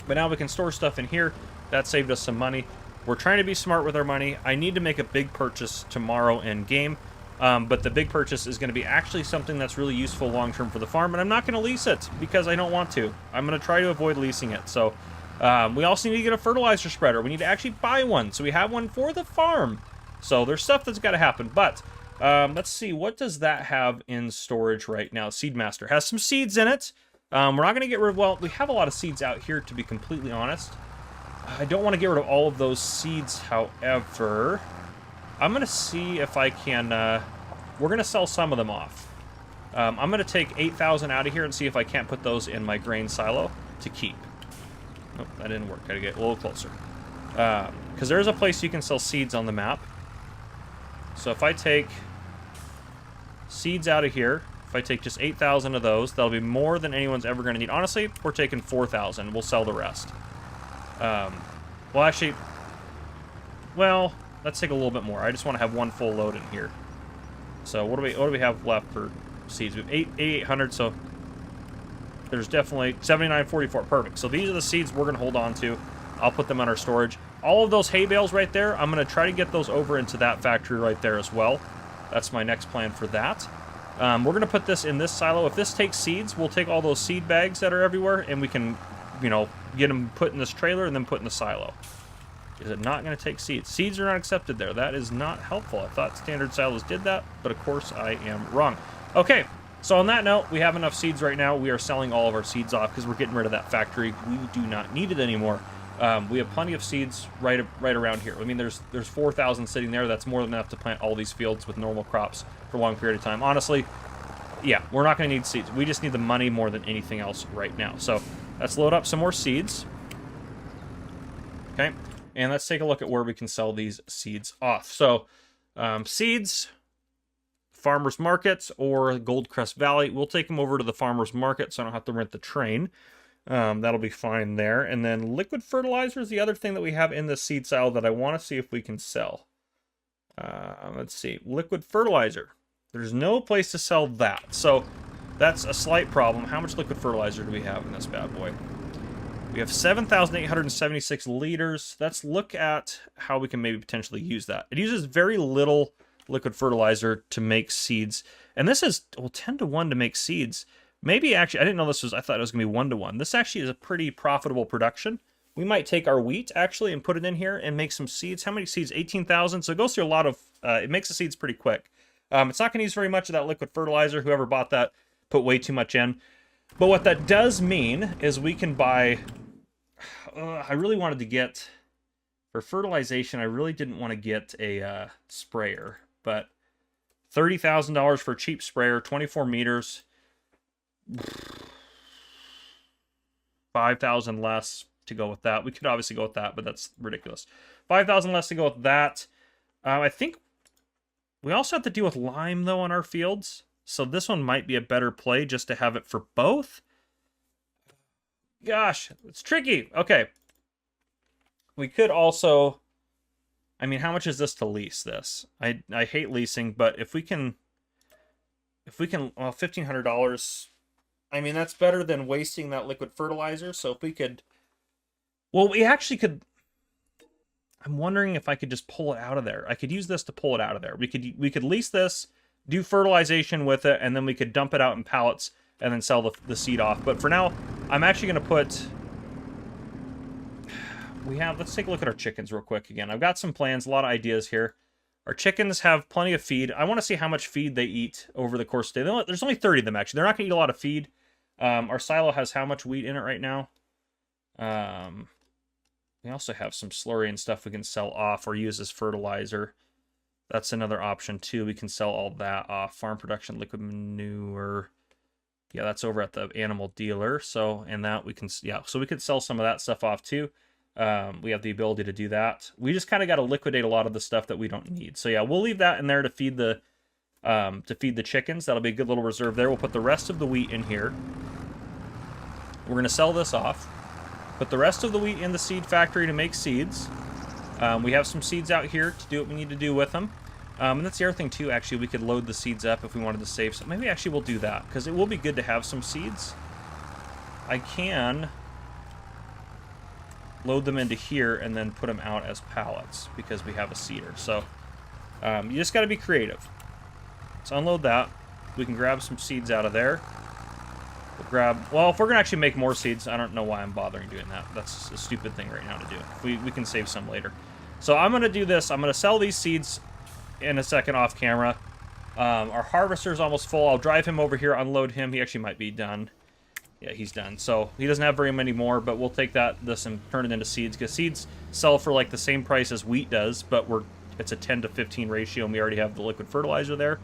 But now we can store stuff in here. That saved us some money. We're trying to be smart with our money. I need to make a big purchase tomorrow in game. But the big purchase is going to be actually something that's really useful long-term for the farm. And I'm not going to lease it because I don't want to. I'm going to try to avoid leasing it. So we also need to get a fertilizer spreader. We need to actually buy one. So we have one for the farm. So there's stuff that's got to happen. But let's see. What does that have in storage right now? Seedmaster has some seeds in it. We're not going to get rid of... Well, we have a lot of seeds out here, to be completely honest. I don't want to get rid of all of those seeds, however... I'm going to see if I can... we're going to sell some of them off. I'm going to take 8,000 out of here and see if I can't put those in my grain silo to keep. Nope, that didn't work. Got to get a little closer. Because there's a place you can sell seeds on the map. So if I take seeds out of here, if I take just 8,000 of those, that'll be more than anyone's ever going to need. Honestly, we're taking 4,000. We'll sell the rest. Well, actually... Well... Let's take a little bit more. I just want to have one full load in here. So what do we have left for seeds? We have 8,800, so there's definitely 7,944. Perfect. So these are the seeds we're going to hold on to. I'll put them on our storage. All of those hay bales right there, I'm going to try to get those over into that factory right there as well. That's my next plan for that. We're going to put this in this silo. If this takes seeds, we'll take all those seed bags that are everywhere, and we can, you know, get them put in this trailer and then put in the silo. Is it not going to take seeds? Seeds are not accepted there. That is not helpful. I thought standard silos did that, but of course I am wrong. Okay, so on that note, we have enough seeds right now. We are selling all of our seeds off because we're getting rid of that factory. We do not need it anymore. We have plenty of seeds right around here. I mean, there's 4,000 sitting there. That's more than enough to plant all these fields with normal crops for a long period of time. Honestly, yeah, we're not going to need seeds. We just need the money more than anything else right now. So let's load up some more seeds. Okay. And let's take a look at where we can sell these seeds off. So, seeds, farmers markets, or Goldcrest Valley. We'll take them over to the farmers market so I don't have to rent the train. That'll be fine there. And then liquid fertilizer is the other thing that we have in the seed silo that I want to see if we can sell. Let's see. Liquid fertilizer. There's no place to sell that. So, that's a slight problem. How much liquid fertilizer do we have in this bad boy? We have 7,876 liters. Let's look at how we can maybe potentially use that. It uses very little liquid fertilizer to make seeds. And this is, well, 10 to 1 to make seeds. Maybe actually, I didn't know this was, I thought it was going to be 1 to 1. This actually is a pretty profitable production. We might take our wheat actually and put it in here and make some seeds. How many seeds? 18,000. So it goes through a lot of, it makes the seeds pretty quick. It's not going to use very much of that liquid fertilizer. Whoever bought that put way too much in. But what that does mean is we can buy... I really wanted to get, for fertilization, I really didn't want to get a sprayer, but $30,000 for a cheap sprayer, 24 meters, 5,000 less to go with that. We could obviously go with that, but that's ridiculous. 5,000 less to go with that. I think we also have to deal with lime, though, on our fields. So this one might be a better play just to have it for both. Gosh, it's tricky. Okay. We could also... I mean, how much is this to lease this? I hate leasing, but if we can, well, $1,500. I mean, that's better than wasting that liquid fertilizer. So if we could, well, we actually could. I'm wondering if I could just pull it out of there. I could use this to pull it out of there. We could lease this, do fertilization with it, and then we could dump it out in pallets and then sell the seed off. But for now, I'm actually going to put. Let's take a look at our chickens real quick again. I've got some plans, a lot of ideas here. Our chickens have plenty of feed. I want to see how much feed they eat over the course of the day. There's only 30 of them, actually. They're not going to eat a lot of feed. Our silo has how much wheat in it right now? We also have some slurry and stuff we can sell off or use as fertilizer. That's another option, too. We can sell all that off. Farm production, liquid manure. Yeah, that's over at the animal dealer. So, and that we can, yeah, so we could sell some of that stuff off, too. We have the ability to do that. We just kind of got to liquidate a lot of the stuff that we don't need. So yeah, we'll leave that in there to feed the chickens. That'll be a good little reserve there. We'll put the rest of the wheat in here. We're going to sell this off. Put the rest of the wheat in the seed factory to make seeds. We have some seeds out here to do what we need to do with them. And that's the other thing too, actually, we could load the seeds up if we wanted to save some. Maybe actually we'll do that, because it will be good to have some seeds. I can load them into here and then put them out as pallets because we have a seeder. So you just got to be creative. Let's unload that. We can grab some seeds out of there. We'll grab, well, if we're going to actually make more seeds, I don't know why I'm bothering doing that. That's a stupid thing right now to do. We can save some later. So I'm going to do this. I'm going to sell these seeds in a second off camera. Our harvester's almost full. I'll drive him over here, unload him. He actually might be done. Yeah, he's done. So he doesn't have very many more, but we'll take this and turn it into seeds, because seeds sell for like the same price as wheat does, but it's a 10 to 15 ratio, and we already have the liquid fertilizer there.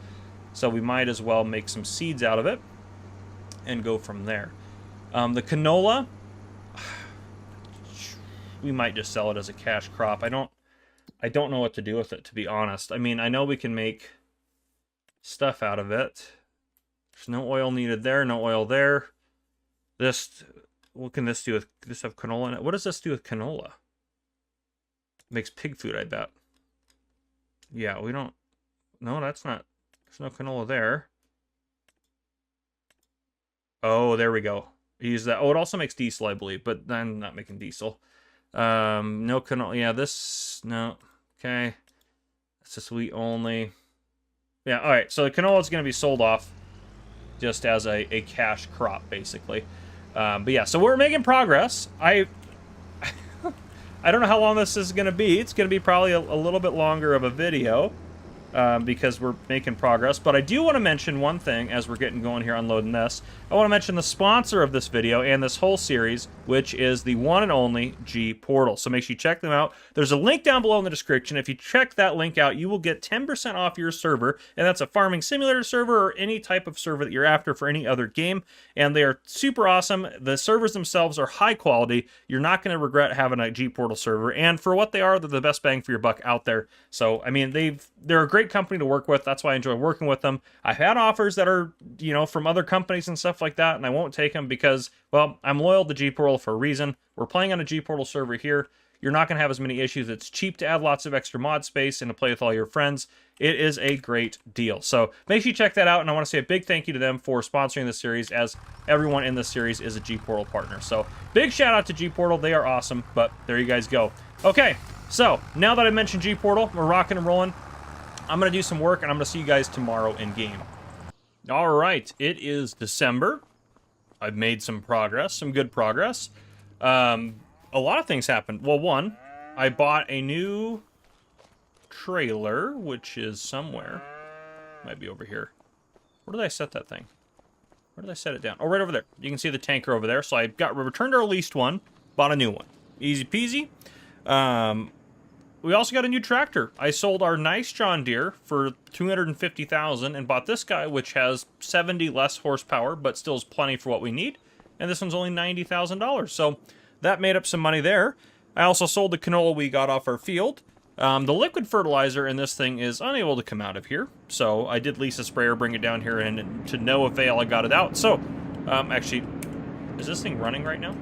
So we might as well make some seeds out of it and go from there. The canola, we might just sell it as a cash crop. I don't know what to do with it, to be honest. I mean, I know we can make stuff out of it. There's no oil needed there, no oil there. What can this do with, this have canola in it? What does this do with canola? Makes pig food, I bet. Yeah, we don't, no, that's not, there's no canola there. Oh, there we go. Use that. Oh, it also makes diesel, I believe, but I'm not making diesel. No canola, yeah, no, okay. It's just wheat only. Yeah, all right, so the canola is going to be sold off just as a cash crop, basically. But yeah, so we're making progress. I don't know how long this is going to be. It's going to be probably a little bit longer of a video because we're making progress. But I do want to mention one thing as we're getting going here unloading this. I want to mention the sponsor of this video and this whole series, which is the one and only G Portal. So make sure you check them out. There's a link down below in the description. If you check that link out, you will get 10% off your server, and that's a farming simulator server or any type of server that you're after for any other game. And they are super awesome. The servers themselves are high quality. You're not going to regret having a G Portal server, and for what they are, they're the best bang for your buck out there. So I mean, they're a great company to work with. That's why I enjoy working with them. I've had offers that are, you know, from other companies and stuff like that, and I won't take them because, well, I'm loyal to G Portal for a reason. We're playing on a G Portal server here. You're not going to have as many issues. It's cheap to add lots of extra mod space and to play with all your friends. It is a great deal. So make sure you check that out, and I want to say a big thank you to them for sponsoring this series, as everyone in this series is a G Portal partner. So big shout out to G Portal. They are awesome, but there you guys go. Okay, so now that I mentioned G Portal, we're rocking and rolling. I'm going to do some work, and I'm going to see you guys tomorrow in game. All right, it is December. I've made some progress, some good progress. A lot of things happened. Well, one, I bought a new trailer, which is somewhere. Might be over here. Where did I set that thing? Where did I set it down? Oh, right over there. You can see the tanker over there. So I returned our leased one, bought a new one. Easy peasy. We also got a new tractor. I sold our nice John Deere for $250,000 and bought this guy, which has 70 less horsepower, but still is plenty for what we need. And this one's only $90,000. So that made up some money there. I also sold the canola we got off our field. The liquid fertilizer in this thing is unable to come out of here, so I did lease a sprayer, bring it down here, and to no avail, I got it out. So, actually, is this thing running right now?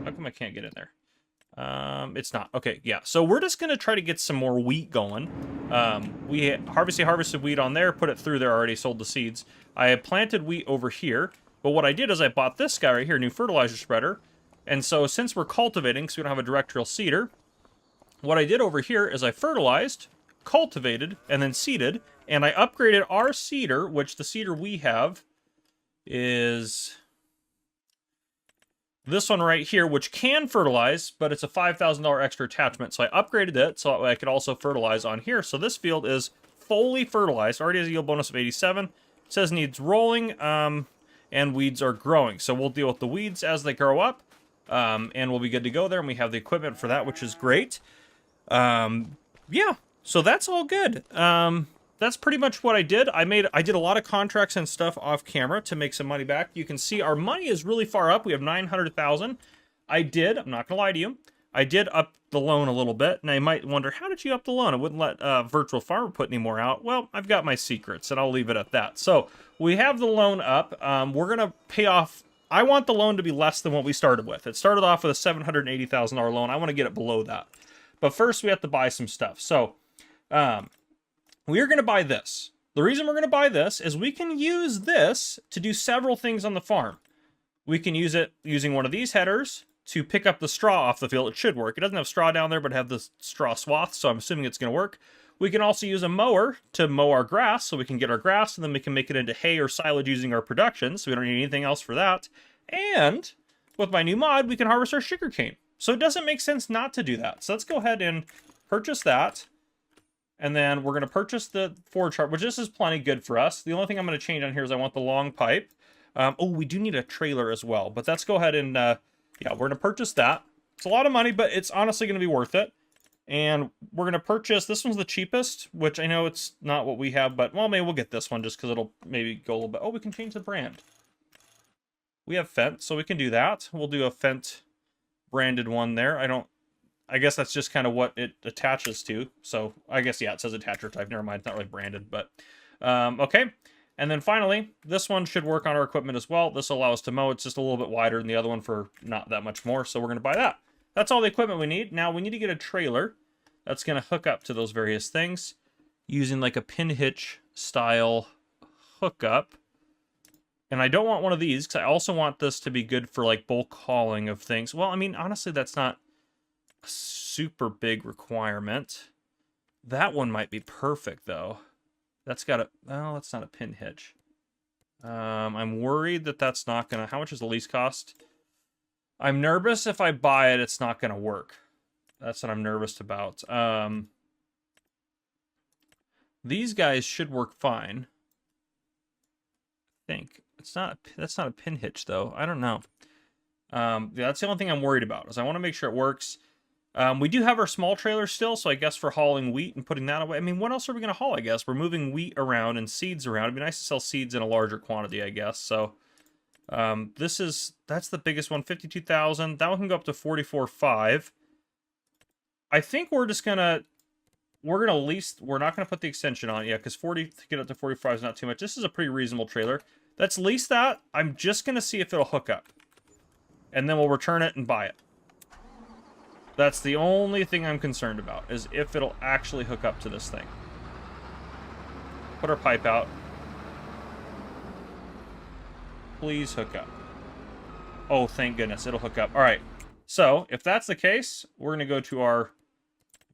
How come I can't get in there? It's not. Okay, yeah. So we're just going to try to get some more wheat going. We harvested wheat on there, put it through there already, sold the seeds. I had planted wheat over here, but what I did is I bought this guy right here, new fertilizer spreader. And so since we're cultivating, because we don't have a directional seeder, what I did over here is I fertilized, cultivated, and then seeded, and I upgraded our seeder, which the seeder we have is this one right here, which can fertilize, but it's a $5,000 extra attachment. So I upgraded it so I could also fertilize on here. So this field is fully fertilized. Already has a yield bonus of 87. It says needs rolling, and weeds are growing. So we'll deal with the weeds as they grow up, and we'll be good to go there. And we have the equipment for that, which is great. Yeah, so that's all good. That's pretty much what I did. I did a lot of contracts and stuff off camera to make some money back. You can see our money is really far up. We have 900,000. I'm not gonna lie to you, I did up the loan a little bit. Now you might wonder, how did you up the loan? I wouldn't let Virtual Farmer put any more out. Well, I've got my secrets, and I'll leave it at that. So we have the loan up. We're gonna pay off. I want the loan to be less than what we started with. It started off with a $780,000 loan. I want to get it below that. But first, we have to buy some stuff. So, we are going to buy this. The reason we're going to buy this is we can use this to do several things on the farm. We can use it using one of these headers to pick up the straw off the field. It should work. It doesn't have straw down there, but have the straw swath, so I'm assuming it's going to work. We can also use a mower to mow our grass, so we can get our grass, and then we can make it into hay or silage using our production, so we don't need anything else for that. And with my new mod, we can harvest our sugarcane. So it doesn't make sense not to do that. So let's go ahead and purchase that. And then we're going to purchase the forage chart, which this is plenty good for us. The only thing I'm going to change on here is I want the long pipe. Oh, we do need a trailer as well. But let's go ahead and, yeah, we're going to purchase that. It's a lot of money, but it's honestly going to be worth it. And we're going to purchase, this one's the cheapest, which I know it's not what we have, but, well, maybe we'll get this one just because it'll maybe go a little bit. Oh, we can change the brand. We have Fent, so we can do that. We'll do a Fent branded one there. I guess that's just kind of what it attaches to. So I guess, yeah, it says attacher type. Never mind, it's not really branded, but okay. And then finally, this one should work on our equipment as well. This will allow us to mow. It's just a little bit wider than the other one for not that much more. So we're going to buy that. That's all the equipment we need. Now we need to get a trailer that's going to hook up to those various things using like a pin hitch style hookup. And I don't want one of these because I also want this to be good for like bulk hauling of things. Well, I mean, honestly, that's not a super big requirement. That one might be perfect though. That's got a, well, that's not a pin hitch. I'm worried that that's not gonna, how much is the lease cost? I'm nervous if I buy it, it's not gonna work. That's what I'm nervous about. These guys should work fine. I think. That's not a pin hitch though. I don't know. Yeah, that's the only thing I'm worried about, is I want to make sure it works. We do have our small trailer still, so I guess for hauling wheat and putting that away. I mean, what else are we going to haul, I guess? We're moving wheat around and seeds around. It'd be nice to sell seeds in a larger quantity, I guess. So, that's the biggest one, 52,000. That one can go up to 44.5. I think we're just going to, we're not going to put the extension on it yet, because 40 to get up to 45 is not too much. This is a pretty reasonable trailer. Let's lease that. I'm just going to see if it'll hook up. And then we'll return it and buy it. That's the only thing I'm concerned about, is if it'll actually hook up to this thing. Put our pipe out. Please hook up. Oh, thank goodness, it'll hook up. All right, so if that's the case, we're going to go to our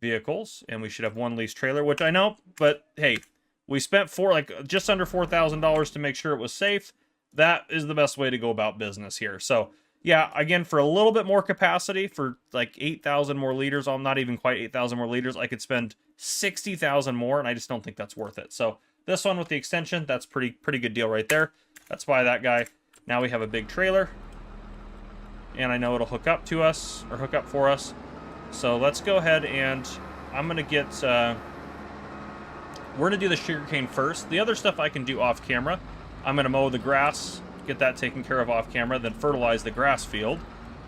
vehicles, and we should have one lease trailer, which I know, but hey, we spent just under $4,000 to make sure it was safe. That is the best way to go about business here. So yeah, again, for a little bit more capacity, for like 8,000 more liters, I'm not even quite 8,000 more liters, I could spend 60,000 more, and I just don't think that's worth it. So this one with the extension, that's pretty good deal right there. Let's buy that guy. Now we have a big trailer, and I know it'll hook up to us, or hook up for us. So let's go ahead and I'm going to get, we're going to do the sugarcane first. The other stuff I can do off camera. I'm going to mow the grass, get that taken care of off camera, then fertilize the grass field,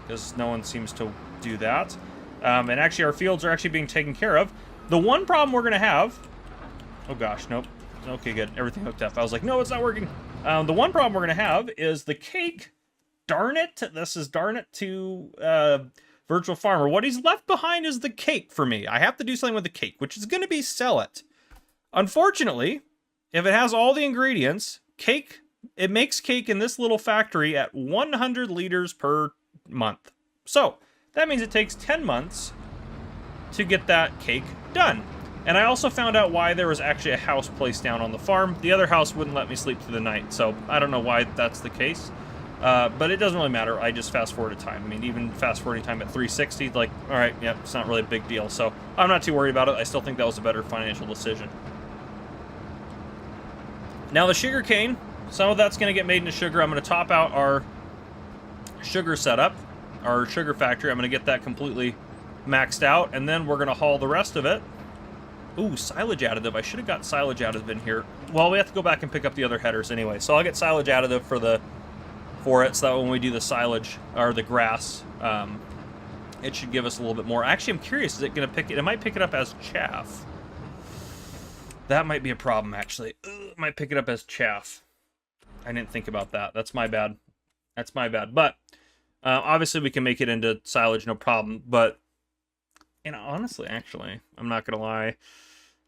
because no one seems to do that. And actually, our fields are actually being taken care of. The one problem we're going to have... Oh, gosh, nope. Okay, good. Everything hooked up. I was like, no, it's not working. The one problem we're going to have is the cake. Darn it. This is darn it to Virtual Farmer. What he's left behind is the cake for me. I have to do something with the cake, which is going to be sell it. Unfortunately, if it has all the ingredients, cake, it makes cake in this little factory at 100 liters per month. So that means it takes 10 months to get that cake done. And I also found out why there was actually a house placed down on the farm. The other house wouldn't let me sleep through the night, so I don't know why that's the case. But it doesn't really matter. I just fast forward time. I mean, even fast forwarding time at 360, like, all right, yeah, it's not really a big deal. So I'm not too worried about it. I still think that was a better financial decision. Now the sugar cane, some of that's going to get made into sugar. I'm going to top out our sugar setup, our sugar factory. I'm going to get that completely maxed out, and then we're going to haul the rest of it. Ooh, silage additive. I should have got silage additive in here. Well, we have to go back and pick up the other headers anyway. So I'll get silage additive for it, so that when we do the silage or the grass, it should give us a little bit more. Actually, I'm curious, is it going to pick it? It might pick it up as chaff. That might be a problem, actually. It might pick it up as chaff. I didn't think about that. That's my bad. That's my bad. But obviously, we can make it into silage, no problem. But, you know, honestly, actually, I'm not going to lie.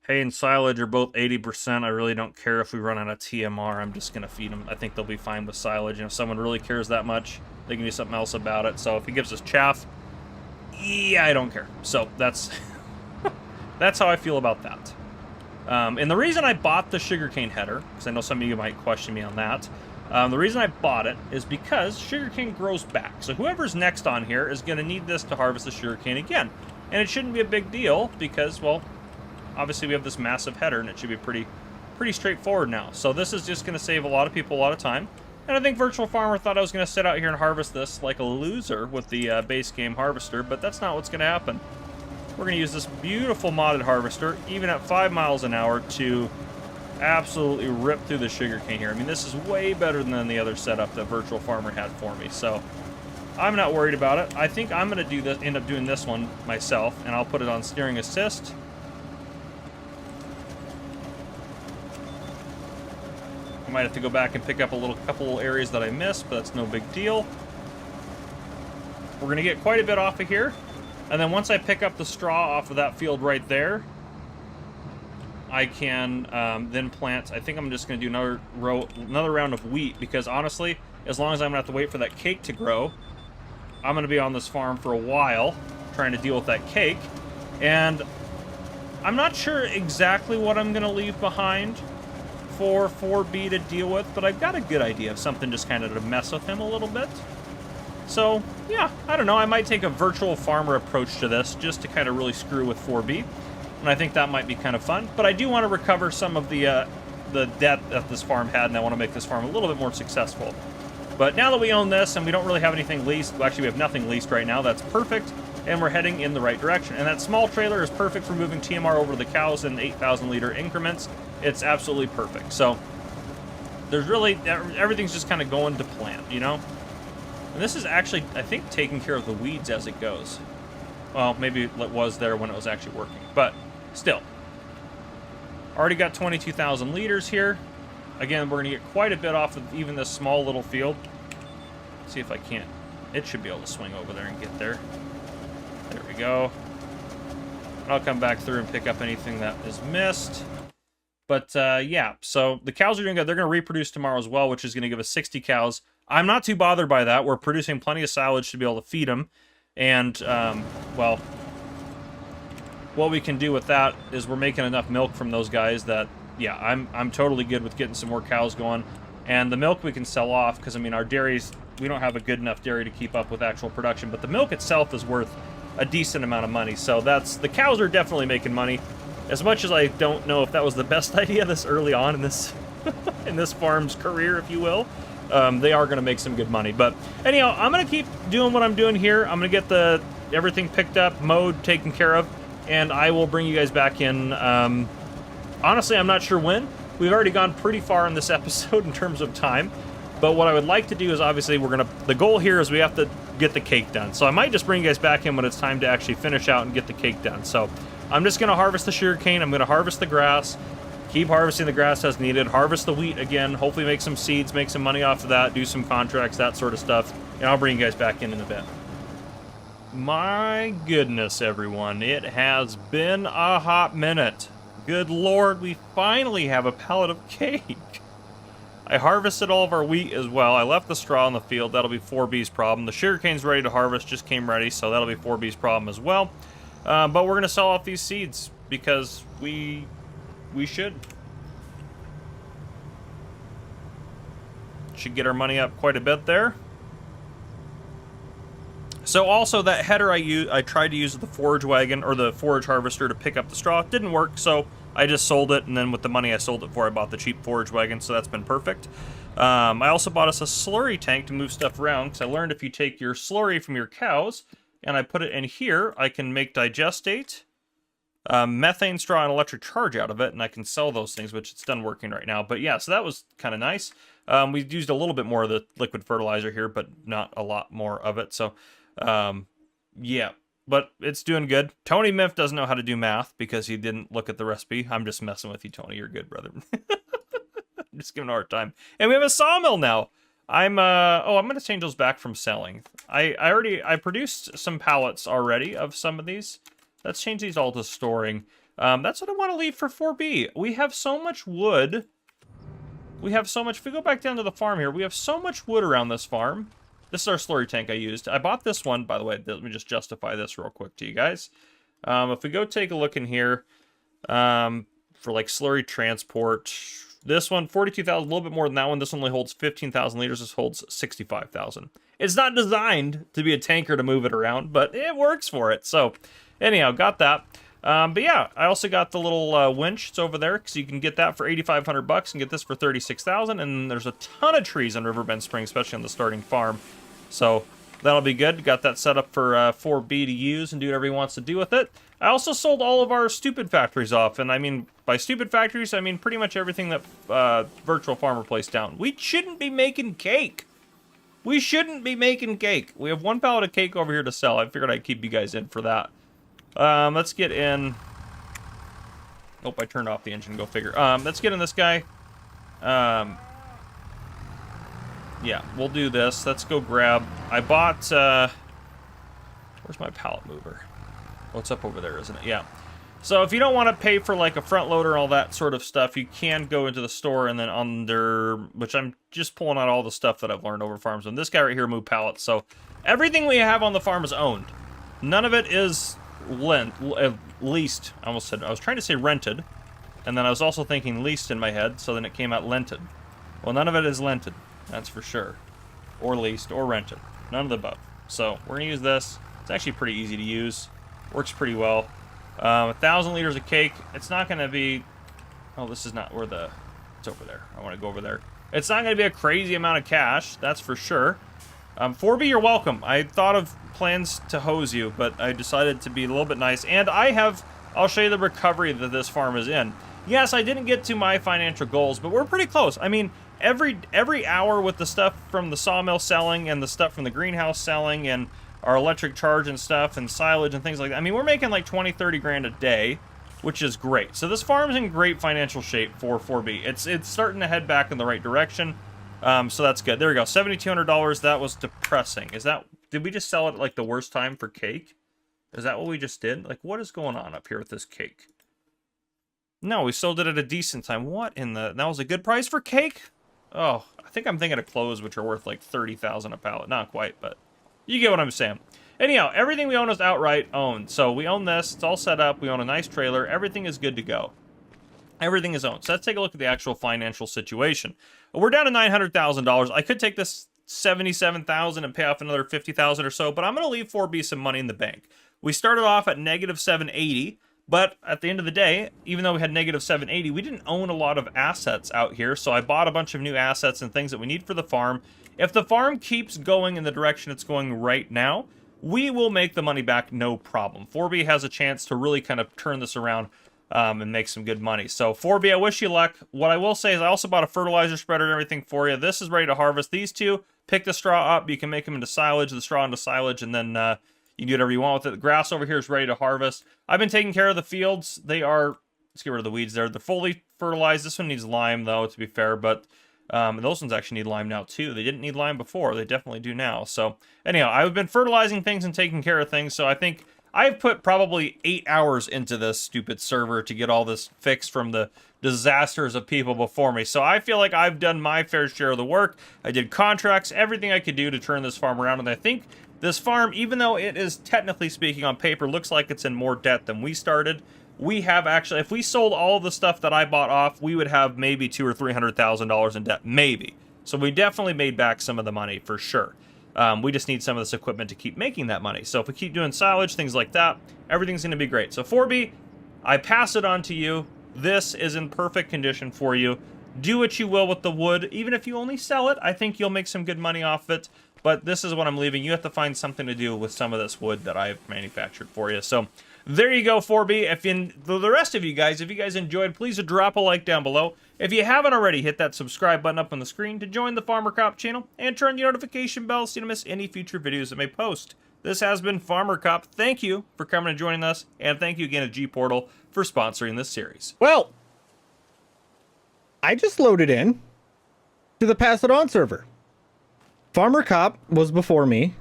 Hay and silage are both 80%. I really don't care if we run out of TMR. I'm just going to feed them. I think they'll be fine with silage. And if someone really cares that much, they can do something else about it. So if he gives us chaff, yeah, I don't care. So that's that's how I feel about that. And the reason I bought the sugarcane header, because I know some of you might question me on that, the reason I bought it is because sugarcane grows back. So whoever's next on here is going to need this to harvest the sugarcane again. And it shouldn't be a big deal because, well, obviously we have this massive header and it should be pretty straightforward now. So this is just going to save a lot of people a lot of time. And I think Virtual Farmer thought I was going to sit out here and harvest this like a loser with the base game harvester, but that's not what's going to happen. We're going to use this beautiful modded harvester, even at 5 miles an hour, to absolutely rip through the sugarcane here. I mean, this is way better than the other setup that Virtual Farmer had for me. So I'm not worried about it. I think I'm going to do this, end up doing this one myself, and I'll put it on steering assist. I might have to go back and pick up a couple areas that I missed, but that's no big deal. We're going to get quite a bit off of here. And then once I pick up the straw off of that field right there, I can then plant. I think I'm just going to do another round of wheat, because honestly, as long as I'm going to have to wait for that cake to grow, I'm going to be on this farm for a while trying to deal with that cake. And I'm not sure exactly what I'm going to leave behind for 4B to deal with, but I've got a good idea of something just kind of to mess with him a little bit. So, yeah, I don't know. I might take a Virtual Farmer approach to this just to kind of really screw with 4B. And I think that might be kind of fun. But I do want to recover some of the debt that this farm had, and I want to make this farm a little bit more successful. But now that we own this and we don't really have anything leased, well, actually we have nothing leased right now, that's perfect. And we're heading in the right direction. And that small trailer is perfect for moving TMR over to the cows in 8,000 liter increments. It's absolutely perfect. So there's really, everything's just kind of going to plan, you know? And this is actually, I think, taking care of the weeds as it goes. Well, maybe it was there when it was actually working, but still. Already got 22,000 liters here. Again, we're going to get quite a bit off of even this small little field. Let's see if I can't. It should be able to swing over there and get there. There we go. I'll come back through and pick up anything that is missed. But, yeah, so the cows are doing good. They're going to reproduce tomorrow as well, which is going to give us 60 cows. I'm not too bothered by that. We're producing plenty of silage to be able to feed them. And, well, what we can do with that is we're making enough milk from those guys that, yeah, I'm totally good with getting some more cows going. And the milk we can sell off, because, I mean, our dairies, we don't have a good enough dairy to keep up with actual production. But the milk itself is worth a decent amount of money. So the cows are definitely making money. As much as I don't know if that was the best idea this early on in this in this farm's career, if you will, they are going to make some good money. But anyhow, I'm going to keep doing what I'm doing here. I'm going to get everything picked up, mowed, taken care of, and I will bring you guys back in. Honestly, I'm not sure when. We've already gone pretty far in this episode in terms of time. But what I would like to do is obviously the goal here is we have to get the cake done. So I might just bring you guys back in when it's time to actually finish out and get the cake done. So I'm just going to harvest the sugarcane. I'm going to harvest the grass, keep harvesting the grass as needed, harvest the wheat again, hopefully make some seeds, make some money off of that, do some contracts, that sort of stuff. And I'll bring you guys back in a bit. My goodness, everyone. It has been a hot minute. Good Lord, we finally have a pallet of cake. I harvested all of our wheat as well. I left the straw in the field. That'll be 4B's problem. The sugarcane's ready to harvest, just came ready, so that'll be 4B's problem as well. But we're going to sell off these seeds because we should. Should get our money up quite a bit there. So also that header I tried to use the forage wagon or the forage harvester to pick up the straw. It didn't work, so I just sold it, and then with the money I sold it for, I bought the cheap forage wagon, so that's been perfect. I also bought us a slurry tank to move stuff around, because I learned if you take your slurry from your cows and I put it in here, I can make digestate, methane straw, and electric charge out of it, and I can sell those things, which it's done working right now. But yeah, so that was kind of nice. We used a little bit more of the liquid fertilizer here, but not a lot more of it, so yeah, but it's doing good. Tony Miff doesn't know how to do math because he didn't look at the recipe. I'm just messing with you, Tony. You're good, brother. I'm just giving a hard time. And we have a sawmill now. I'm going to change those back from selling. I produced some pallets already of some of these. Let's change these all to storing. That's what I want to leave for 4B. We have so much wood. We have so much. If we go back down to the farm here, we have so much wood around this farm. This is our slurry tank I used. I bought this one, by the way. Let me just justify this real quick to you guys. If we go take a look in here, for like slurry transport, this one, 42,000, a little bit more than that one. This only holds 15,000 liters. This holds 65,000. It's not designed to be a tanker to move it around, but it works for it. So anyhow, got that. But yeah, I also got the little winch. It's over there, because you can get that for $8,500 and get this for $36,000. And there's a ton of trees on Riverbend Springs, especially on the starting farm. So that'll be good. Got that set up for 4B to use and do whatever he wants to do with it. I also sold all of our stupid factories off. And I mean, by stupid factories, I mean pretty much everything that Virtual Farmer placed down. We shouldn't be making cake. We shouldn't be making cake. We have one pallet of cake over here to sell. I figured I'd keep you guys in for that. Let's get in. Oh, I turned off the engine. Go figure. Let's get in this guy. Yeah, we'll do this. Let's go grab. I bought. Where's my pallet mover? Oh, it's up over there, isn't it? Yeah. So if you don't want to pay for like a front loader and all that sort of stuff, you can go into the store and then under, which I'm just pulling out all the stuff that I've learned over farms. And this guy right here moved pallets. So everything we have on the farm is owned. None of it is leased. I almost said, I was trying to say rented, and then I was also thinking leased in my head, so then it came out lented. Well, none of it is lented, that's for sure, or leased or rented, none of the above. So we're gonna use this. It's actually pretty easy to use, works pretty well. 1,000 liters of cake. It's not gonna be, oh, this is not where the, it's over there. I want to go over there. It's not gonna be a crazy amount of cash, that's for sure. 4B, you're welcome. I thought of plans to hose you, but I decided to be a little bit nice. And I'll show you the recovery that this farm is in. Yes, I didn't get to my financial goals, but we're pretty close. I mean, every hour with the stuff from the sawmill selling and the stuff from the greenhouse selling and our electric charge and stuff and silage and things like that. I mean, we're making like 20, 30 grand a day, which is great. So this farm's in great financial shape for 4B. It's starting to head back in the right direction. So that's good. There we go. $7,200. That was depressing. Did we just sell it at like the worst time for cake? Is that what we just did? Like, what is going on up here with this cake? No, we sold it at a decent time. What in the... That was a good price for cake? Oh, I think I'm thinking of clothes, which are worth like $30,000 a pallet. Not quite, but you get what I'm saying. Anyhow, everything we own is outright owned. So we own this. It's all set up. We own a nice trailer. Everything is good to go. Everything is owned. So let's take a look at the actual financial situation. We're down to $900,000. I could take this $77,000 and pay off another $50,000 or so, but I'm going to leave 4B some money in the bank. We started off at negative $780, but at the end of the day, even though we had negative $780, we didn't own a lot of assets out here, so I bought a bunch of new assets and things that we need for the farm. If the farm keeps going in the direction it's going right now, we will make the money back no problem. 4B has a chance to really kind of turn this around and make some good money. So 4B, I wish you luck. What I will say is I also bought a fertilizer spreader and everything for you. This is ready to harvest. These two, pick the straw up. You can make them into silage, the straw into silage, and then you can do whatever you want with it. The grass over here is ready to harvest. I've been taking care of the fields. They are, let's get rid of the weeds there. They're fully fertilized. This one needs lime, though, to be fair, but those ones actually need lime now, too. They didn't need lime before. They definitely do now. So anyhow, I've been fertilizing things and taking care of things, so I think I've put probably 8 hours into this stupid server to get all this fixed from the disasters of people before me. So I feel like I've done my fair share of the work. I did contracts, everything I could do to turn this farm around. And I think this farm, even though it is technically speaking on paper, looks like it's in more debt than we started. We have actually, if we sold all the stuff that I bought off, we would have maybe $200,000 or $300,000 in debt, maybe. So we definitely made back some of the money for sure. We just need some of this equipment to keep making that money. So if we keep doing silage, things like that, everything's going to be great. So 4B, I pass it on to you. This is in perfect condition for you. Do what you will with the wood. Even if you only sell it, I think you'll make some good money off it. But this is what I'm leaving. You have to find something to do with some of this wood that I've manufactured for you. So there you go, 4B. If the rest of you guys, if you guys enjoyed, please drop a like down below. If you haven't already, hit that subscribe button up on the screen to join the Farmer Cop channel and turn the notification bell so you don't miss any future videos that may post. This has been Farmer Cop. Thank you for coming and joining us, and thank you again to G-Portal for sponsoring this series. Well, I just loaded in to the Pass It On server. Farmer Cop was before me,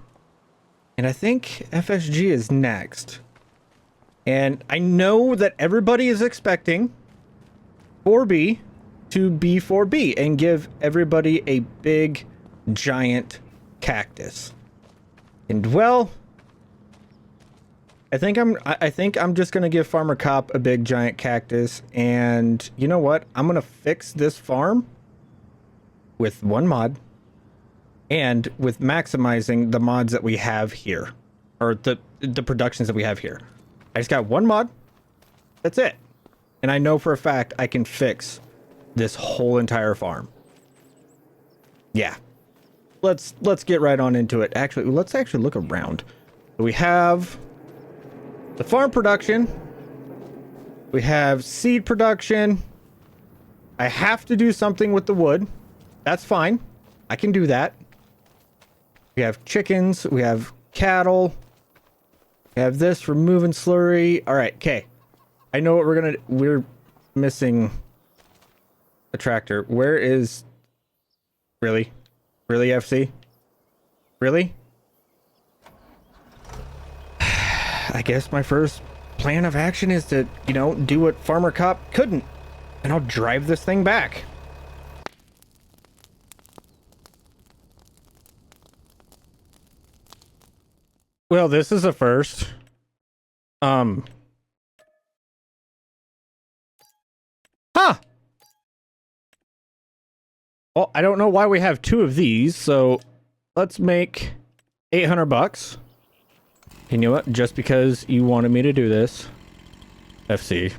and I think FSG is next. And I know that everybody is expecting 4B to be 4B and give everybody a big, giant cactus. And well, I think I'm just gonna give Farmer Cop a big, giant cactus. And you know what? I'm gonna fix this farm with one mod and with maximizing the mods that we have here, or the productions that we have here. I just got one mod. That's it. And I know for a fact I can fix this whole entire farm. Yeah. Let's get right on into it. Actually, let's actually look around. We have the farm production. We have seed production. I have to do something with the wood. That's fine. I can do that. We have chickens. We have cattle. We have this for moving slurry. All right, okay. I know what we're missing a tractor. Where is... Really? Really, FC? Really? I guess my first plan of action is to, you know, do what Farmer Cop couldn't. And I'll drive this thing back. Well, this is a first. Huh. Well, I don't know why we have two of these, so let's make 800 bucks. And you know what? Just because you wanted me to do this, FC,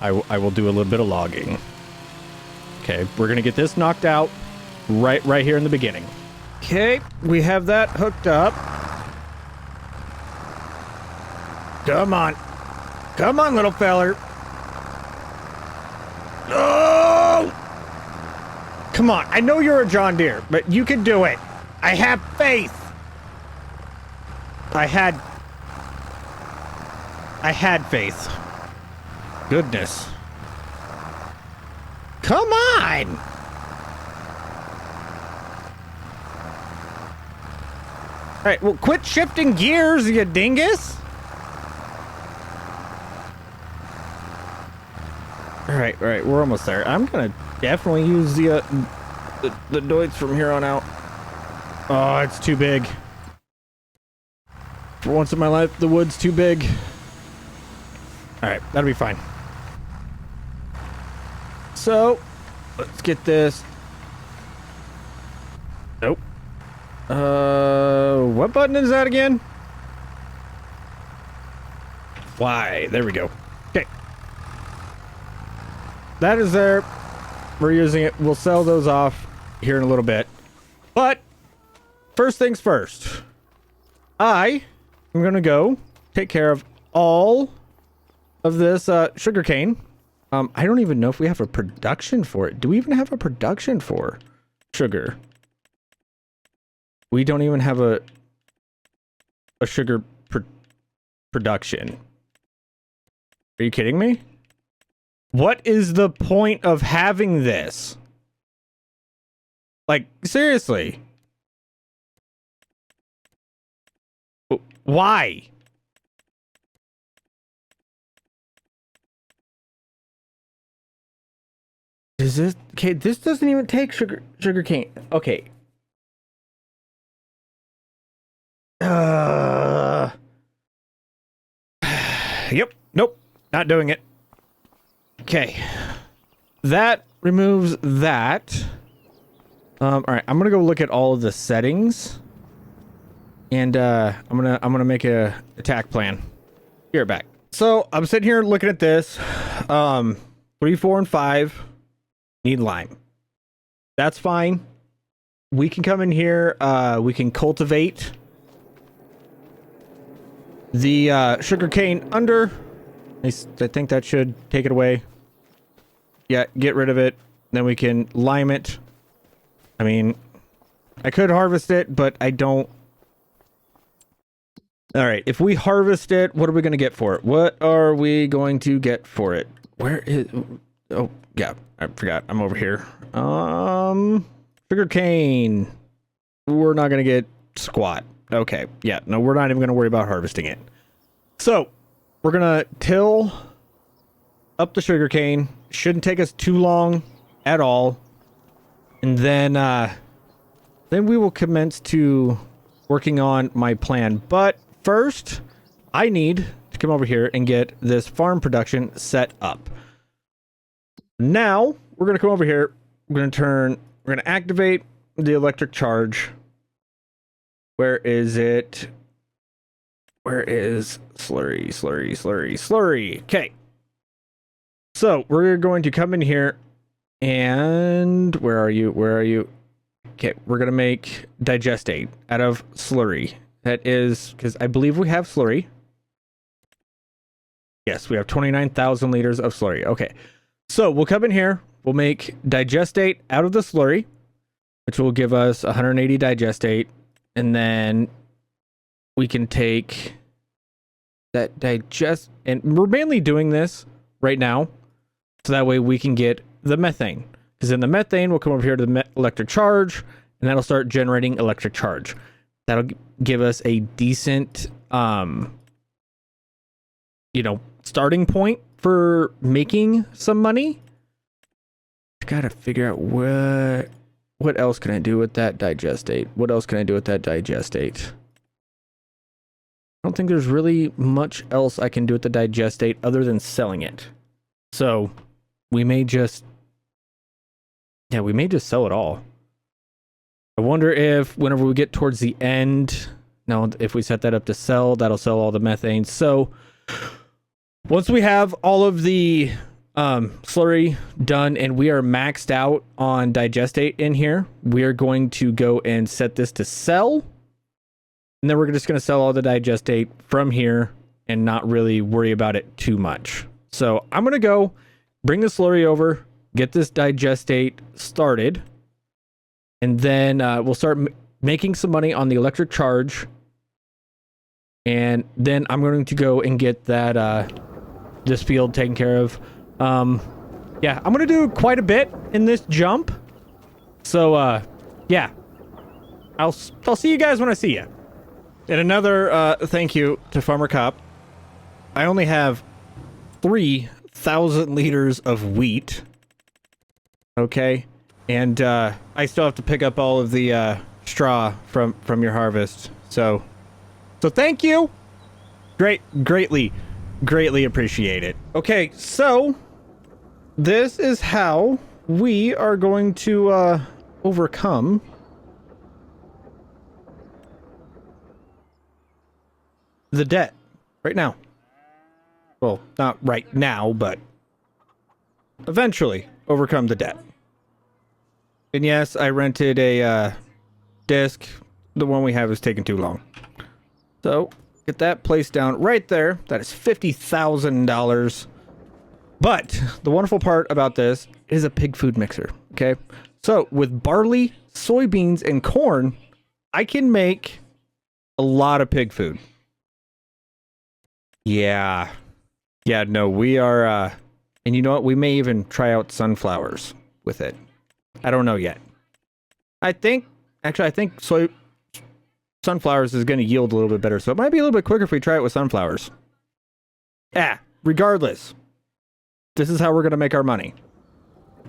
I will do a little bit of logging. Okay, we're gonna get this knocked out right here in the beginning. Okay, we have that hooked up. Come on. Come on, little feller. Oh! Come on. I know you're a John Deere, but you can do it. I have faith. I had faith. Goodness. Come on. All right, well, quit shifting gears, you dingus. All right, we're almost there. I'm gonna definitely use the Deutz from here on out. Oh, it's too big. For once in my life, the wood's too big. All right, that'll be fine. So, let's get this. Nope. What button is that again? Why? There we go. Okay. That is there. We're using it. We'll sell those off here in a little bit. But first things first. I am going to go take care of all of this sugarcane. I don't even know if we have a production for it. Do we even have a production for sugar? We don't even have a sugar production. Are you kidding me? What is the point of having this? Like, seriously. Why? Is this okay? This doesn't even take sugar cane. Okay. Yep. Nope. Not doing it. Okay. That removes that. All right. I'm gonna go look at all of the settings, and I'm gonna make a attack plan. Be right back. So I'm sitting here looking at this. 3, 4, and 5 need lime. That's fine. We can come in here. We can cultivate the sugarcane under. I think that should take it away. Yeah, get rid of it. Then we can lime it. I mean, I could harvest it, but I don't. All right, if we harvest it, what are we going to get for it? What are we going to get for it? Where is... Oh, yeah, I forgot. I'm over here. Sugarcane. We're not going to get squat. Okay, yeah, no, we're not even going to worry about harvesting it. So, we're going to till up the sugarcane. Shouldn't take us too long at all. And then we will commence to working on my plan. But first, I need to come over here and get this farm production set up. Now, we're going to come over here. We're going to activate the electric charge. Where is it? Where is slurry? Okay. So, we're going to come in here and where are you? Okay, we're going to make digestate out of slurry. That is, because I believe we have slurry. Yes, we have 29,000 liters of slurry. Okay. So we'll come in here. We'll make digestate out of the slurry, which will give us 180 digestate. And then we can take that digest. And we're mainly doing this right now, so that way we can get the methane. Because in the methane, we'll come over here to the electric charge, and that'll start generating electric charge. That'll give us a decent, starting point for making some money. I gotta figure out what else can I do with that digestate? I don't think there's really much else I can do with the digestate other than selling it. So we may just sell it all. I wonder if whenever we get towards the end, if we set that up to sell, that'll sell all the methane. So once we have all of the slurry done and we are maxed out on digestate in here, we are going to go and set this to sell. And then we're just going to sell all the digestate from here and not really worry about it too much. So I'm going to go bring the slurry over, get this digestate started, and then we'll start making some money on the electric charge. And then I'm going to go and get that this field taken care of. Yeah, I'm going to do quite a bit in this jump. So, yeah. I'll see you guys when I see you. And another thank you to Farmer Cop. I only have 3,000 liters of wheat. Okay. And I still have to pick up all of the straw from your harvest. So thank you. Greatly appreciate it. Okay, so this is how we are going to overcome the debt right now. Well, not right now, but eventually overcome the debt. And yes, I rented a disc. The one we have is taking too long. So get that placed down right there. That is $50,000. But the wonderful part about this is a pig food mixer, okay? So with barley, soybeans, and corn, I can make a lot of pig food. Yeah. Yeah, no, we are, and you know what? We may even try out sunflowers with it. I don't know yet. I think sunflowers is going to yield a little bit better, so it might be a little bit quicker if we try it with sunflowers. Regardless, this is how we're going to make our money.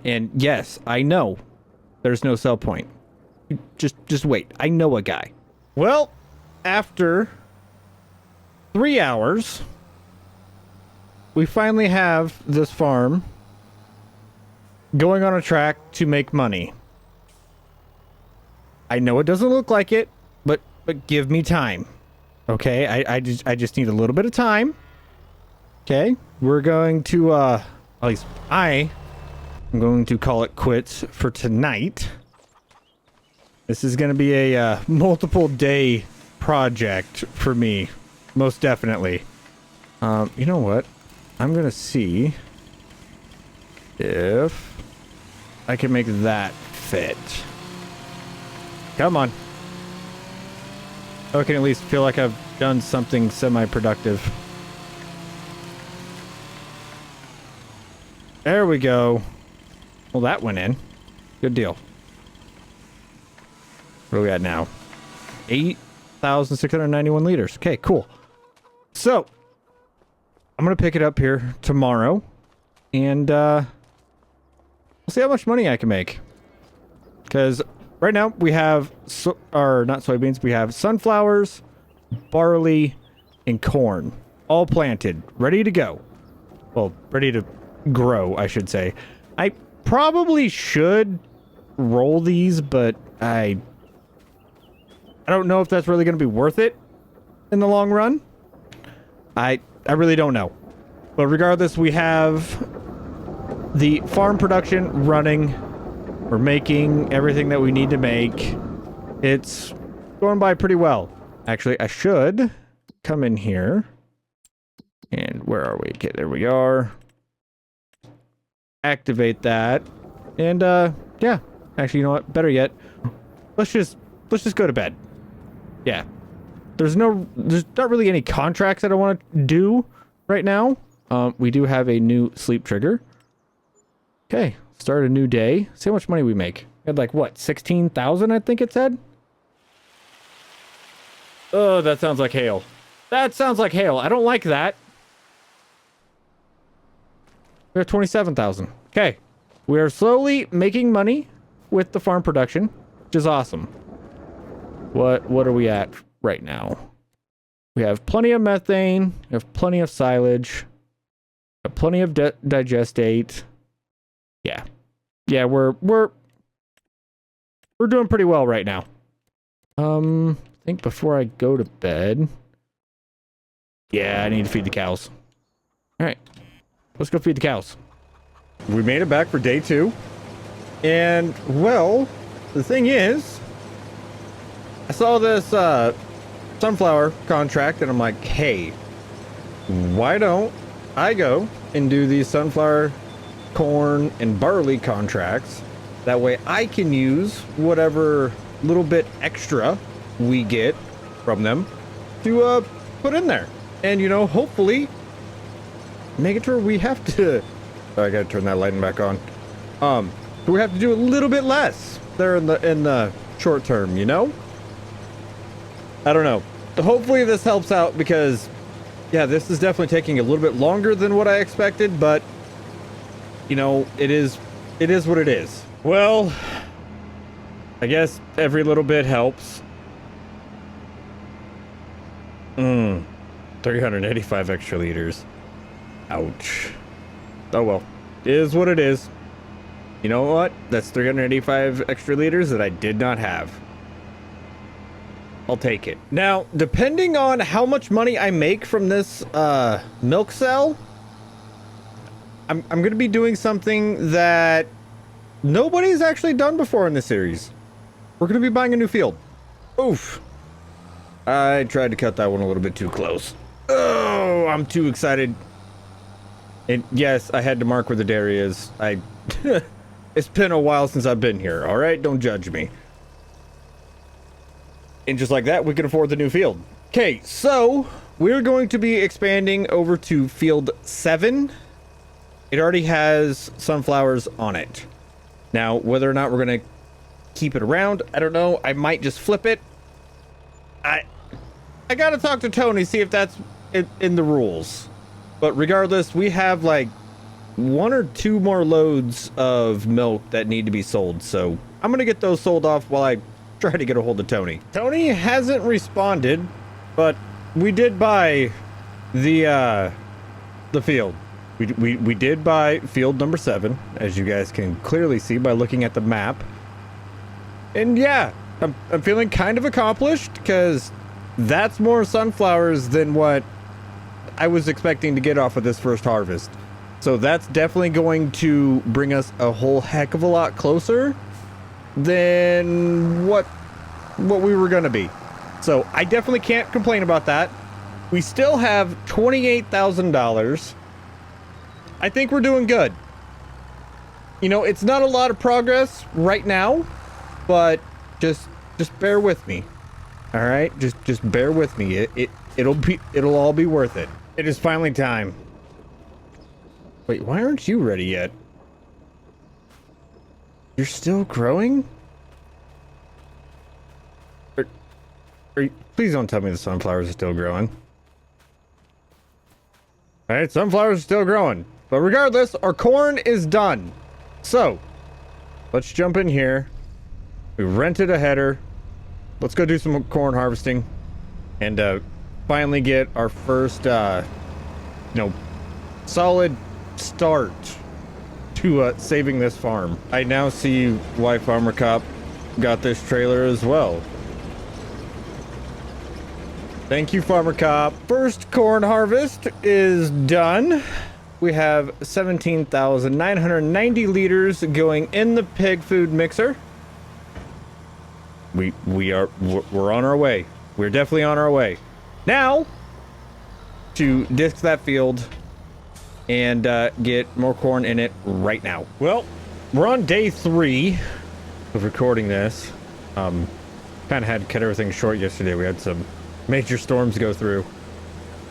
And yes, I know there's no sell point. Just wait. I know a guy. Well, after 3 hours, we finally have this farm going on a track to make money. I know it doesn't look like it, but give me time. Okay, I just need a little bit of time. Okay, we're going to at least I'm going to call it quits for tonight. This is going to be a multiple day project for me, most definitely. You know what? I'm going to see if I can make that fit. Come on. I can at least feel like I've done something semi-productive. There we go. Well, that went in. Good deal. What are we at now? 8,691 liters. Okay, cool. So, I'm going to pick it up here tomorrow. And, we'll see how much money I can make. Because right now, we have, not soybeans, we have sunflowers, barley, and corn. All planted. Ready to go. Well, ready to grow, I should say. I probably should roll these, but I don't know if that's really going to be worth it in the long run. I really don't know. But regardless, we have the farm production running. We're making everything that we need to make. It's going by pretty well. Actually, I should come in here. And where are we? Okay, there we are. Activate that. And yeah. Actually, you know what? Better yet, let's just go to bed. Yeah. There's not really any contracts that I want to do right now. We do have a new sleep trigger. Okay, start a new day. See how much money we make. We had like what, 16,000 I think it said? Oh, that sounds like hail. That sounds like hail. I don't like that. We have 27,000. Okay. We are slowly making money with the farm production, which is awesome. What are we at right now? We have plenty of methane. We have plenty of silage. We have plenty of digestate. Yeah. Yeah, we're doing pretty well right now. I think before I go to bed. Yeah, I need to feed the cows. All right. Let's go feed the cows. We made it back for day 2. And, well, the thing is, I saw this sunflower contract, and I'm like, hey, why don't I go and do these sunflower, corn, and barley contracts? That way I can use whatever little bit extra we get from them to put in there. And, you know, hopefully make it to where we have to... Oh, I gotta turn that lighting back on. We have to do a little bit less there in the short term, you know? I don't know. Hopefully this helps out because, yeah, this is definitely taking a little bit longer than what I expected, but, you know, it is what it is. Well, I guess every little bit helps. 385 extra liters. Ouch. Oh well. It is what it is. You know what? That's 385 extra liters that I did not have. I'll take it. Now, depending on how much money I make from this milk cell, I'm going to be doing something that nobody's actually done before in this series. We're going to be buying a new field. Oof. I tried to cut that one a little bit too close. Oh, I'm too excited. And yes, I had to mark where the dairy is. It's been a while since I've been here, all right? Don't judge me. And just like that, we can afford the new field. Okay, so we're going to be expanding over to field 7. It already has sunflowers on it. Now, whether or not we're going to keep it around, I don't know. I might just flip it. I got to talk to Tony, see if that's in the rules. But regardless, we have like 1 or 2 more loads of milk that need to be sold. So I'm going to get those sold off while I try to get a hold of Tony. Tony hasn't responded, but we did buy the field. We did buy field number 7, as you guys can clearly see by looking at the map. And yeah, I'm feeling kind of accomplished because that's more sunflowers than what I was expecting to get off of this first harvest. So that's definitely going to bring us a whole heck of a lot closer than what we were going to be. So I definitely can't complain about that. We still have $28,000. I think we're doing good. You know, it's not a lot of progress right now, but just bear with me. All right, just bear with me. It'll all be worth it. It is finally time. Wait, why aren't you ready yet? You're still growing? Please don't tell me the sunflowers are still growing. All right, sunflowers are still growing. But regardless, our corn is done. So, let's jump in here. We rented a header. Let's go do some corn harvesting and finally get our first, solid start to saving this farm. I now see why Farmer Cop got this trailer as well. Thank you, Farmer Cop. First corn harvest is done. We have 17,990 liters going in the pig food mixer. We're on our way. We're definitely on our way. Now, to disc that field and get more corn in it right now. Well, we're on day 3 of recording this. Kind of had to cut everything short yesterday. We had some major storms go through.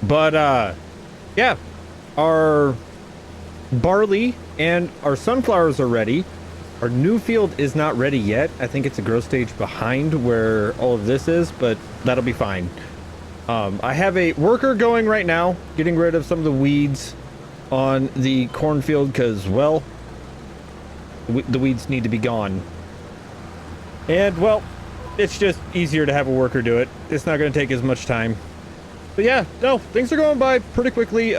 But, yeah, our barley and our sunflowers are ready. Our new field is not ready yet. I think it's a growth stage behind where all of this is, but that'll be fine. I have a worker going right now, getting rid of some of the weeds on the cornfield because, well, the weeds need to be gone. And, well, it's just easier to have a worker do it. It's not going to take as much time. But yeah, no, things are going by pretty quickly.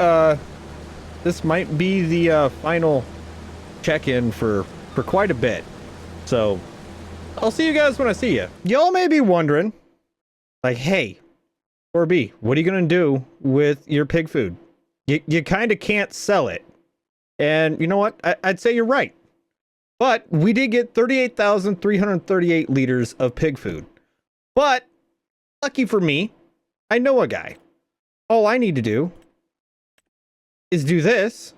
This might be the final check-in for quite a bit. So, I'll see you guys when I see you. Y'all may be wondering, like, hey, B, what are you going to do with your pig food? You kind of can't sell it. And you know what? I'd say you're right. But we did get 38,338 liters of pig food. But, lucky for me, I know a guy. All I need to do is do this.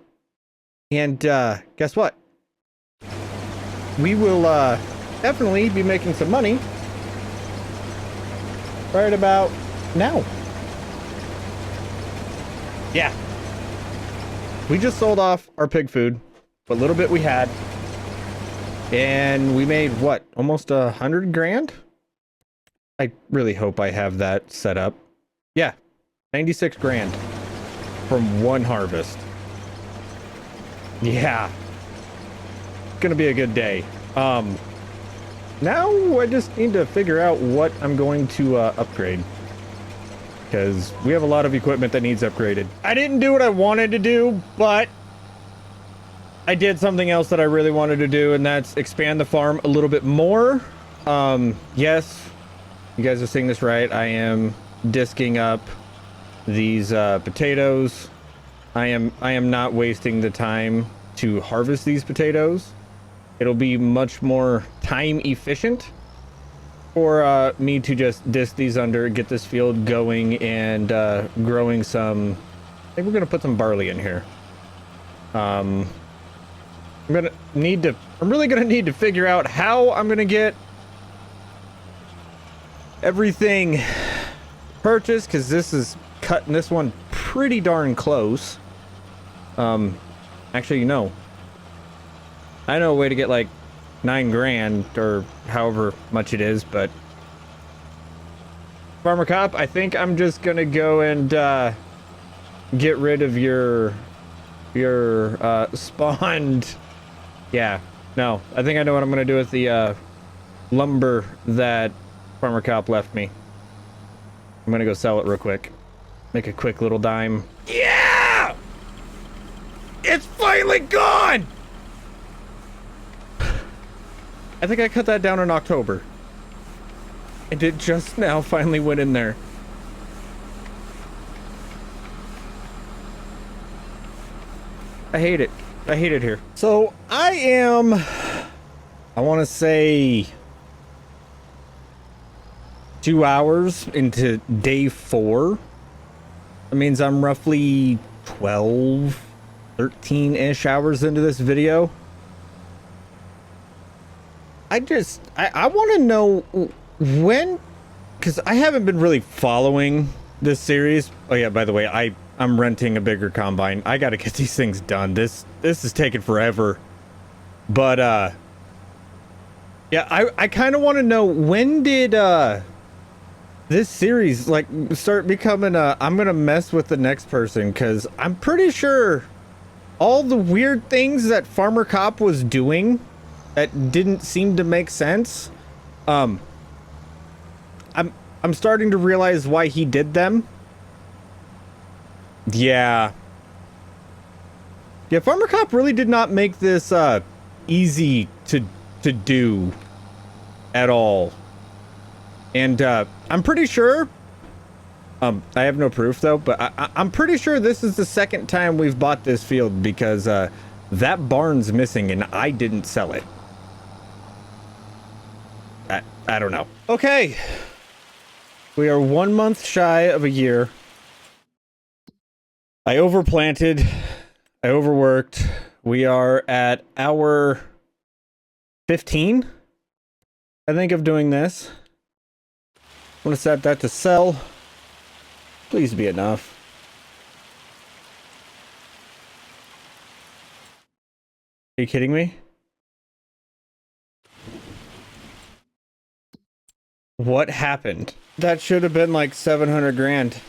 And guess what? We will definitely be making some money right about now. Yeah. We just sold off our pig food, what little bit we had. And we made, what, almost 100 grand? I really hope I have that set up. Yeah, 96 grand from one harvest. Yeah. Gonna be a good day. Now I just need to figure out what I'm going to upgrade. Because we have a lot of equipment that needs upgraded. I didn't do what I wanted to do, but I did something else that I really wanted to do, and that's expand the farm a little bit more. Yes, you guys are seeing this right. I am disking up these potatoes. I am not wasting the time to harvest these potatoes. It'll be much more time efficient for me to just disc these under, get this field going, and growing some. I think we're gonna put some barley in here. I'm really gonna need to figure out how I'm gonna get everything purchased, because this is cutting this one pretty darn close. Actually, you know, I know a way to get like 9 grand or however much it is, but Farmer Cop, I think I'm just gonna go and get rid of your spawned. Yeah, no, I think I know what I'm gonna do with the lumber that Farmer Cop left me. I'm gonna go sell it real quick, make a quick little dime. Yeah, it's finally gone. I think I cut that down in October, and it just now finally went in there. I hate it. I hate it here. So I am, I want to say 2 hours into day 4. That means I'm roughly 12, 13-ish hours into this video. I want to know when, because I haven't been really following this series. Oh yeah, by the way, I'm renting a bigger combine. I got to get these things done. This is taking forever. But yeah, I kind of want to know, when did this series like start becoming I'm gonna mess with the next person, because I'm pretty sure all the weird things that Farmer Cop was doing that didn't seem to make sense, I'm starting to realize why he did them. Yeah, Farmer Cop really did not make this easy to do at all. And I'm pretty sure, I have no proof though, but I'm pretty sure this is the second time we've bought this field, because that barn's missing and I didn't sell it. I don't know. Okay, we are 1 month shy of a year. I overplanted, I overworked. We are at hour 15, I think, of doing this. I'm gonna set that to sell. Please be enough. Are you kidding me? What happened? That should have been like 700 grand.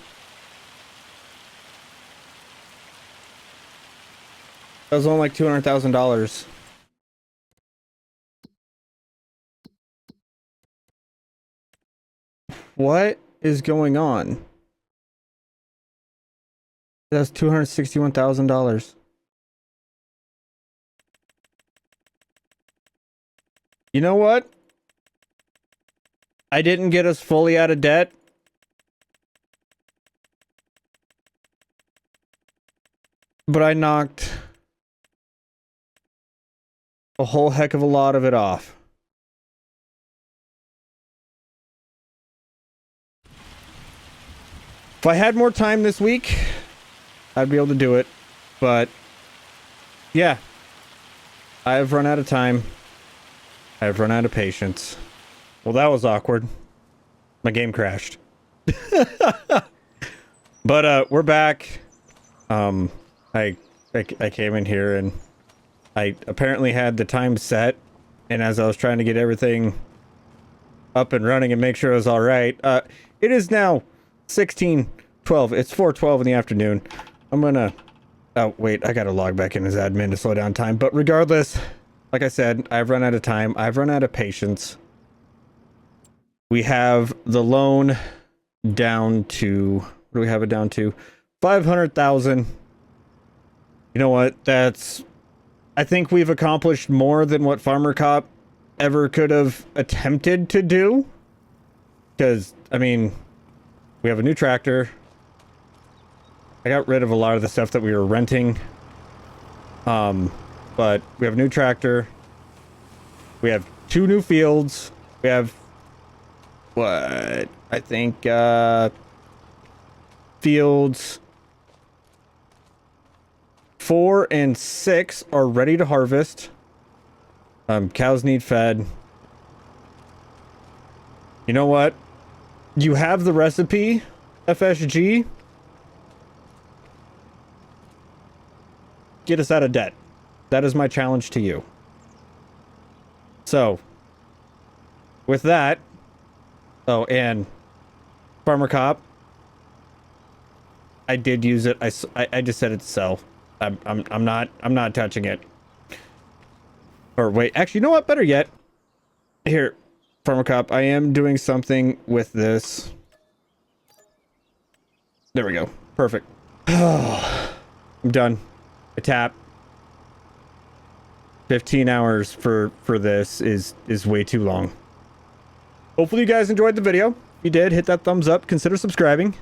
That was only like $200,000. What is going on? That's $261,000. You know what? I didn't get us fully out of debt. But I knocked a whole heck of a lot of it off. If I had more time this week, I'd be able to do it. But yeah, I've run out of time. I've run out of patience. Well, that was awkward. My game crashed. But we're back. I came in here and I apparently had the time set, and as I was trying to get everything up and running and make sure it was all right, it is now 16:12. It's 4:12 in the afternoon. I'm gonna, oh wait, I gotta log back in as admin to slow down time. But regardless, like I said, I've run out of time. I've run out of patience. We have the loan down to, what do we have it down to? 500,000. You know what? That's, I think we've accomplished more than what Farmer Cop ever could have attempted to do. Because, I mean, we have a new tractor. I got rid of a lot of the stuff that we were renting. But we have a new tractor. We have 2 new fields. We have what? I think fields 4 and 6 are ready to harvest. Cows need fed. You know what? You have the recipe, FSG. Get us out of debt. That is my challenge to you. So, with that, oh, and Farmer Cop, I did use it. I just said it to sell. I'm not touching it. Or wait, actually, you know what? Better yet, here, Farmer Cop, I am doing something with this. There we go. Perfect. I'm done. I tap. 15 hours for this is way too long. Hopefully you guys enjoyed the video. If you did, hit that thumbs up. Consider subscribing.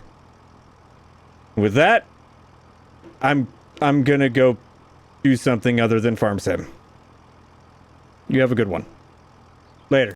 With that, I'm gonna go do something other than farm sim. You have a good one. Later.